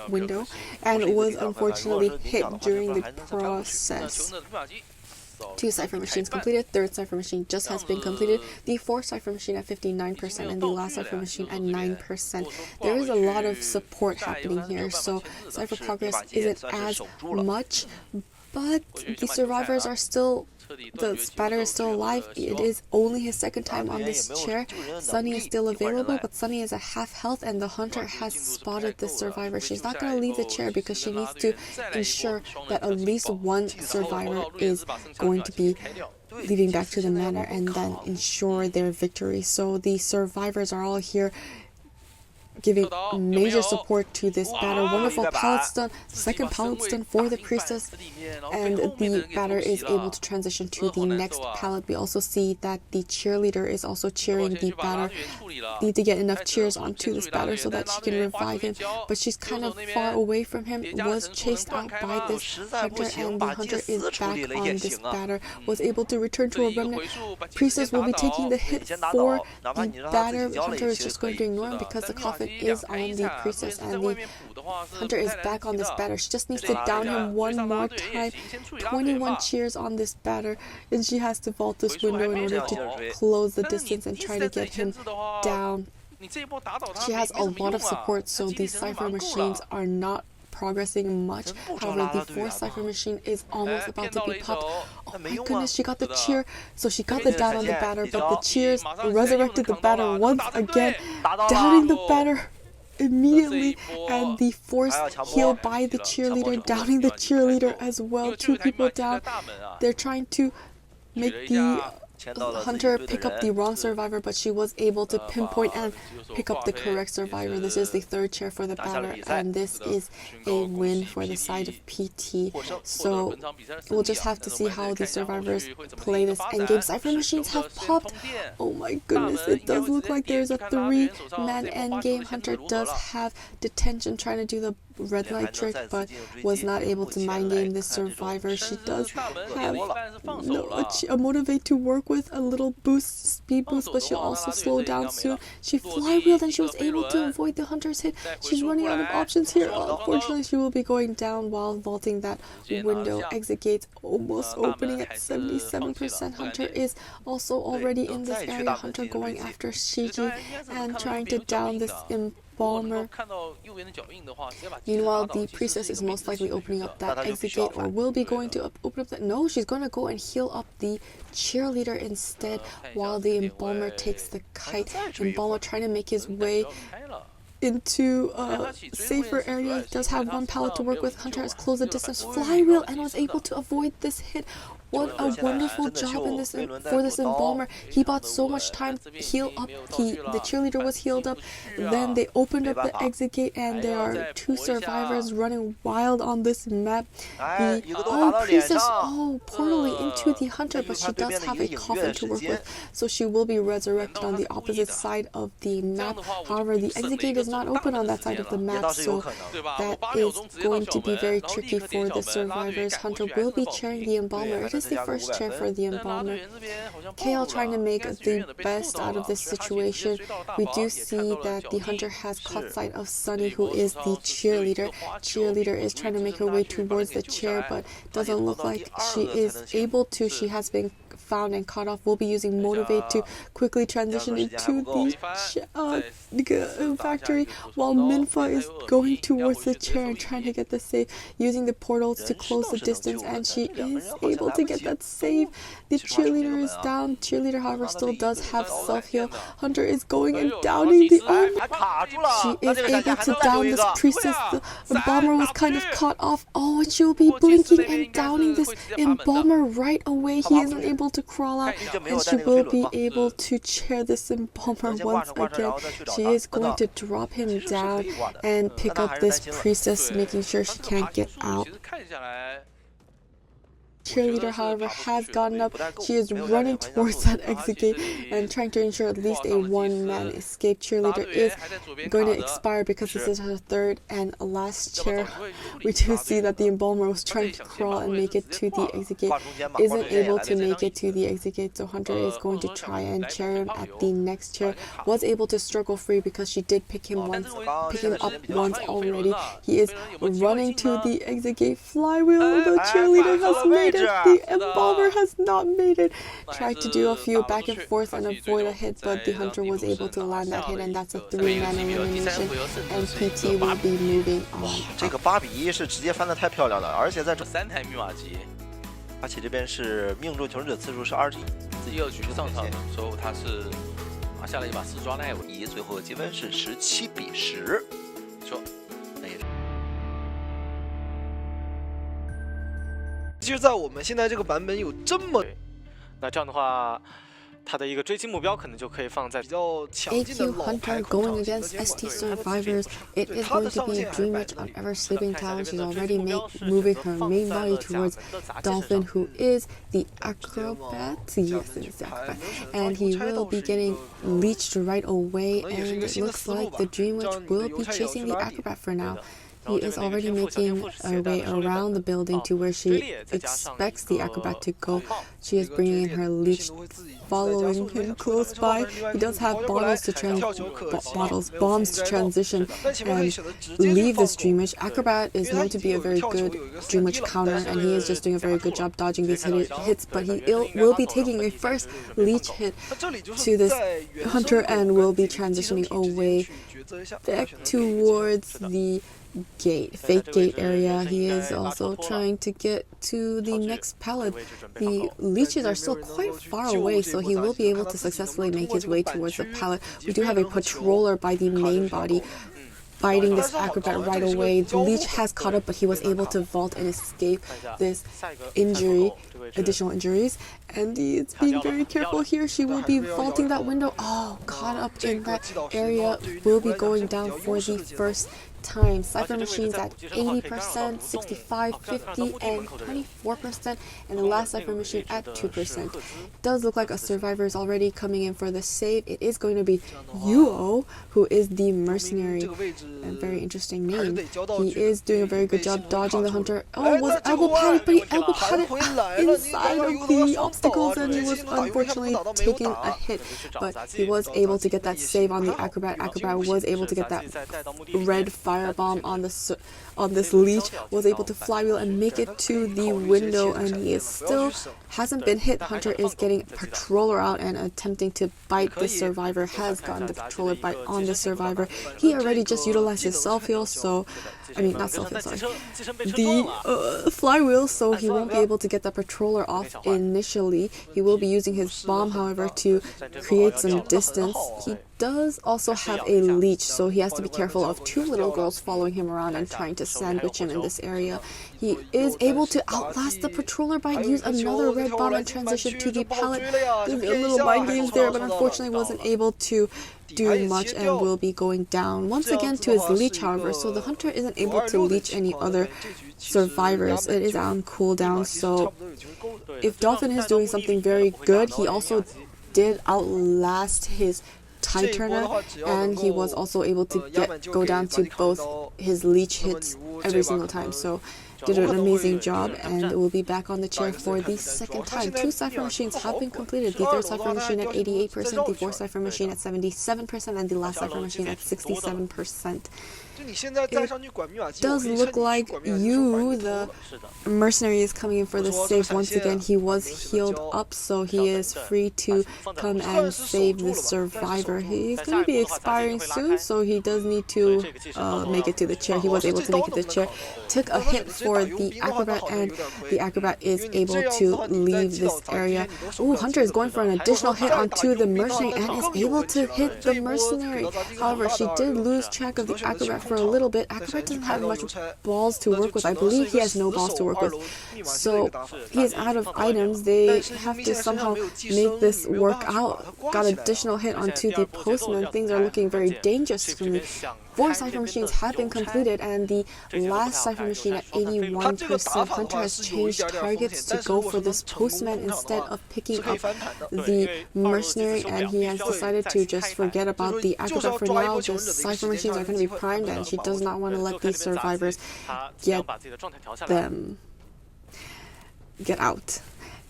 window, and was unfortunately hit during the process. 2 Cypher machines completed. 3rd Cypher machine just has been completed. The 4th Cypher machine at 59% and the last Cypher machine at 9%. There is a lot of support happening here, so Cypher progress isn't as much, but the survivors are still... The batter is still alive. It is only his 2nd time on this chair. Sunny is still available, but Sunny is at half health, and the hunter has spotted the survivor. She's not going to leave the chair because she needs to ensure that at least one survivor is going to be leaving back to the manor and then ensure their victory. So the survivors are all here giving major support to this batter. Wonderful pallet stun, 2nd pallet stun for the priestess, and the batter is able to transition to the next pallet. We also see that the cheerleader is also cheering the batter. Need to get enough cheers onto this batter so that she can revive him, but she's kind of far away from him. Was chased out by this hunter, and the hunter is back on this batter. Was able to return to a remnant. Priestess will be taking the hit for the batter. Hunter is just going to ignore him because the coffin is on the priestess, and the hunter is back on this batter. She just needs to down him one more time. 21 cheers on this batter, and she has to vault this window in order to close the distance and try to get him down. She has a lot of support, so these Cypher machines are not progressing much. However, the 4th Cypher machine is almost about to be popped. Oh my goodness, she got the cheer. So she got the down on the batter, but the cheers resurrected the batter once again, downing the batter immediately, and the forced heal by the cheerleader, downing the cheerleader as well. 2 people down. They're trying to make the Hunter pick up the wrong survivor, but she was able to pinpoint and pick up the correct survivor. This is the third chair for the batter, and this is a win for the side of PT. So we'll just have to see how the survivors play this endgame. Cipher machines have popped. Oh my goodness, it does look like there's a 3-man endgame. Hunter does have detention trying to do the red light trick, but was not able to mind game this survivor. She does have a motivate to work with, a little boost, speed boost, but she'll also slow down soon. She flywheeled and she was able to avoid the Hunter's hit. She's running out of options here. Unfortunately, she will be going down while vaulting that window. Exit gates almost opening at 77%. Hunter is also already in this area. Hunter going after Shiji and trying to down this Embalmer. Meanwhile, the priestess is most likely opening up that exit gate, or will be going to open up that. No, she's going to go and heal up the cheerleader instead, while the Embalmer takes the kite. Embalmer trying to make his way into a safer area. He does have one pallet to work with. Hunter has closed the distance, flywheel, and was able to avoid this hit. What a wonderful job in this for this Embalmer. He bought so much time to heal up. The cheerleader was healed up. Then they opened up the exit gate, and there are 2 survivors running wild on this map. The priestess portaling into the Hunter, but she does have a coffin to work with, so she will be resurrected on the opposite side of the map. However, the exit gate is not open on that side of the map, so that is going to be very tricky for the survivors. Hunter will be chairing the Embalmer. It is the first chair for the Embalmer. KL trying to make the best out of this situation. We do see that the Hunter has caught sight of Sunny, who is the cheerleader. Cheerleader is trying to make her way towards the chair, but doesn't look like she is able to. She has been found and caught off. We'll be using Motivate to quickly transition into the factory, while Minfa is going towards the chair and trying to get the save, using the portals to close the distance, and she is able to get that save. The cheerleader is down. Cheerleader, however, still does have self-heal. Hunter is going and downing the She is able to down this priestess. The Embalmer was kind of caught off. Oh, and she will be blinking and downing this Embalmer right away. He isn't able to crawl out, and she will be able to chair this Embalmer once again. She is going to drop him down and pick up this priestess, making sure she can't get out. Cheerleader, however, has gotten up. She is running towards that exit gate and trying to ensure at least a 1-man escape. Cheerleader is going to expire because this is her third and last chair. We do see that the Embalmer was trying to crawl and make it to the exit gate, isn't able to make it to the exit gate, so Hunter is going to try and chair him at the next chair. Was able to struggle free because she did pick him up once already. He is running to the exit gate. Flywheel, the cheerleader has made it. The Embalmer has not made it. Tried to do a few back and forth and avoid a hit, but the Hunter was able to land that hit, and that's a 3-man elimination, and PT will be moving on. 这个8比1是直接翻得太漂亮了，而且在这3台密码机，而且这边是命中求生者次数是21。第2局上场的时候，他是拿下了一把4抓赖1，最后积分是17比10。说。其实在我们现在这个版本有这么，那这样的话，他的一个追击目标可能就可以放在比较强劲的 AQ Hunter going against ST survivors. It is going to be a dream match on Ever Sleeping Town. She's already moving her main body towards Dolphin, who is the acrobat. Yes, it is the acrobat. And he will be getting leached right away, and it looks like the Dream Witch will be chasing the acrobat for now. He is already making her way around the building to where she expects the acrobat to go. She is bringing in her leech, following him close by. He does have bombs to transition and leave this Dream Witch. Acrobat is known to be a very good Dream Witch counter, and he is just doing a very good job dodging these hits, but he will be taking a first leech hit to this Hunter and will be transitioning away back towards the fake gate area. He is also trying to get to the next pallet. The leeches are still quite far away, so he will be able to successfully make his way towards the pallet. We do have a patroller by the main body fighting this acrobat right away. The leech has caught up, but he was able to vault and escape this injury. additional injuries. And it's being very careful here. She will be vaulting that window. Oh, caught up in that area. Will be going down for the first time. Cypher machines at 80%, 65, 50, and 24%, and the last cypher machine at 2%. Does look like a survivor is already coming in for the save. It is going to be Yuo, who is the mercenary. A very interesting name. He is doing a very good job dodging the hunter. Oh, was elbow padded, but he elbow padded inside of the obstacles, and he was unfortunately taking a hit. But he was able to get that save on the acrobat. Acrobat was able to get that red firebomb on this leech, was able to flywheel and make it to the window, and he is still hasn't been hit. Hunter is getting patroller out and attempting to bite the survivor, has gotten the patroller bite on the survivor. He already just utilized his self-heal, so I mean not self-heal, sorry, the flywheel, so he won't be able to get the patroller off initially. He will be using his bomb, however, to create some distance. He does also have a leech, so he has to be careful of two little girls following him around and trying to sandwich him in this area. He is able to outlast the patroller by use another red bomb and transition to the pallet. There's a little mind games there, but unfortunately wasn't able to do much and will be going down once again to his leech, however, so the hunter isn't able to leech any other survivors. It is on cooldown, so if Dolphin is doing something very good, he also did outlast his tie turner, and he was also able to go down to both his leech hits every single time, so did an amazing job, and will be back on the chair for the second time. 2 cypher machines have been completed. The third cypher machine at 88%, the fourth cypher machine at 77%, and the last cypher machine at 67%. It does look like Yu, the mercenary, is coming in for the save once again. He was healed up, so he is free to come and save the survivor. He's going to be expiring soon, so he does need to make it to the chair. He was able to make it to the chair. Took a hit for the acrobat, and the acrobat is able to leave this area. Ooh, Hunter is going for an additional hit onto the mercenary and is able to hit the mercenary. However, she did lose track of the acrobat for a little bit. Acrobat doesn't have much balls to work with. I believe he has no balls to work with. So he is out of items. They have to somehow make this work out. Got additional hit onto the postman. Things are looking very dangerous for me. 4 cypher machines have been completed, and the last cypher machine at 81%. Hunter has changed targets to go for this postman instead of picking up the mercenary, and he has decided to just forget about the acrobat for now. The cypher machines are going to be primed, and she does not want to let these survivors get out.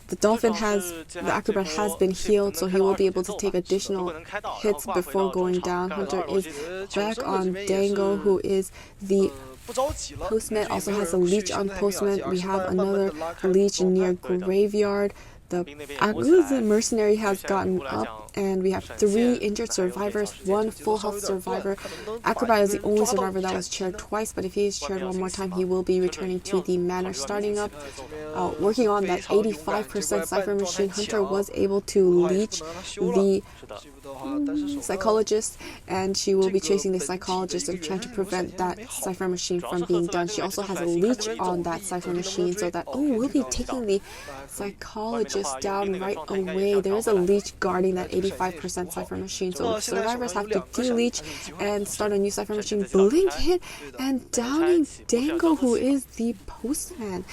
The Dolphin the acrobat has been healed, so he will be able to take additional hits before going down. Hunter is back on Dango, who is the postman, also has a leech on postman. We have another leech near graveyard. The mercenary has gotten up, and we have 3 injured survivors, 1 full health survivor. Acrobat is the only survivor that was chaired twice, but if he is chaired one more time, he will be returning to the manor. Starting up, working on that 85% cypher machine, Hunter was able to leech the psychologist, and she will be chasing the psychologist and trying to prevent that cypher machine from being done. She also has a leech on that cypher machine, so that we'll be taking the psychologist down right away. There is a leech guarding that 85% cypher machine, so survivors have to de-leech and start a new cypher machine. Blink hit and downing Dango, who is the postman.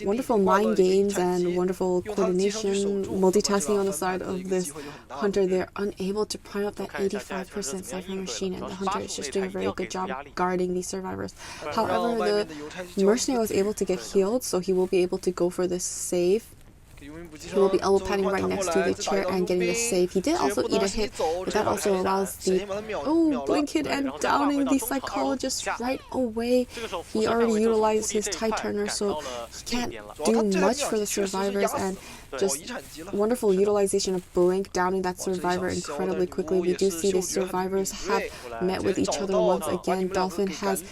Wonderful mind games and wonderful coordination, multitasking on the side of this Hunter. They're unable to prime up that 85% cypher machine, and the Hunter is just doing a very good job guarding these survivors. However, the mercenary was able to get healed, so he will be able to go for this save. He will be elbow padding right next to the chair and getting the save. He did also eat a hit, but that also allows the blink hit and downing the psychologist right away. He already utilized his tie turner, so he can't do much for the survivors, and just wonderful utilization of blink, downing that survivor incredibly quickly. We do see the survivors have met with each other once again. Dolphin has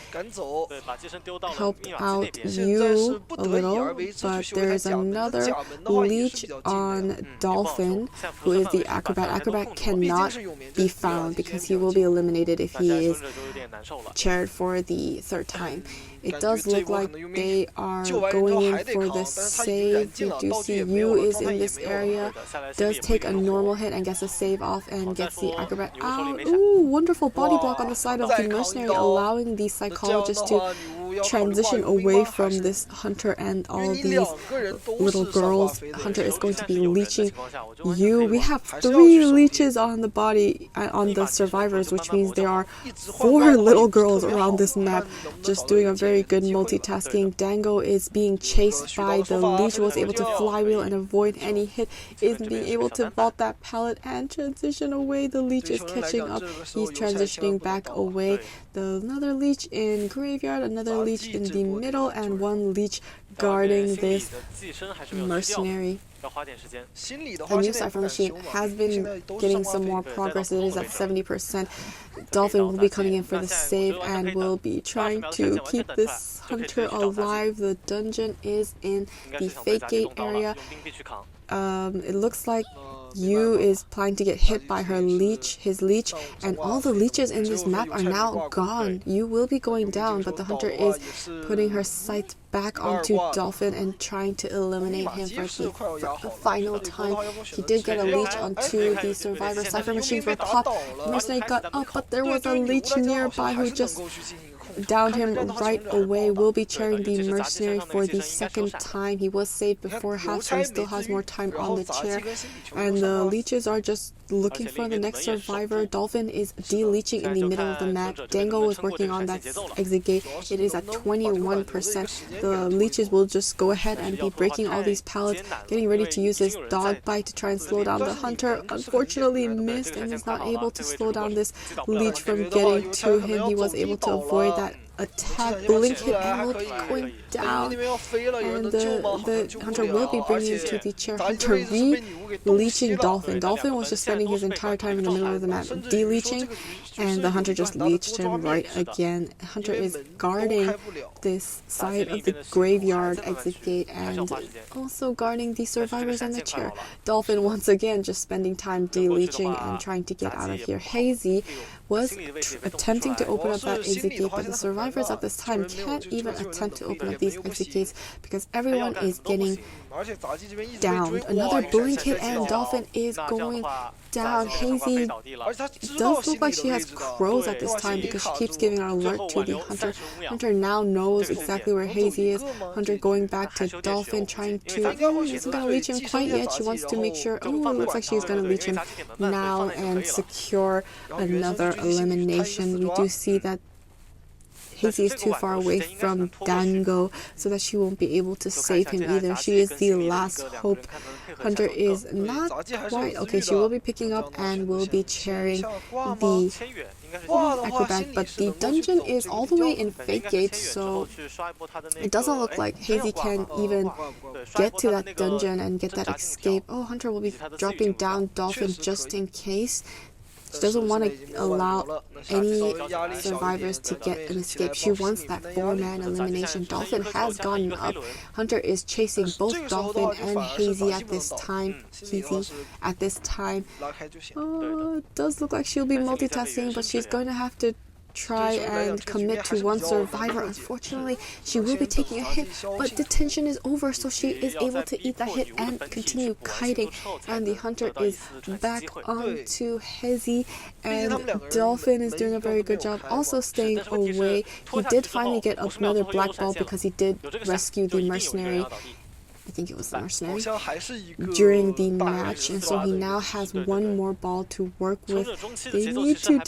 helped out Yu a little, but there is another leech on Dolphin, who is the acrobat. Acrobat cannot be found because he will be eliminated if he is chaired for the 3rd time. It does look like they are going in for the save. We do see Yu is in this area, does take a normal hit and gets a save off and gets the acrobat out. Ooh, wonderful body block on the side of the mercenary, allowing the psychologist to transition away from this hunter and all these little girls. Hunter is going to be leeching Yu. We have 3 leeches on the body, on the survivors, which means there are 4 little girls around this map, just doing a very good multitasking. Dango is being chased by the leech, was able to flywheel and avoid any hit, is being able to vault that pallet and transition away. The leech is catching up, he's transitioning back away. Another leech in graveyard, another leech in the middle, and 1 leech guarding this mercenary. The new Cypher machine has been getting some more progress. It is at 70%. Dolphin will be coming in for the save and will be trying to keep this hunter alive. The dungeon is in the fake gate area. It looks like Yu is planning to get hit by his leech, and all the leeches in this map are now gone. Yu will be going down, but the hunter is putting her sights back onto Dolphin and trying to eliminate him for the final time. He did get a leech onto the survivor. Cypher machines were popped. Mercenary got up, but there was a leech nearby who just downed him right away. Will be chairing the mercenary for the 2nd time. He was saved before half, so he still has more time on the chair. And the leeches are just looking for the next survivor. Dolphin is de-leeching in the middle of the map. Dango was working on that exit gate. It is at 21%. The leeches will just go ahead and be breaking all these pallets, getting ready to use his dog bite to try and slow down the hunter. Unfortunately missed and is not able to slow down this leech from getting to him. He was able to avoid that attack. Blink hit and will be going down, and the hunter will be bringing him to the chair. Hunter re-leeching Dolphin. Dolphin was just spending his entire time in the middle of the map de-leeching, and the hunter just leeched him right again. Hunter is guarding this side of the graveyard exit gate and also guarding the survivors on the chair. Dolphin once again just spending time de-leeching and trying to get out of here. Hazy was attempting to open up that exit gate, but the survivors at this time can't even attempt to open up these exit gates because everyone is getting downed. Another blink hit and Dolphin is going down. Hazy does look like she has crows at this time because she keeps giving an alert to the hunter. Hunter now knows exactly where Hazy is. Hunter going back to Dolphin, trying to... she isn't going to leech him quite yet. She wants to make sure... oh, it looks like she's going to leech him now and secure another elimination. We do see that Hazy is too far away from Dango so that she won't be able to save him either. She is the last hope. Hunter is not quite... okay, she will be picking up and will be chairing the acrobat, but the dungeon is all the way in fake gate, so it doesn't look like Hazy can even get to that dungeon and get that escape. Oh, Hunter will be dropping down Dolphin just in case. She doesn't want to allow any survivors to get an escape. She wants that 4-man elimination. Dolphin has gone up. Hunter is chasing both Dolphin and Hazy at this time. It does look like she'll be multitasking, but she's going to have to try and commit to one survivor. Unfortunately, she will be taking a hit, but detention is over, so she is able to eat that hit and continue kiting. And the hunter is back onto Hazy, and Dolphin is doing a very good job also staying away. He did finally get another black ball because he did rescue the mercenary. I think it was the mercenary during the match, and so he now has 1 more ball to work with. They need to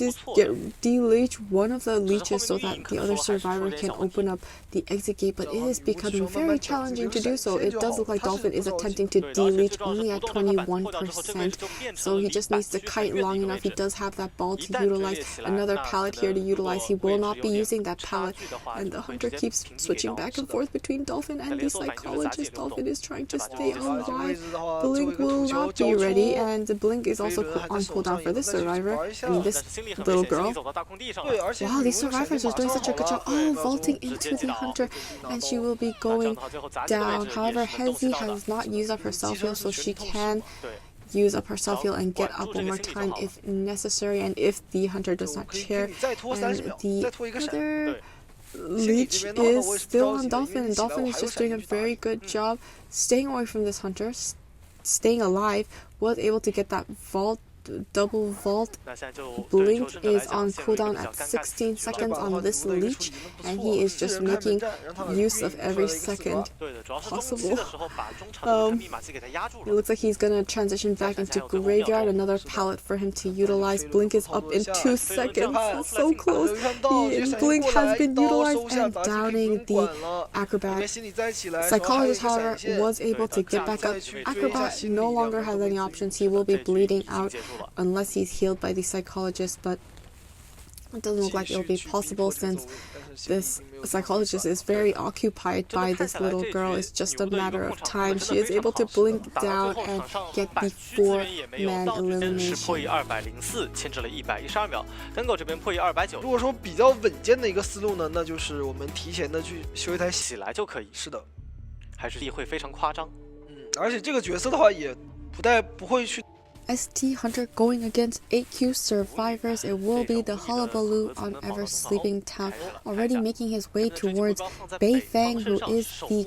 de-leech one of the leeches so that the other survivor can open up the exit gate, but it is becoming very challenging to do so. It does look like Dolphin is attempting to de-leech only at 21%, so he just needs to kite long enough. He does have that ball to utilize, another pallet here to utilize. He will not be using that pallet, and the hunter keeps switching back and forth between Dolphin and the psychologist. Dolphin is trying to stay alive. Blink will not be ready, and the blink is also on cooldown for this survivor and this little girl. Wow, these survivors are doing such a good job. Oh, vaulting into the hunter, and she will be going down. However, Hazy has not used up her self-heal, so she can use up her self-heal and get up one more time if necessary, and if the hunter does not chair. And the other Leech is still on Dolphin, and Dolphin is just doing a very good job staying away from this hunter, staying alive, was able to get that vault. Double vault blink is on cooldown at 16 seconds on this leech, and he is just making use of every second possible. It looks like he's gonna transition back into graveyard, another pallet for him to utilize. Blink is up in 2 seconds, so close. Blink has been utilized and downing the acrobat. Psychologist, however, was able to get back up. Acrobat no longer has any options. He will be bleeding out unless he's healed by the psychologist, but it doesn't look like it will be possible since this psychologist is very occupied by this little girl. It's just a matter of time. She is able to blink down and get the 4-man elimination. 如果说比较稳健的一个思路呢，那就是我们提前的去修一台起来就可以。是的，还是会非常夸张。而且这个角色的话也不会去。 ST Hunter going against 8Q survivors. It will be the Hullaballoo on Ever Sleeping Town, already making his way towards Bei Fang, who is the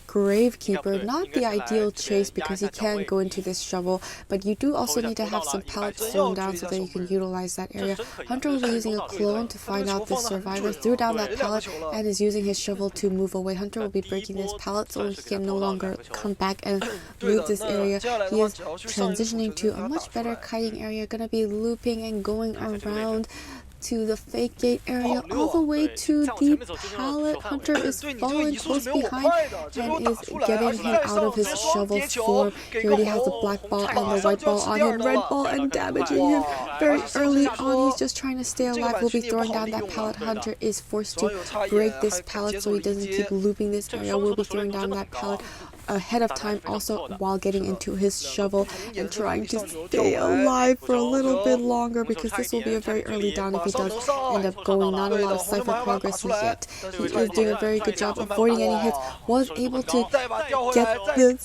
Gamekeeper. Not the ideal chase because he can go into this shovel, but you do also need to have some pallets thrown down so that you can utilize that area. Hunter will be using a clone to find out this survivor, threw down that pallet and is using his shovel to move away. Hunter will be breaking this pallet so he can no longer come back and loot this area. He is transitioning to a much better kiting area, gonna be looping and going around to the fake gate area, all the way to the pallet. Hunter is falling close behind and is getting him out of his shovel form. He already has the black ball and the white ball on him, red ball, and damaging him very early on. He's just trying to stay alive. Will be throwing down that pallet. Hunter is forced to break this pallet so he doesn't keep looping this area. Will be throwing down that pallet ahead of time, also while getting into his shovel and trying to stay alive for a little bit longer, because this will be a very early down if he does end up going. Not a lot of cypher progress yet. He is doing a very good job avoiding any hits, was able to get this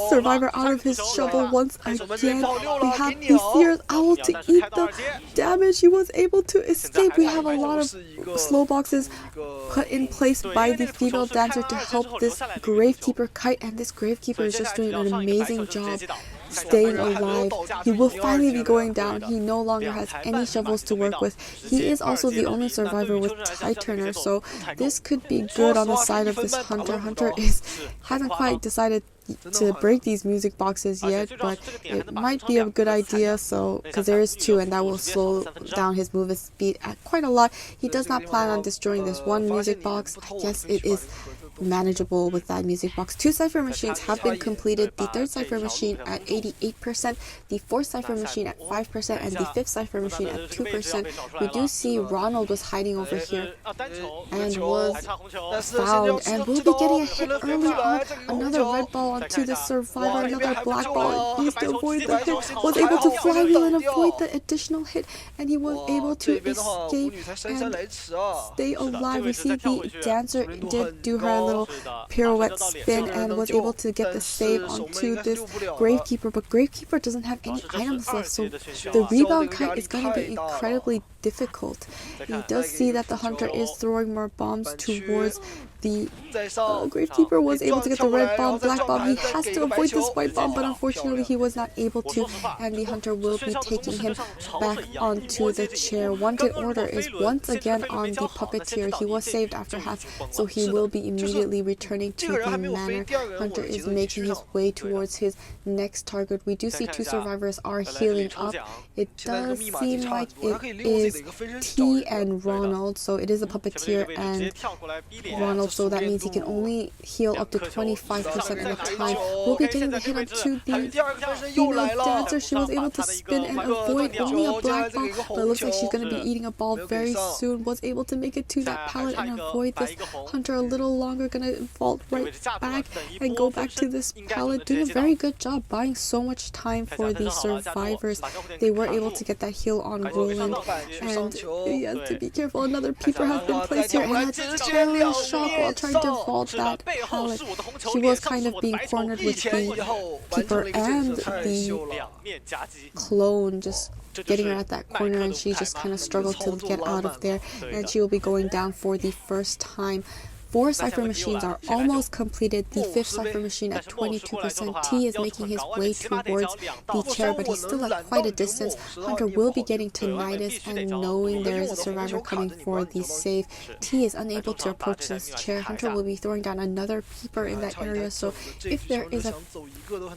survivor out of his shovel once again. We have the Seer's Owl to eat the damage. He was able to escape. We have a lot of slow boxes put in place by the female dancer to help this Gamekeeper kite, and this Gamekeeper is just doing an amazing job staying alive. He will finally be going down. He no longer has any shovels to work with. He is also the only survivor with tie turner, so this could be good on the side of this Hunter. Hunter hasn't quite decided to break these music boxes yet, but it might be a good idea, so because there is 2 and that will slow down his movement speed quite a lot. He does not plan on destroying this 1 music box. I guess it is manageable with that music box. 2 cipher machines have been completed. The 3rd cipher machine at 88%, the 4th cipher machine at 5%, and the 5th cipher machine at 2%. We do see Ronald was hiding over here and was found, and will be getting a hit early on. Another red ball onto the survivor, another black ball. He needs to avoid the hit, was able to flywheel and avoid the additional hit, and he was able to escape and stay alive. We see the dancer did do her little pirouette spin and was able to get the save onto this Gamekeeper, but Gamekeeper doesn't have any items left, so the rebound kite is going to be incredibly difficult. He does see that the Hunter is throwing more bombs towards the Gamekeeper. Was able to get the red bomb, black bomb. He has to avoid this white bomb, but unfortunately he was not able to, and the Hunter will be taking him back onto the chair. Wanted order is once again on the puppeteer. He was saved after half, so he will be immediately returning to the manor. Hunter is making his way towards his next target. We do see 2 survivors are healing up. It does seem like it is T and Ronald, so it is a puppeteer and Ronald, so that means he can only heal up to 25% at a time. We'll be getting the hit onto the female dancer. She was able to spin and avoid only a black ball, but it looks like she's going to be eating a ball very soon. Was able to make it to that pallet and avoid this Hunter a little longer. Gonna vault right back and go back to this pallet. Doing a very good job buying so much time for the survivors. They were able to get that heal on Roland, and he has to be careful. Another peeper has been placed here, and a terror shock while trying to vault that pallet. She was kind of being cornered with the Keeper and the clone just getting her at that corner, and she just kind of struggled to get out of there, and she will be going down for the first time. 4 cipher machines are almost completed. The 5th cipher machine at 22%. T is making his way towards the chair, but he's still at quite a distance. Hunter will be getting tinnitus, and knowing there is a survivor coming for the save, T is unable to approach this chair. Hunter will be throwing down another peeper in that area, so if there is a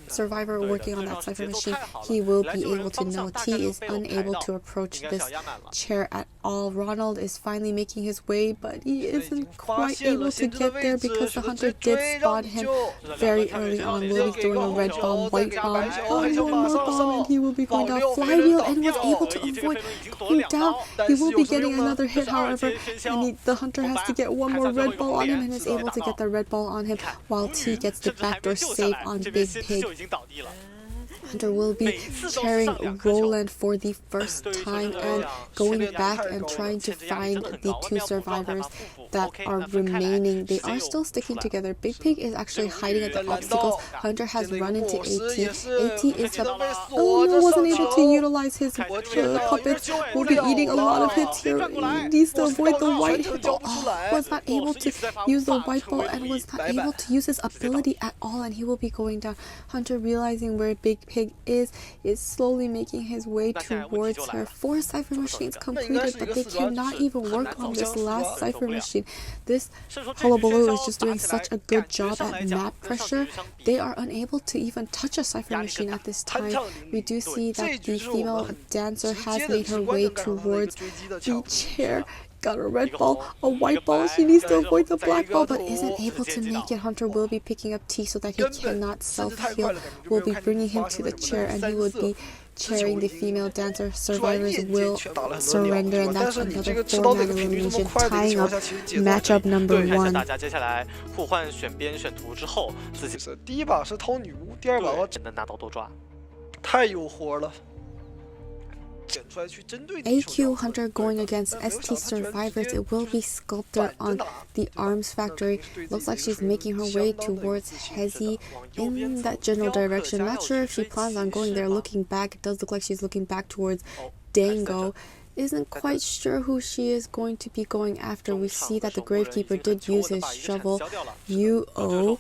survivor working on that cipher machine, he will be able to know. T is unable to approach this chair at all. Ronald is finally making his way, but he isn't quite able to get there because the hunter did spot him very early on. Will be throwing a red bomb, white bomb, one more bomb, and he will be going down flywheel and was able to avoid going down. He will be getting another hit, however, and the hunter has to get one more red ball on him and is able to get the red ball on him while T gets the backdoor save on Big Pig. Hunter will be carrying Roland for the first time and going back and trying to find the 2 survivors that are remaining. They are still sticking together. Big Pig is actually hiding at the obstacles. Hunter has run into AT. AT is wasn't able to utilize his puppets. Will be eating a lot of hits here. He needs to avoid the white hit ball. Was not able to use the white ball and was not able to use his ability at all, and he will be going down. Hunter, realizing where Big Pig is slowly making his way towards her. 4 cipher machines completed, but they cannot even work on this last cipher machine. This Hullaballoo is just doing such a good job at map pressure. They are unable to even touch a cipher machine at this time. We do see that the female dancer has made her way towards the chair. Got a red ball, a white ball. She needs to avoid the black ball, but isn't able to make it. Hunter will be picking up T so that he cannot self-heal. Will be bringing him to the chair, and he would be chairing the female dancer. Survivors will surrender, and that's another 4-man elimination, tying up matchup number 1. 大家接下来互换选边选图之后，自己第一把是偷女巫，第二把能拿到多抓，太有活了。 AQ Hunter going against ST survivors. It will be Sculptor on the arms factory. Looks like she's making her way towards Hezi in that general direction. Not sure if she plans on going there. Looking back, it does look like she's looking back towards Dango. Isn't quite sure who she is going to be going after. We see that the Gravekeeper did use his shovel, UO,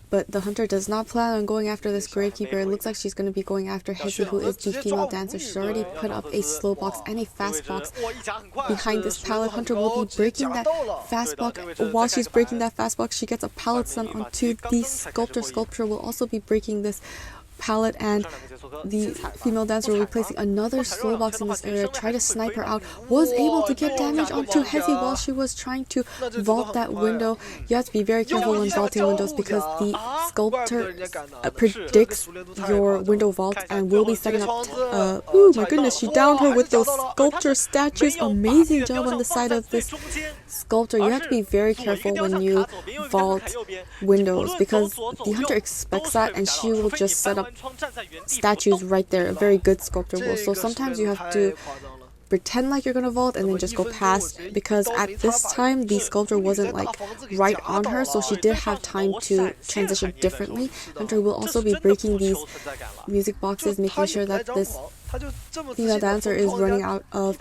but the hunter does not plan on going after this Gravekeeper. It looks like she's going to be going after Hezi, who is the female dancer. She's already put up a slow box and a fast box behind this pallet. Hunter will be breaking that fast box. While she's breaking that fast box, she gets a pallet stun onto the Sculptor. Sculptor will also be breaking this pallet, and the female dancer will be placing another slow box in this area. Try to snipe her out. Was able to get damage onto Hezi while she was trying to vault that window. You have to be very careful when vaulting windows because the Sculptor predicts your window vault and will be setting up. Oh my goodness, she downed her with those Sculptor statues. Amazing job on the side of this Sculptor. You have to be very careful when you vault windows because the hunter expects that, and she will just set up statues right there. A very good Sculptor will. So sometimes you have to pretend like you're gonna vault and then just go past, because at this time the Sculptor wasn't like right on her, so she did have time to transition differently. Hunter will also be breaking these music boxes, making sure that this female dancer is running out of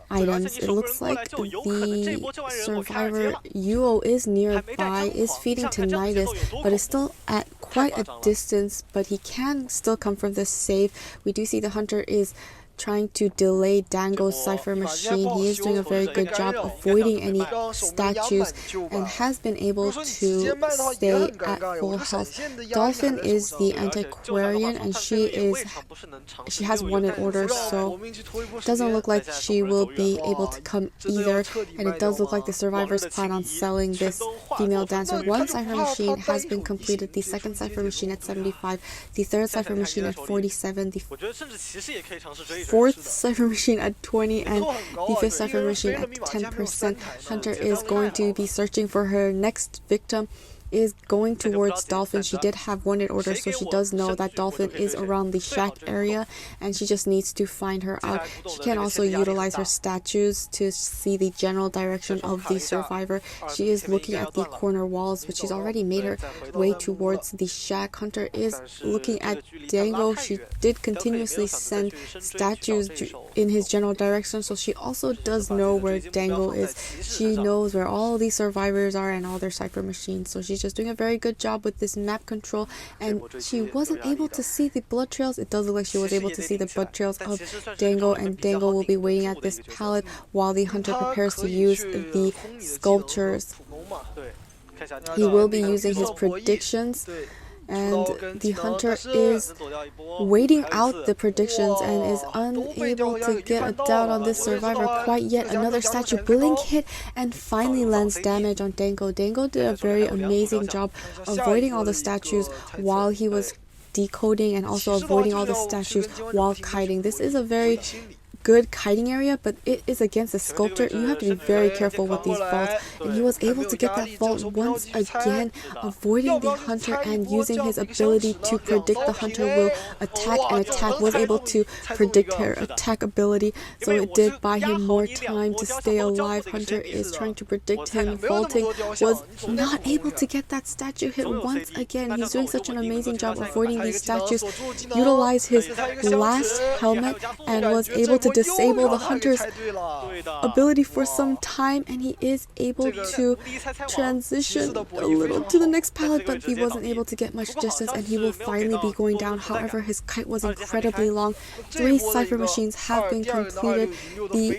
items. It looks like the survivor UO is nearby, is feeding tinnitus, but is still at quite a distance, but he can still come from this save. We do see the hunter is trying to delay Dango's cipher machine. He is doing a very good job avoiding any statues and has been able to stay at full health. Dolphin is the antiquarian, and she has one in order, so it doesn't look like she will be able to come either, and it does look like the survivors plan on selling this female dancer. One cipher machine has been completed, the second cipher machine at 75, the third cipher machine at 47, the fourth cipher machine at 20, and the fifth cipher machine at 10%. Hunter is going to be searching for her next victim. is going towards Dolphin. She did have wanted order, so she does know that Dolphin is around the shack area, and she just needs to find her out. She can also utilize her statues to see the general direction of the survivor. She is looking at the corner walls, but she's already made her way towards the shack. Hunter is looking at Dango. She did continuously send statues in his general direction, so she also does know where Dango is. She knows where all these survivors are and all their cipher machines, so she's just doing a very good job with this map control. And she wasn't able to see the blood trails. It does look like she was able to see the blood trails of Dango, and Dango will be waiting at this pallet while the Hunter prepares to use the sculptures. He will be using his predictions, and the Hunter is waiting out the predictions and is unable to get a down on this survivor quite yet. Another statue blink hit and finally lands damage on Dango. Dango did a very amazing job avoiding all the statues while he was decoding, and also avoiding all the statues while kiting. This is a very good kiting area, but it is against the Sculptor. You have to be very careful with these vaults, and he was able to get that vault once again, avoiding the Hunter and using his ability to predict the Hunter will attack, and attack was able to predict her attack ability, so it did buy him more time to stay alive. Hunter is trying to predict him. Vaulting was not able to get that statue hit once again. He's doing such an amazing job avoiding these statues. Utilized his last helmet and was able to disable the Hunter's ability for some time, and he is able to transition a little to the next pallet, but he wasn't able to get much distance, and he will finally be going down. However, his kite was incredibly long. 3 cipher machines have been completed. The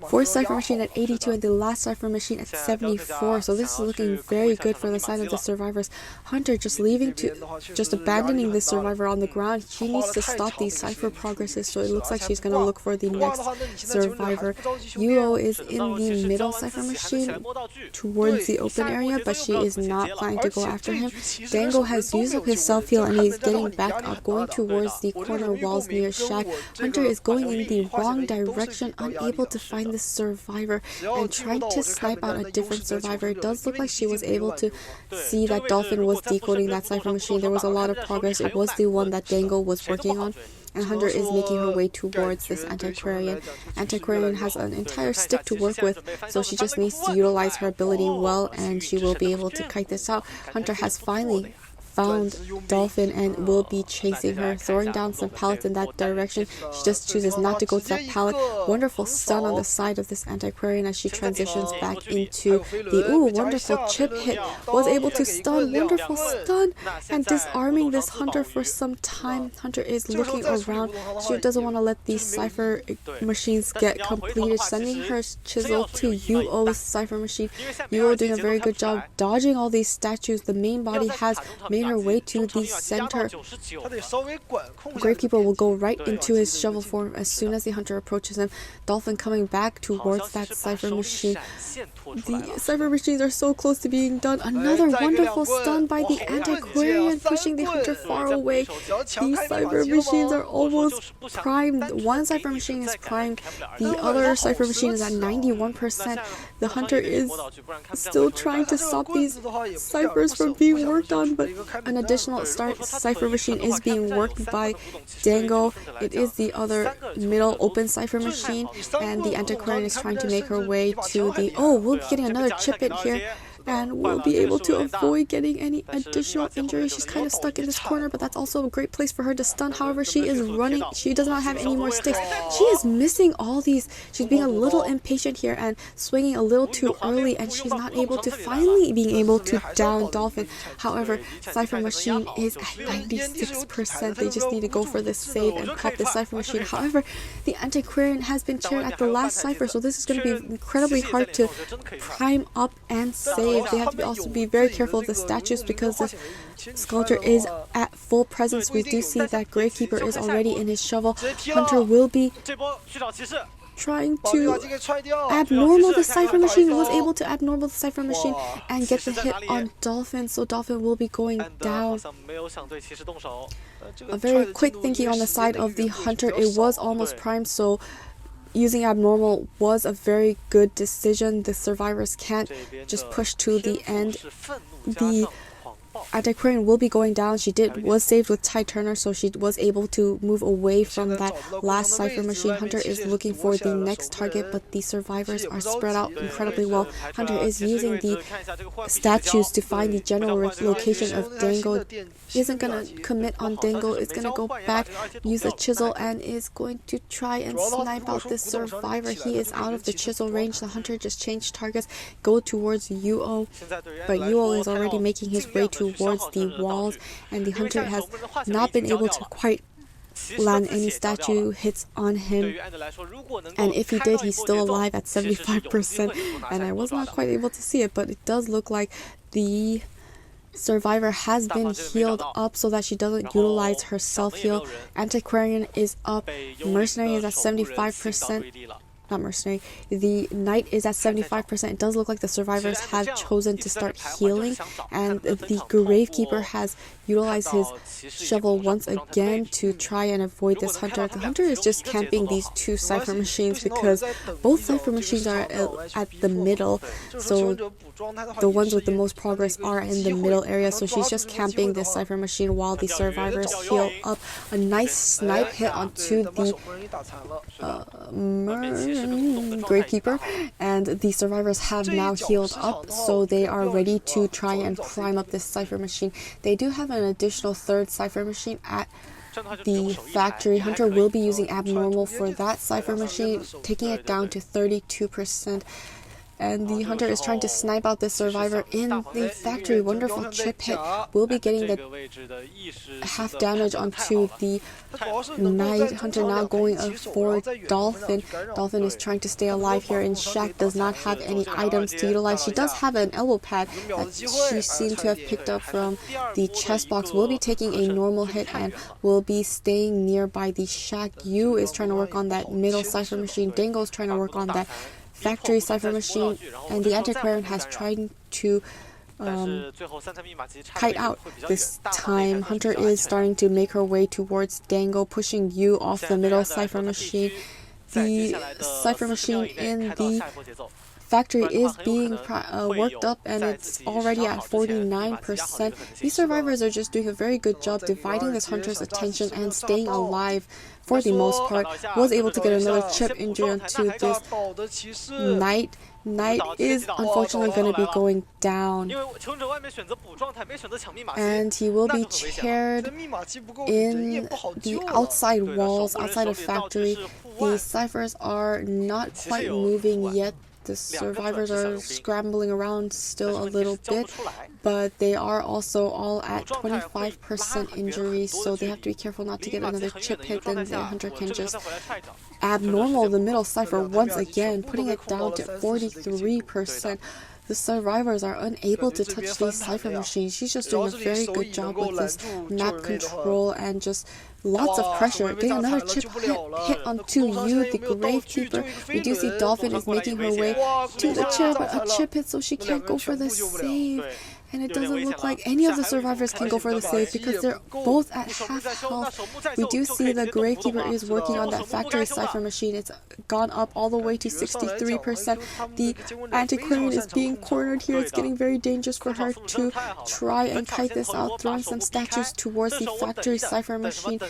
4th cipher machine at 82 and the last cipher machine at 74, so this is looking very good for the side of the survivors. Hunter just abandoning this survivor on the ground. She needs to stop these cipher progresses, so it looks like she's going to look for the next survivor. Yuo is in the middle cipher machine towards the open area, but she is not planning to go after him. Dango has used up his self-heal and he's getting back up, going towards the corner walls near shack. Hunter is going in the wrong direction, unable to find the survivor and trying to snipe out a different survivor. It does look like she was able to see that Dolphin was decoding that cipher machine. There was a lot of progress. It was the one that Dango was working on, and Hunter is making her way towards this Antiquarian. Antiquarian has an entire stick to work with, so she just needs to utilize her ability well, and she will be able to kite this out. Hunter has finally found Dolphin and will be chasing her, throwing down some pallets in that direction. She just chooses not to go to that pallet. Wonderful stun on the side of this Antiquarian as she transitions back into the wonderful chip hit. Was able to stun, wonderful stun, and disarming this Hunter for some time. Hunter is looking around. She doesn't want to let these cipher machines get completed, sending her chisel to Yuo's cipher machine. Yuo doing a very good job dodging all these statues. The main body has made her way to the center. Gamekeeper will go right into his shovel form as soon as the Hunter approaches him. Dolphin coming back towards that cipher machine. The cipher machines are so close to being done. Another wonderful stun by the Antiquarian, pushing the Hunter far away. These cipher machines are almost primed. One cipher machine is primed. The other cipher machine is at 91%. The Hunter is still trying to stop these ciphers from being worked on, but an additional cipher machine is being worked by Dango. It is the other middle open cipher machine, and the Antiquarian is trying to make her way to the... we'll be getting another chip hit here, and we'll be able to avoid getting any additional injury. She's kind of stuck in this corner, but that's also a great place for her to stun. However, she is running. She does not have any more sticks. She is missing all these. She's being a little impatient here and swinging a little too early, and she's not able to finally being able to down Dolphin. However, cipher machine is at 96%. They just need to go for this save and pop the cipher machine. However, the Antiquarian has been chaired at the last cipher, so this is going to be incredibly hard to prime up and save. They have to also be very careful of the statues because the Sculptor is at full presence. We do see that Gamekeeper is already in his shovel. Hunter will be trying to abnormal the cipher machine. Was able to abnormal the cipher machine and get the hit on Dolphin, so Dolphin will be going down. A very quick thinking on the side of the Hunter. It was almost primed, so using abnormal was a very good decision. The survivors can't just push to the end. The Antiquarian will be going down. She was saved with Ty Turner, so she was able to move away from that last Cypher Machine. Hunter is looking for the next target, but the survivors are spread out incredibly well. Hunter is using the statues to find the general location of Dango. Isn't gonna commit on Dango, is gonna go back, use a chisel, and is going to try and snipe out this survivor. He is out of the chisel range. The Hunter just changed targets, go towards Yuo, but Yuo is already making his way towards the walls, and the Hunter has not been able to quite land any statue hits on him, and if he did, he's still alive at 75%, and I was not quite able to see it, but it does look like the survivor has been healed up so that she doesn't utilize her self-heal. Antiquarian is up, Mercenary is at 75%. Not Mercenary, the Knight is at 75%. It does look like the survivors have chosen to start healing, and the Gravekeeper has utilized his shovel once again to try and avoid this Hunter. The Hunter is just camping these two Cypher Machines because both Cypher Machines are at the middle, so the ones with the most progress are in the middle area, so she's just camping this Cypher Machine while the survivors heal up. A nice snipe hit onto the Gravekeeper, and the survivors have now healed up, so they are ready to try and prime up this Cypher Machine. They do have an additional third Cypher Machine at the factory. Hunter will be using abnormal for that Cypher Machine, taking it down to 32%. And the Hunter is trying to snipe out this survivor in the factory. Wonderful chip hit. Will be getting the half damage onto the Knight. Hunter now going for Dolphin. Dolphin is trying to stay alive here in Shack. Does not have any items to utilize. She does have an elbow pad that she seemed to have picked up from the chest box. Will be taking a normal hit and will be staying nearby the Shack. Yu is trying to work on that middle Cypher Machine. Dango is trying to work on that factory Cypher Machine, and the Antiquarian has tried to kite out this time. Hunter is starting to make her way towards Dango, pushing Yu off the middle Cypher Machine. The Cypher Machine in the factory is being worked up, and it's already at 49%. These survivors are just doing a very good job dividing this Hunter's attention and staying alive for the most part. Was able to get another chip injury onto this Knight. Knight is unfortunately going to be going down, and he will be chaired in the outside walls, outside of factory. The ciphers are not quite moving yet. The survivors are scrambling around still a little bit, but they are also all at 25% injuries, so they have to be careful not to get another chip hit. Then the Hunter can just abnormal the middle cipher once again, putting it down to 43%. The survivors are unable to touch these Cypher Machines. She's just doing a very good job with this map control and just lots of pressure. Getting another chip hit onto Yu, the Gravekeeper. We do see Dolphin is making her way to the chair, but a chip hit, so she can't go for the save. And it doesn't look like any of the survivors can go for the save because they're both at half health. We do see the Gravekeeper is working on that factory Cypher Machine. It's gone up all the way to 63%. The Antiquarian is being cornered here. It's getting very dangerous for her to try and kite this out, throwing some statues towards the factory Cypher Machine.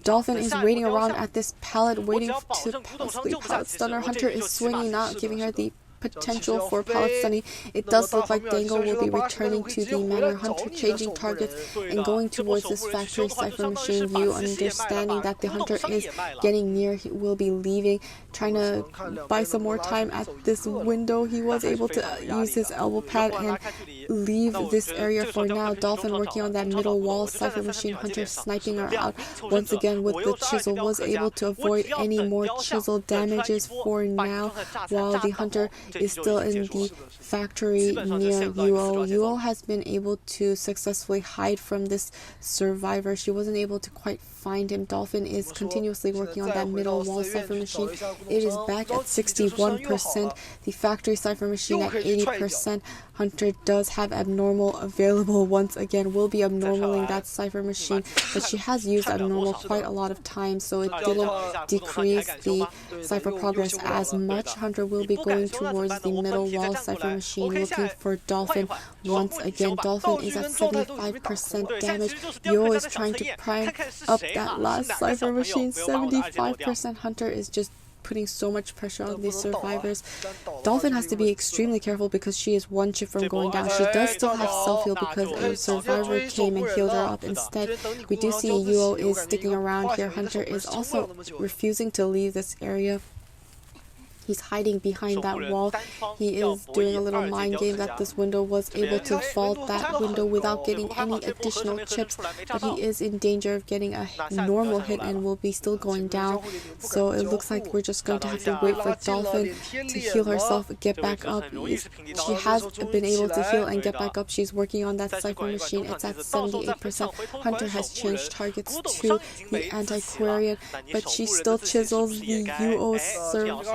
Dolphin is waiting around at this pallet, waiting to possibly pallet stun her. Hunter is swinging, not giving her the potential for pallet stunning. It does look like Dango will be returning to the manor. Hunter changing targets and going towards this factory Cypher Machine. Yu, understanding that the Hunter is getting near, he will be leaving, trying to buy some more time at this window. He was able to use his elbow pad and leave this area for now. Dolphin working on that middle wall. Cypher Machine. Hunter sniping her out once again with the chisel. Was able to avoid any more chisel damages for now, while the Hunter is still in the factory near Yuo. Yuo has been able to successfully hide from this survivor. She wasn't able to quite find him. Dolphin is continuously working on that middle wall Cypher Machine. It is back at 61%. The factory Cypher Machine at 80%. Hunter does have abnormal available once again. Will be abnormaling that Cypher Machine, but she has used abnormal quite a lot of times, so it didn't decrease the Cypher progress as much. Hunter will be going towards the middle wall Cypher Machine, looking for Dolphin once again. Dolphin is at 75% damage. Yo is trying to prime up that last Cypher Machine. 75%. Hunter is just putting so much pressure on these survivors. Dolphin has to be extremely careful because she is one chip from going down. She does still have self-heal because a survivor came and healed her up instead. We do see Yuo is sticking around here. Hunter is also refusing to leave this area. He's hiding behind that wall. He is doing a little mind game that this window was able to vault that window without getting any additional chips, but he is in danger of getting a normal hit and will be still going down. So it looks like we're just going to have to wait for Dolphin to heal herself, get back up. She has been able to heal and get back up. She's working on that Cypher Machine. It's at 78%. Hunter has changed targets to the Antiquarian, but she still chisels the UO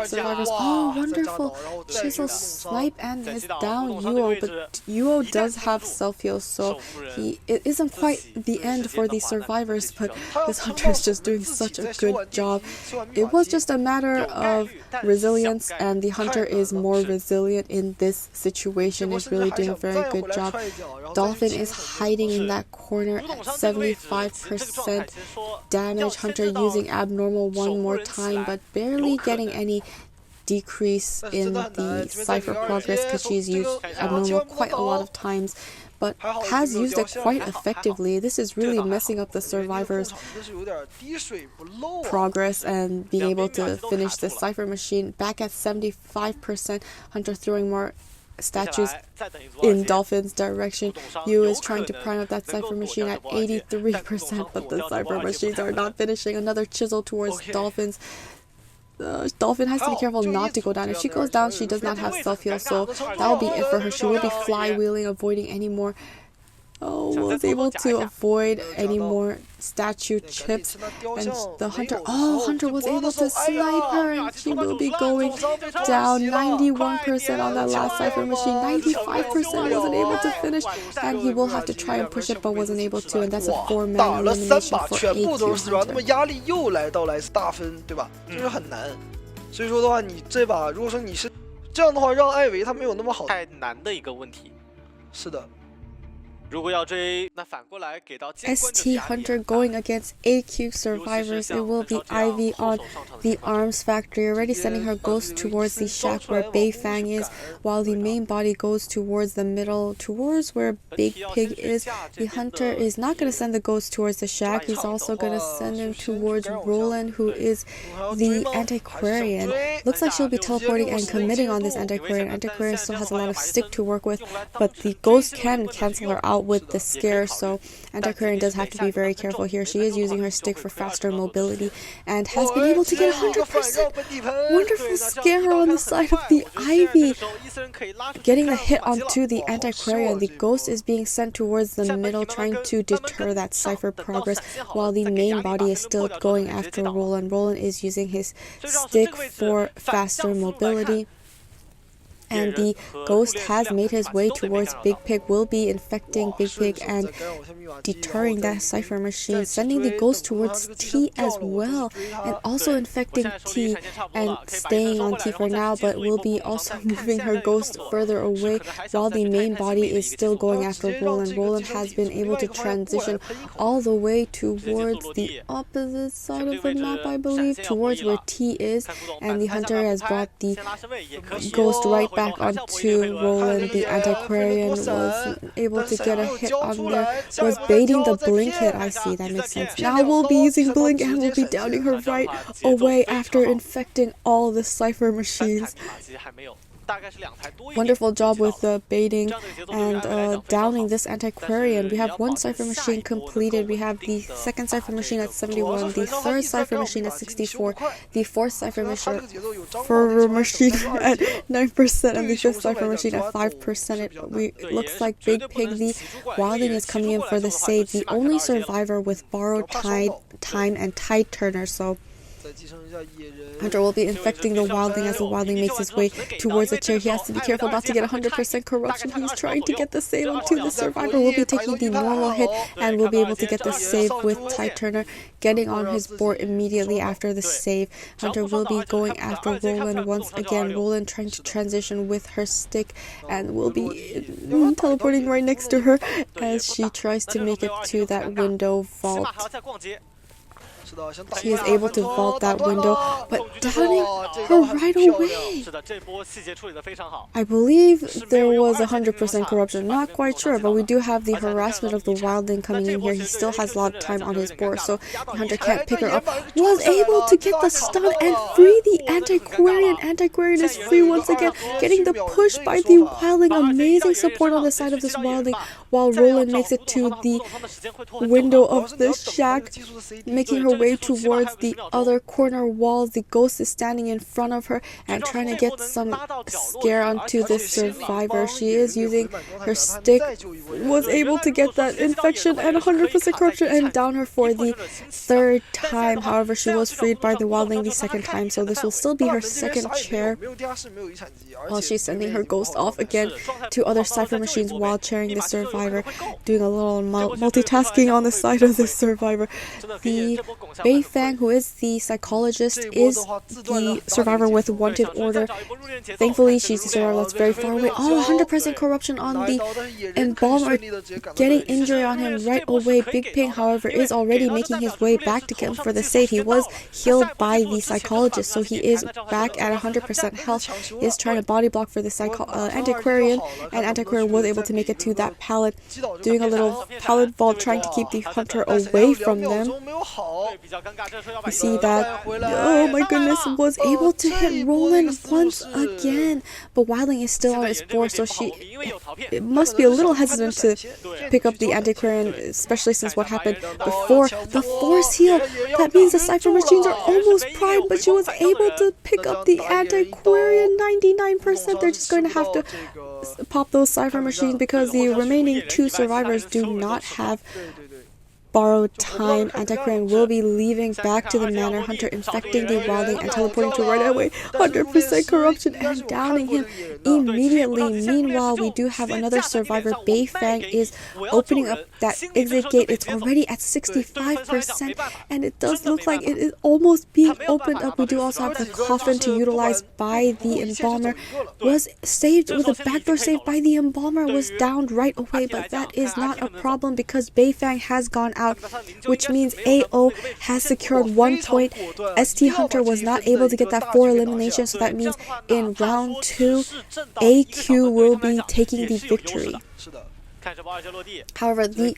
survivors. Oh, wonderful! Chisel snipe and is down Yuo, but Yuo does have self-heal, so it isn't quite the end for the survivors, but this Hunter is just doing such a good job. It was just a matter of resilience, and the Hunter is more resilient in this situation. Is really doing a very good job. Dolphin is hiding in that corner at 75% damage. Hunter using abnormal one more time, but barely getting any decrease in the Cypher progress because she's used abnormal quite a lot of times, but has used it quite effectively. This is really messing up the survivors' progress and being able to finish the Cypher Machine. Back at 75%. Hunter throwing more statues in Dolphin's direction. Yu is trying to prime up that Cypher Machine at 83%, but the Cypher Machines are not finishing. Another chisel towards Dolphin's. Dolphin has to be careful not to go down. If she goes down, she does not have self-heal, so that will be it for her. She will be flywheeling, avoiding any more. Was able to avoid any more statue chips, and the Hunter, Hunter was able to snipe her, and she will be going down. 91% on that last Cypher Machine. 95% wasn't able to finish, and he will have to try and push it, but wasn't able to, and that's a 4-man elimination for AQ Hunter. 压力又来到了大分，对吧？就是很难。所以说的话，你这把如果说你是这样的话，让艾维他没有那么好，太难的一个问题。是的。 如果要追，那反过来给到 ST Hunter going against AQ survivors. It will be Ivy on the arms factory, already sending her ghost towards the shack where Beifang is, while the main body goes towards the middle, towards where Big Pig is. The Hunter is not going to send the ghost towards the shack. He's also going to send him towards Roland, who is the Antiquarian. Looks like she'll be teleporting and committing on this Antiquarian. Antiquarian still has a lot of stick to work with, but the ghost can cancel her out with the scare, so Antiquarian does have to be very careful here. She is using her stick for faster mobility and has been able to get 100%. Wonderful scare on the side of the Ivy, getting the hit onto the Antiquarian. The ghost is being sent towards the middle, trying to deter that Cypher progress, while the main body is still going after Roland. Roland is using his stick for faster mobility. And the ghost has made his way towards Big Pig, will be infecting Big Pig and deterring that Cypher Machine, sending the ghost towards T as well, and also infecting T and staying on T for now, but will be also moving her ghost further away while the main body is still going after Roland. Roland has been able to transition all the way towards the opposite side of the map, I believe, towards where T is, and the Hunter has brought the ghost right back onto Roland. The Antiquarian was able to get a hit on there, was baiting the blink hit. I see, that makes sense. Now we'll be using blink and we'll be downing her right away after infecting all the Cypher Machines. Wonderful job with baiting and downing this antiquarian. We have one cipher machine completed. We have the second cipher machine at 71, the third cipher machine at 64, the fourth cipher machine at 9%, and the fifth cipher machine at 5%. It looks like Big Pig the Wilding is coming in for the save, the only survivor with borrowed time and tide turner. So Hunter will be infecting the Wildling as the Wildling makes his way towards the chair. He has to be careful not to get 100% corruption. He's trying to get the save onto the survivor. Will be taking the normal hit and will be able to get the save with Tide Turner getting on his board immediately after the save. Hunter will be going after Roland once again. Roland trying to transition with her stick and will be teleporting right next to her as she tries to make it to that window vault. She is able to vault that window, but downing her right away. I believe there was 100% corruption. Not quite sure, but we do have the harassment of the Wildling coming in here. He still has a lot of time on his board, so the Hunter can't pick her up. Was able to get the stun and free the Antiquarian. Antiquarian is free once again, getting the push by the Wildling. Amazing support on the side of this Wildling, while Roland makes it to the window of the shack, making her way towards the other corner walls. The ghost is standing in front of her and trying to get some scare onto this survivor. She is using her stick, was able to get that infection and 100% corruption and down her for the third time. However, she was freed by the Wildling the second time, so this will still be her second chair while she's sending her ghost off again to other cipher machines while chairing the survivor, doing a little multitasking on the side of the survivor. The Bei Fang, who is the psychologist, is the survivor with wanted order. Thankfully, she's the survivor that's very far away. Oh, 100% corruption on the Embalmer, getting injury on him right away. Big Pig, however, is already making his way back to get him for the save. He was healed by the psychologist, so he is back at 100% health. He is trying to body block for the Antiquarian, and Antiquarian was able to make it to that pallet, doing a little pallet vault, trying to keep the Hunter away from them. You see that, oh my goodness, was able to hit Roland once again, but Wildling is still on his board, so she must be a little hesitant to pick up the Antiquarian, especially since what happened before. The force heal, that means the cipher machines are almost primed, but she was able to pick up the Antiquarian. 99%. They're just going to have to pop those cipher machines because the remaining two survivors do not have borrowed time. Antiquarian will be leaving back to the manor. Hunter infecting the Wildling and teleporting to right away. 100% corruption and downing him immediately. Meanwhile, we do have another survivor. Bei Fang is opening up that exit gate. It's already at 65%, and it does look like it is almost being opened up. We do also have the coffin to utilize by the Embalmer. Was saved with a backdoor save by the Embalmer. Was downed right away, but that is not a problem because Bei Fang has gone out, which means AO has secured 1 point. ST Hunter was not able to get that 4 elimination, so that means in round 2, AQ will be taking the victory. However, the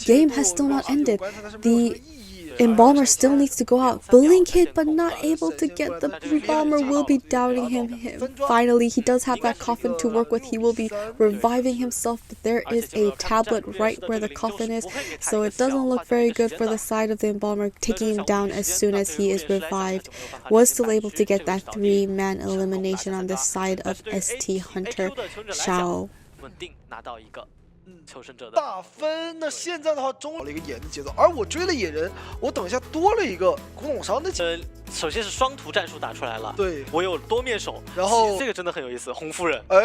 game has still not ended. The Embalmer still needs to go out. Blink hit, but not able to get the Embalmer. Will be doubting him. Finally, he does have that coffin to work with. He will be reviving himself, but there is a tablet right where the coffin is, so it doesn't look very good for the side of the Embalmer, taking him down as soon as he is revived. Was still able to get that 3-man elimination on the side of ST Hunter Shao. 大分，那现在的话，终于了一个野人的节奏，而我追了野人，我等一下多了一个古董商的节奏。首先是双图战术打出来了，对，我有多面手，然后这个真的很有意思，红夫人，哎，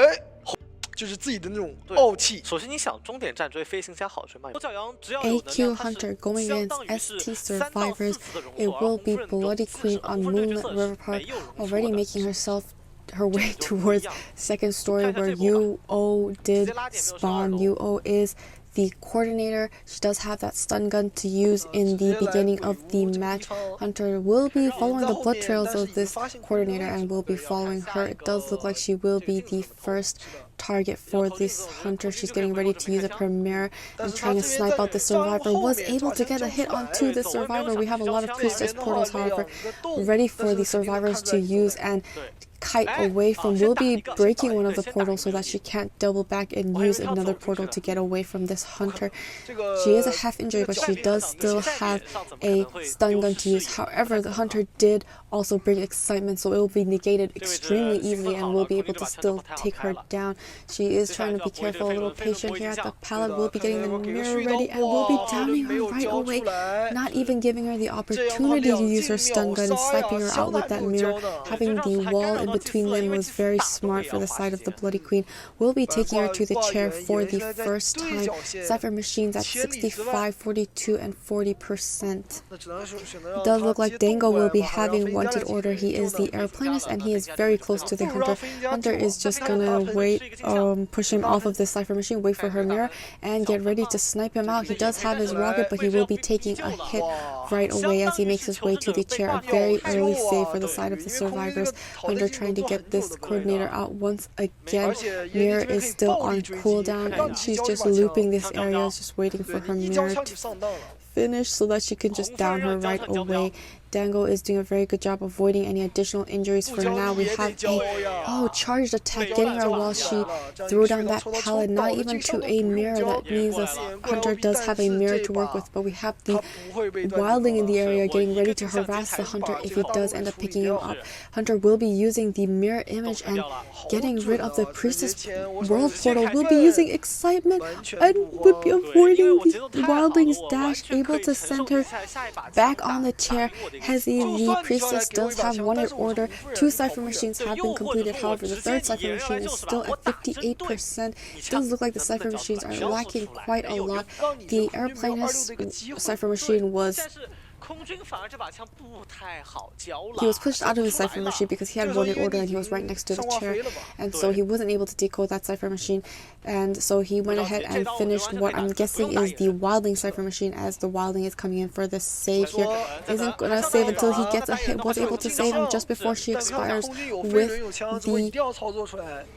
就是自己的那种傲气。首先你想终点站追飞行家好追吗？AQ Hunter going against ST survivors. It will be Bloody Queen on Moonlit River Park, already making her way towards second story where UO did spawn. UO is the coordinator. She does have that stun gun to use in the beginning of the match. Hunter will be following the blood trails of this coordinator and will be following her. It does look like she will be the first target for this hunter. She's getting ready to use up her mirror and trying to snipe out the survivor. Was able to get a hit onto the survivor. We have a lot of priestess portals, however, ready for the survivors to use and kite away from. Will be breaking one of the portals so that she can't double back and use another portal to get away from this hunter. She is a half injured, but she does still have a stun gun to use. However, the hunter did also bring excitement, so it will be negated extremely easily and will be able to still take her down. She is trying to be careful, a little patient here at the pallet. Will be getting the mirror ready and will be downing her right away, not even giving her the opportunity to use her stun gun and sniping her out with that mirror. Having the wall in between them was very smart for the side of the Bloody Queen. Will be taking her to the chair for the first time. Cypher machines at 65, 42, and 40%. It does look like Dango will be having wanted order. He is the airplanist and he is very close to the hunter. Hunter is just gonna wait, push him off of the Cypher machine, wait for her mirror, and get ready to snipe him out. He does have his rocket, but he will be taking a hit right away as he makes his way to the chair. A very early save for the side of the survivors. Hunter trying to get this coordinator out once again. Mirror is still on cooldown and she's just looping this area, just waiting for her mirror to finish so that she can just down her right away. Dango is doing a very good job avoiding any additional injuries for now. We have a charged attack getting her while she threw down that pallet, not even to a mirror. That means this hunter does have a mirror to work with, but we have the wildling in the area getting ready to harass the hunter if he does end up picking him up. Hunter will be using the mirror image and getting rid of the priestess world portal. Will be using excitement and would be avoiding the wildling's dash, able to send her back on the chair. Hezi, the priestess, does have wanted order. 2 Cypher machines have been completed. However, the 3rd Cypher machine is still at 58%. It does look like the Cypher machines are lacking quite a lot. The airplanist Cypher machine was... He was pushed out of his Cypher machine because he had wanted order and he was right next to the chair, and so he wasn't able to decode that Cypher machine, and so he went ahead and finished what I'm guessing is the wildling Cypher machine, as the wildling is coming in for the save here. Isn't gonna save until he gets a hit. Was able to save him just before she expires with the...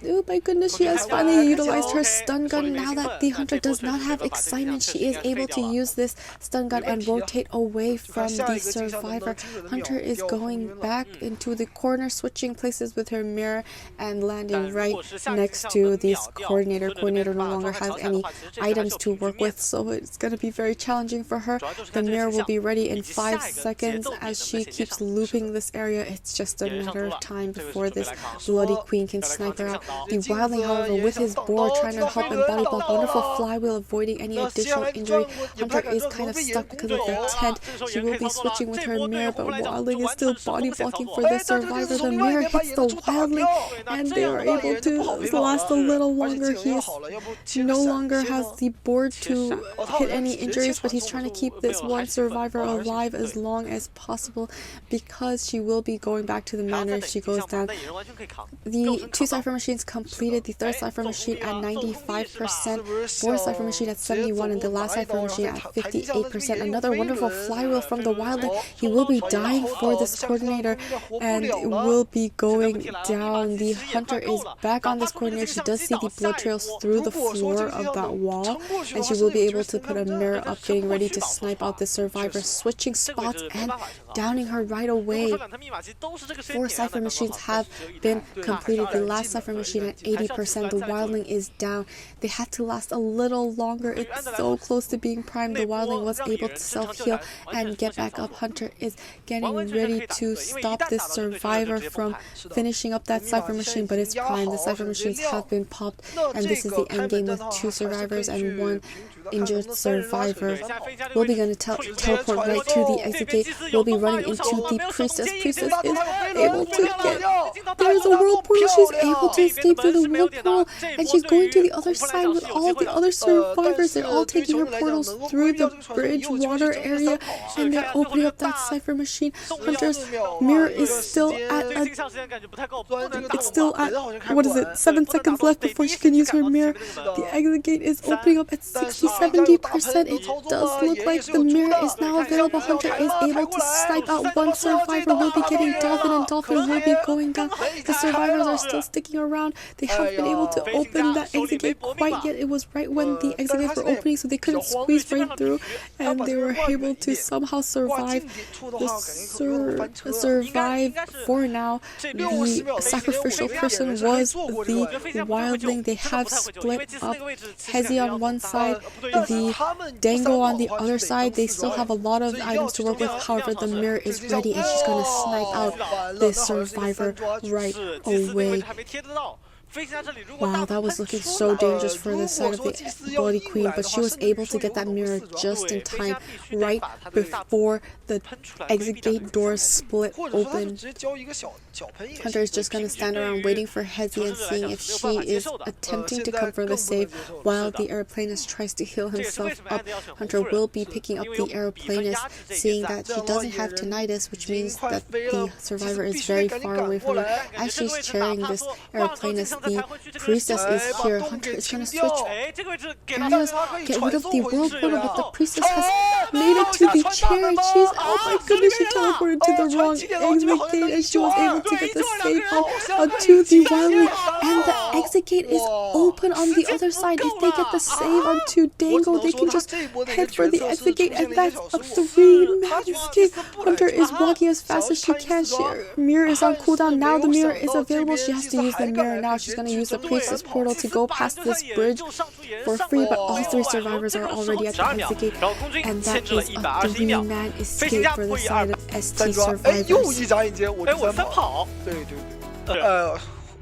Oh my goodness, she has finally utilized her stun gun. Now that the hunter does not have excitement, she is able to use this stun gun and rotate away from the survivor. Hunter is going back into the corner, switching places with her mirror and landing right next to this coordinator. Coordinator no longer has any items to work with, so it's going to be very challenging for her. The mirror will be ready in 5 seconds as she keeps looping this area. It's just a matter of time before this Bloody Queen can snipe her out. The wildling, however, with his board trying to help and body block. Wonderful flywheel, avoiding any additional injury. Hunter is kind of stuck because of the tent. She will be switching with her mirror, but wildling is still body blocking for the survivor. The mirror hits the wildling and they are able to last a little longer. He no longer has the board to hit any injuries, but he's trying to keep this one survivor alive as long as possible because she will be going back to the manor if she goes down. The 2 Cypher machines completed. The 3rd Cypher machine at 95%, 4th Cypher machine at 71%, and the last Cypher machine at 58%. Another wonderful flywheel from the wildling. He will be dying for this coordinator and will be going down. The hunter is back on this coordinator. She does see the blood trails through the floor of that wall, and she will be able to put a mirror up, getting ready to snipe out the survivor, switching spots and downing her right away. 4 Cypher machines have been completed. The last Cypher machine at 80%. The wildling is down. They had to last a little longer. It's so close to being primed. The wildling was able to self-heal and get back up. Hunter is getting ready to stop this survivor from finishing up that Cypher machine, but it's primed. The Cypher machines have been popped, and this is the end game with 2 survivors and 1 injured survivor. We'll be going to teleport right to the exit gate. We'll be running into the priestess. Priestess is able to get... There's a world portal. She's able to escape through the world portal, and she's going to the other side with all of the other survivors. They're all taking her portals through the bridge water area, and they're opening up that Cypher machine. Hunter's mirror is still at what is it, 7 seconds left before she can use her mirror. The exit gate is opening up at 60-70%. It does look like the mirror is now available. Hunter is able to snipe out 1 survivor. Will be getting Dolphin and Dolphin will be going down. The survivors are still sticking around. They haven't been able to open that exit gate quite yet. It was right when the exit gates were opening, so they couldn't squeeze right through, and they were able to somehow survive for now. The sacrificial person was the wildling. They have split up. Hezi on one side, the Dango on the other side. They still have a lot of items to work with. However, the mirror is ready and she's going to snipe out this survivor right away. Wow, that was looking so dangerous for the side of the Bloody Queen, but she was able to get that mirror just in time, right before the exit gate doors split open. Hunter is just going to stand around waiting for Hezi and seeing if she is attempting to come for the save while the aeroplanist tries to heal himself up. Hunter will be picking up the aeroplanist, seeing that he doesn't have tinnitus, which means that the survivor is very far away from her. As she's carrying this aeroplanist, the priestess is here. Hunter is going to switch areas, get rid of the world portal, but the priestess has made it to the chair, and she's, oh my goodness, she teleported to the wrong exit gate, and she was able to get the save onto the wildling, and the exit gate is open on the other side. If they get the save onto Dango, they can just head for the exit gate, and that's a 3-man escape. Hunter is walking as fast as she can. Mirror is on cooldown now. The mirror is available. She has to use the mirror now. She's going to use the priestess portal to go past this bridge for free, but all 3 survivors are already at the exit gate, and that is a 3-man escape for the side of ST survivors. 又一眨眼间我就3跑，对，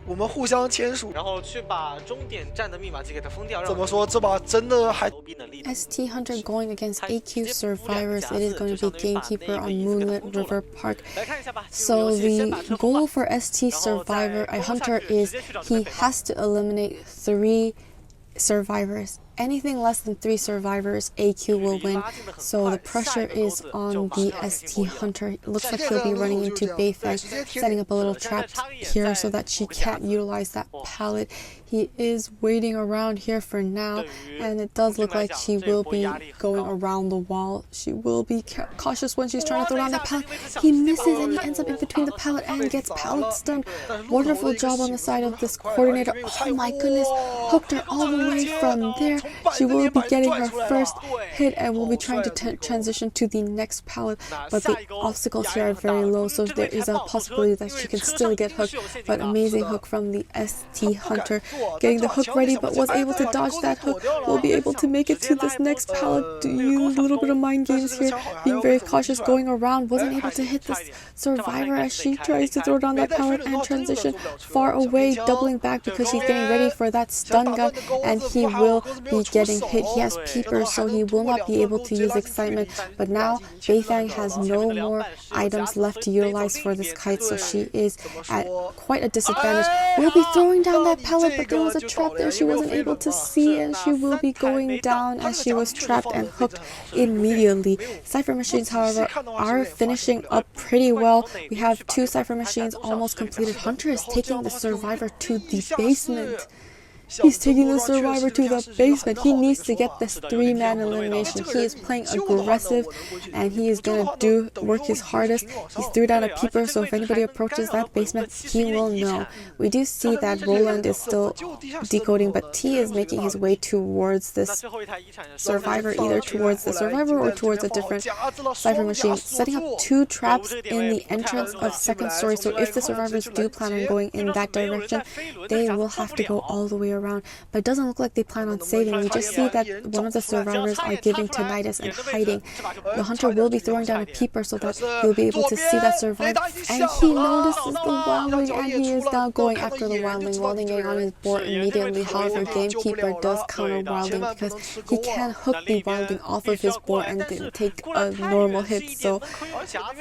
我们互相签署，然后去把终点站的密码器给它封掉。怎么说？这把真的还 ST Hunter going against AQ survivors. It is going to be Gamekeeper on Moonlit River Park. So the goal for ST survivor Hunter is he has to eliminate 3 survivors. Anything less than 3 survivors, AQ will win. So the pressure is on the ST Hunter. It looks like he'll be running into VIII, setting up a little trap here so that she can't utilize that pallet. He is waiting around here for now, and it does look like she will be going around the wall. She will be cautious when she's trying to throw down that pallet. He misses and he ends up in between the pallet and gets pallet stunned. Wonderful job on the side of this coordinator. Oh my goodness, hooked her all the way from there. She will be getting her first hit and will be trying to transition to the next pallet, but the obstacles here are very low, so there is a possibility that she can still get hooked. But amazing hook from the ST Hunter, getting the hook ready, but was able to dodge that hook. Will be able to make it to this next pallet. Use a little bit of mind games here, being very cautious, going around. Wasn't able to hit this survivor as she tries to throw down that pallet and transition far away, doubling back because she's getting ready for that stun gun, and he will be getting hit. He has peepers, so he will not be able to use excitement, but now VIII has no more items left to utilize for this kite, so she is at quite a disadvantage. Will be throwing down that pallet, but there was a trap there she wasn't able to see, and she will be going down as she was trapped and hooked immediately. Cypher machines, however, are finishing up pretty well. We have 2 cypher machines almost completed. Hunter is taking the survivor to the basement. He's taking the survivor to the basement. He needs to get this 3-man elimination. He is playing aggressive, and he is going to work his hardest. He threw down a peeper, so if anybody approaches that basement, he will know. We do see that Roland is still decoding, but T is making his way towards this survivor, either towards the survivor or towards a different cypher machine, setting up 2 traps in the entrance of 2nd story. So if the survivors do plan on going in that direction, they will have to go all the way around, but it doesn't look like they plan on saving. We just see that one of the survivors are giving tinnitus and hiding. The Hunter will be throwing down a peeper so that he'll be able to see that survivor, and he notices the wildling, and he is now going after the wildling. Wildling getting on his board immediately. However, Gamekeeper does counter wildling because he can hook the wildling off of his board and then take a normal hit, so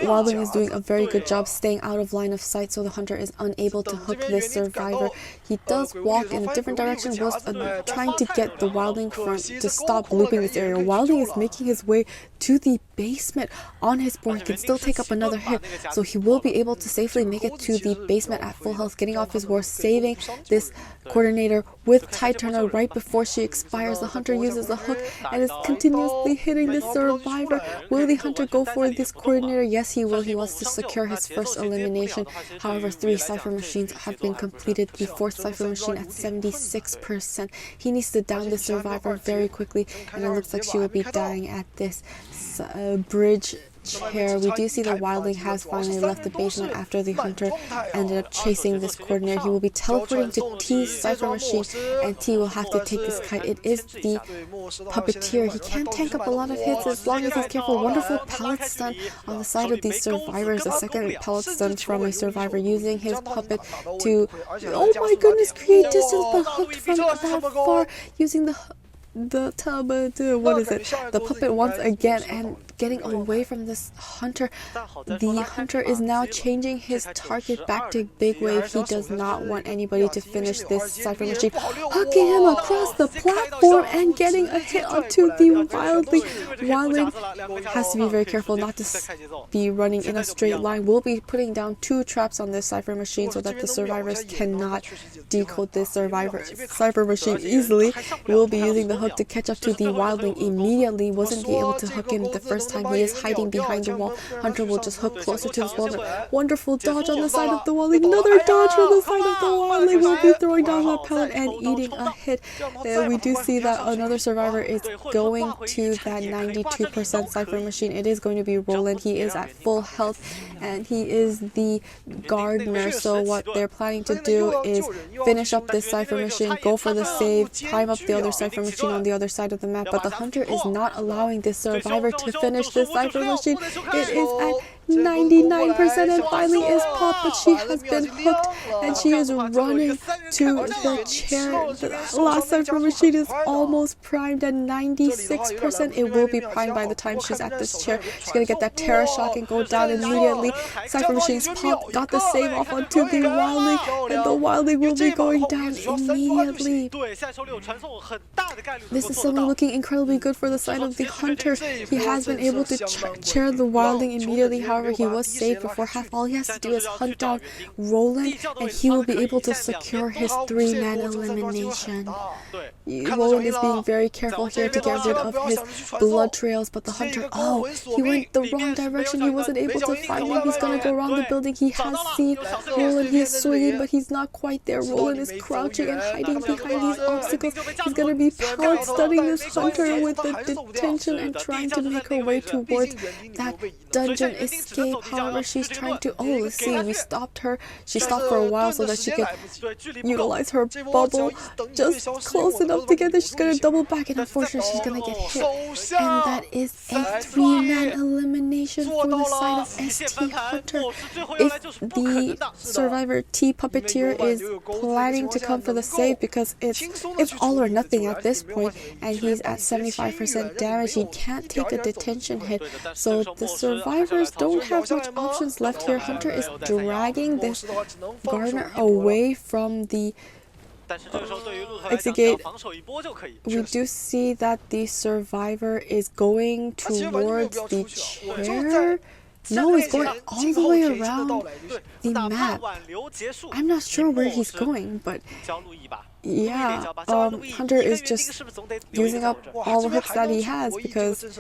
wildling is doing a very good job staying out of line of sight, so the Hunter is unable to hook this survivor. He does walk in a different direction, was trying to get the wildling front to stop looping this area. Wildling is making his way to the basement on his board. He can still take up another hit, so he will be able to safely make it to the basement at full health, getting off his war, saving this coordinator with Tide Turner right before she expires. The hunter uses the hook and is continuously hitting the survivor. Will the hunter go for this coordinator? Yes, he will. He wants to secure his first elimination. However, 3 Cypher machines have been completed. The 4th Cypher machine at 76%. He needs to down the survivor very quickly, and it looks like she will be dying at this bridge chair. We do see the wildling has finally left the basement after the hunter ended up chasing this coordinator. He will be teleporting to T's Cypher machine, and T will have to take this kite. It is the puppeteer. He can tank up a lot of hits as long as he's careful. Wonderful pallet stun on the side of these survivors. A second pallet stun from a survivor using his puppet to, oh my goodness, create distance, but hooked from that far using the puppet once again and getting away from this hunter. The hunter is now changing his target back to Big Wave. He does not want anybody to finish this Cypher machine, hooking him across the platform and getting a hit onto the wildling. Wildling has to be very careful not to be running in a straight line. We'll be putting down 2 traps on this Cypher machine so that the survivors cannot decode this Cypher machine easily. We'll be using the hook to catch up to the wildling immediately. Wasn't able to hook in the first time. He is hiding behind the wall. Hunter will just hook closer to this wall. Wonderful dodge on the side of the wall. Another dodge from the side of the wall. They will be throwing down that pellet and eating a hit. We do see that another survivor is going to that 92% Cypher machine. It is going to be Roland. He is at full health and he is the gardener. So what they're planning to do is finish up this Cypher machine, go for the save, prime up the other Cypher machine on the other side of the map. But the hunter is not allowing this survivor to finish this Cypher machine. It is at 99% and finally is popped, but she has been hooked and she is running to the chair. The last Cypher machine is almost primed at 96%. It will be primed by the time she's at this chair. She's gonna get that Terra Shock and go down immediately. Cypher machine's popped, got the save off onto the wildling, and the wildling will be going down immediately. This is suddenly looking incredibly good for the side of the hunter. He has been able to chair the wildling immediately. However, he was saved before half. All he has to do is hunt down Roland and he will be able to secure his 3-man elimination. Roland is being very careful here to get rid of his blood trails, but the hunter, he went the wrong direction. He wasn't able to find him. He's gonna go around the building. He has seen Roland. He is swinging, but he's not quite there. Roland is crouching and hiding behind these obstacles. He's gonna be pallet stunning this hunter with the detention and trying to make her way towards that dungeon escape. However, she's trying to, let's see, we stopped her. She stopped for a while so that she could utilize her bubble just close enough to get there. She's gonna double back and unfortunately she's gonna get hit. And that is a 3-man elimination for the side of ST Hunter. If the survivor T Puppeteer is planning to come for the save, because it's all or nothing at this point and he's at 75% damage, he can't take a detention hit. So the survivors don't have much options left here. Hunter is dragging this gardener away from the exit gate. We do see that the survivor is going towards the chair. No, he's going all the way around the map. I'm not sure where he's going, but yeah, Hunter is just using up all the hooks that he has because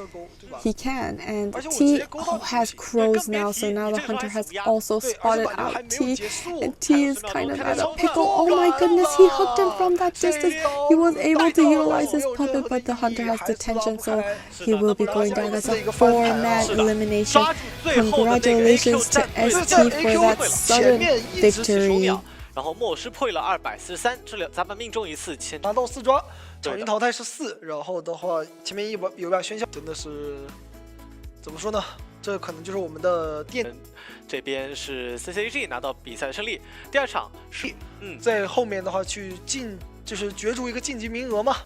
he can. And T has crows now, so now the Hunter has also spotted out T, and T is kind of at a pickle. Oh my goodness, he hooked him from that distance. He was able to utilize his puppet, but the Hunter has detention, so he will be going down. That's a 4-man elimination. Congratulations to ST for that sudden victory. 然后末师破了243，这咱们命中一次前拿到4抓，场均淘汰是4，然后的话前面有把喧嚣，真的是怎么说呢？这可能就是我们的垫。这边是 CCG 拿到比赛胜利，第2场是在后面的话去就是角逐一个晋级名额嘛。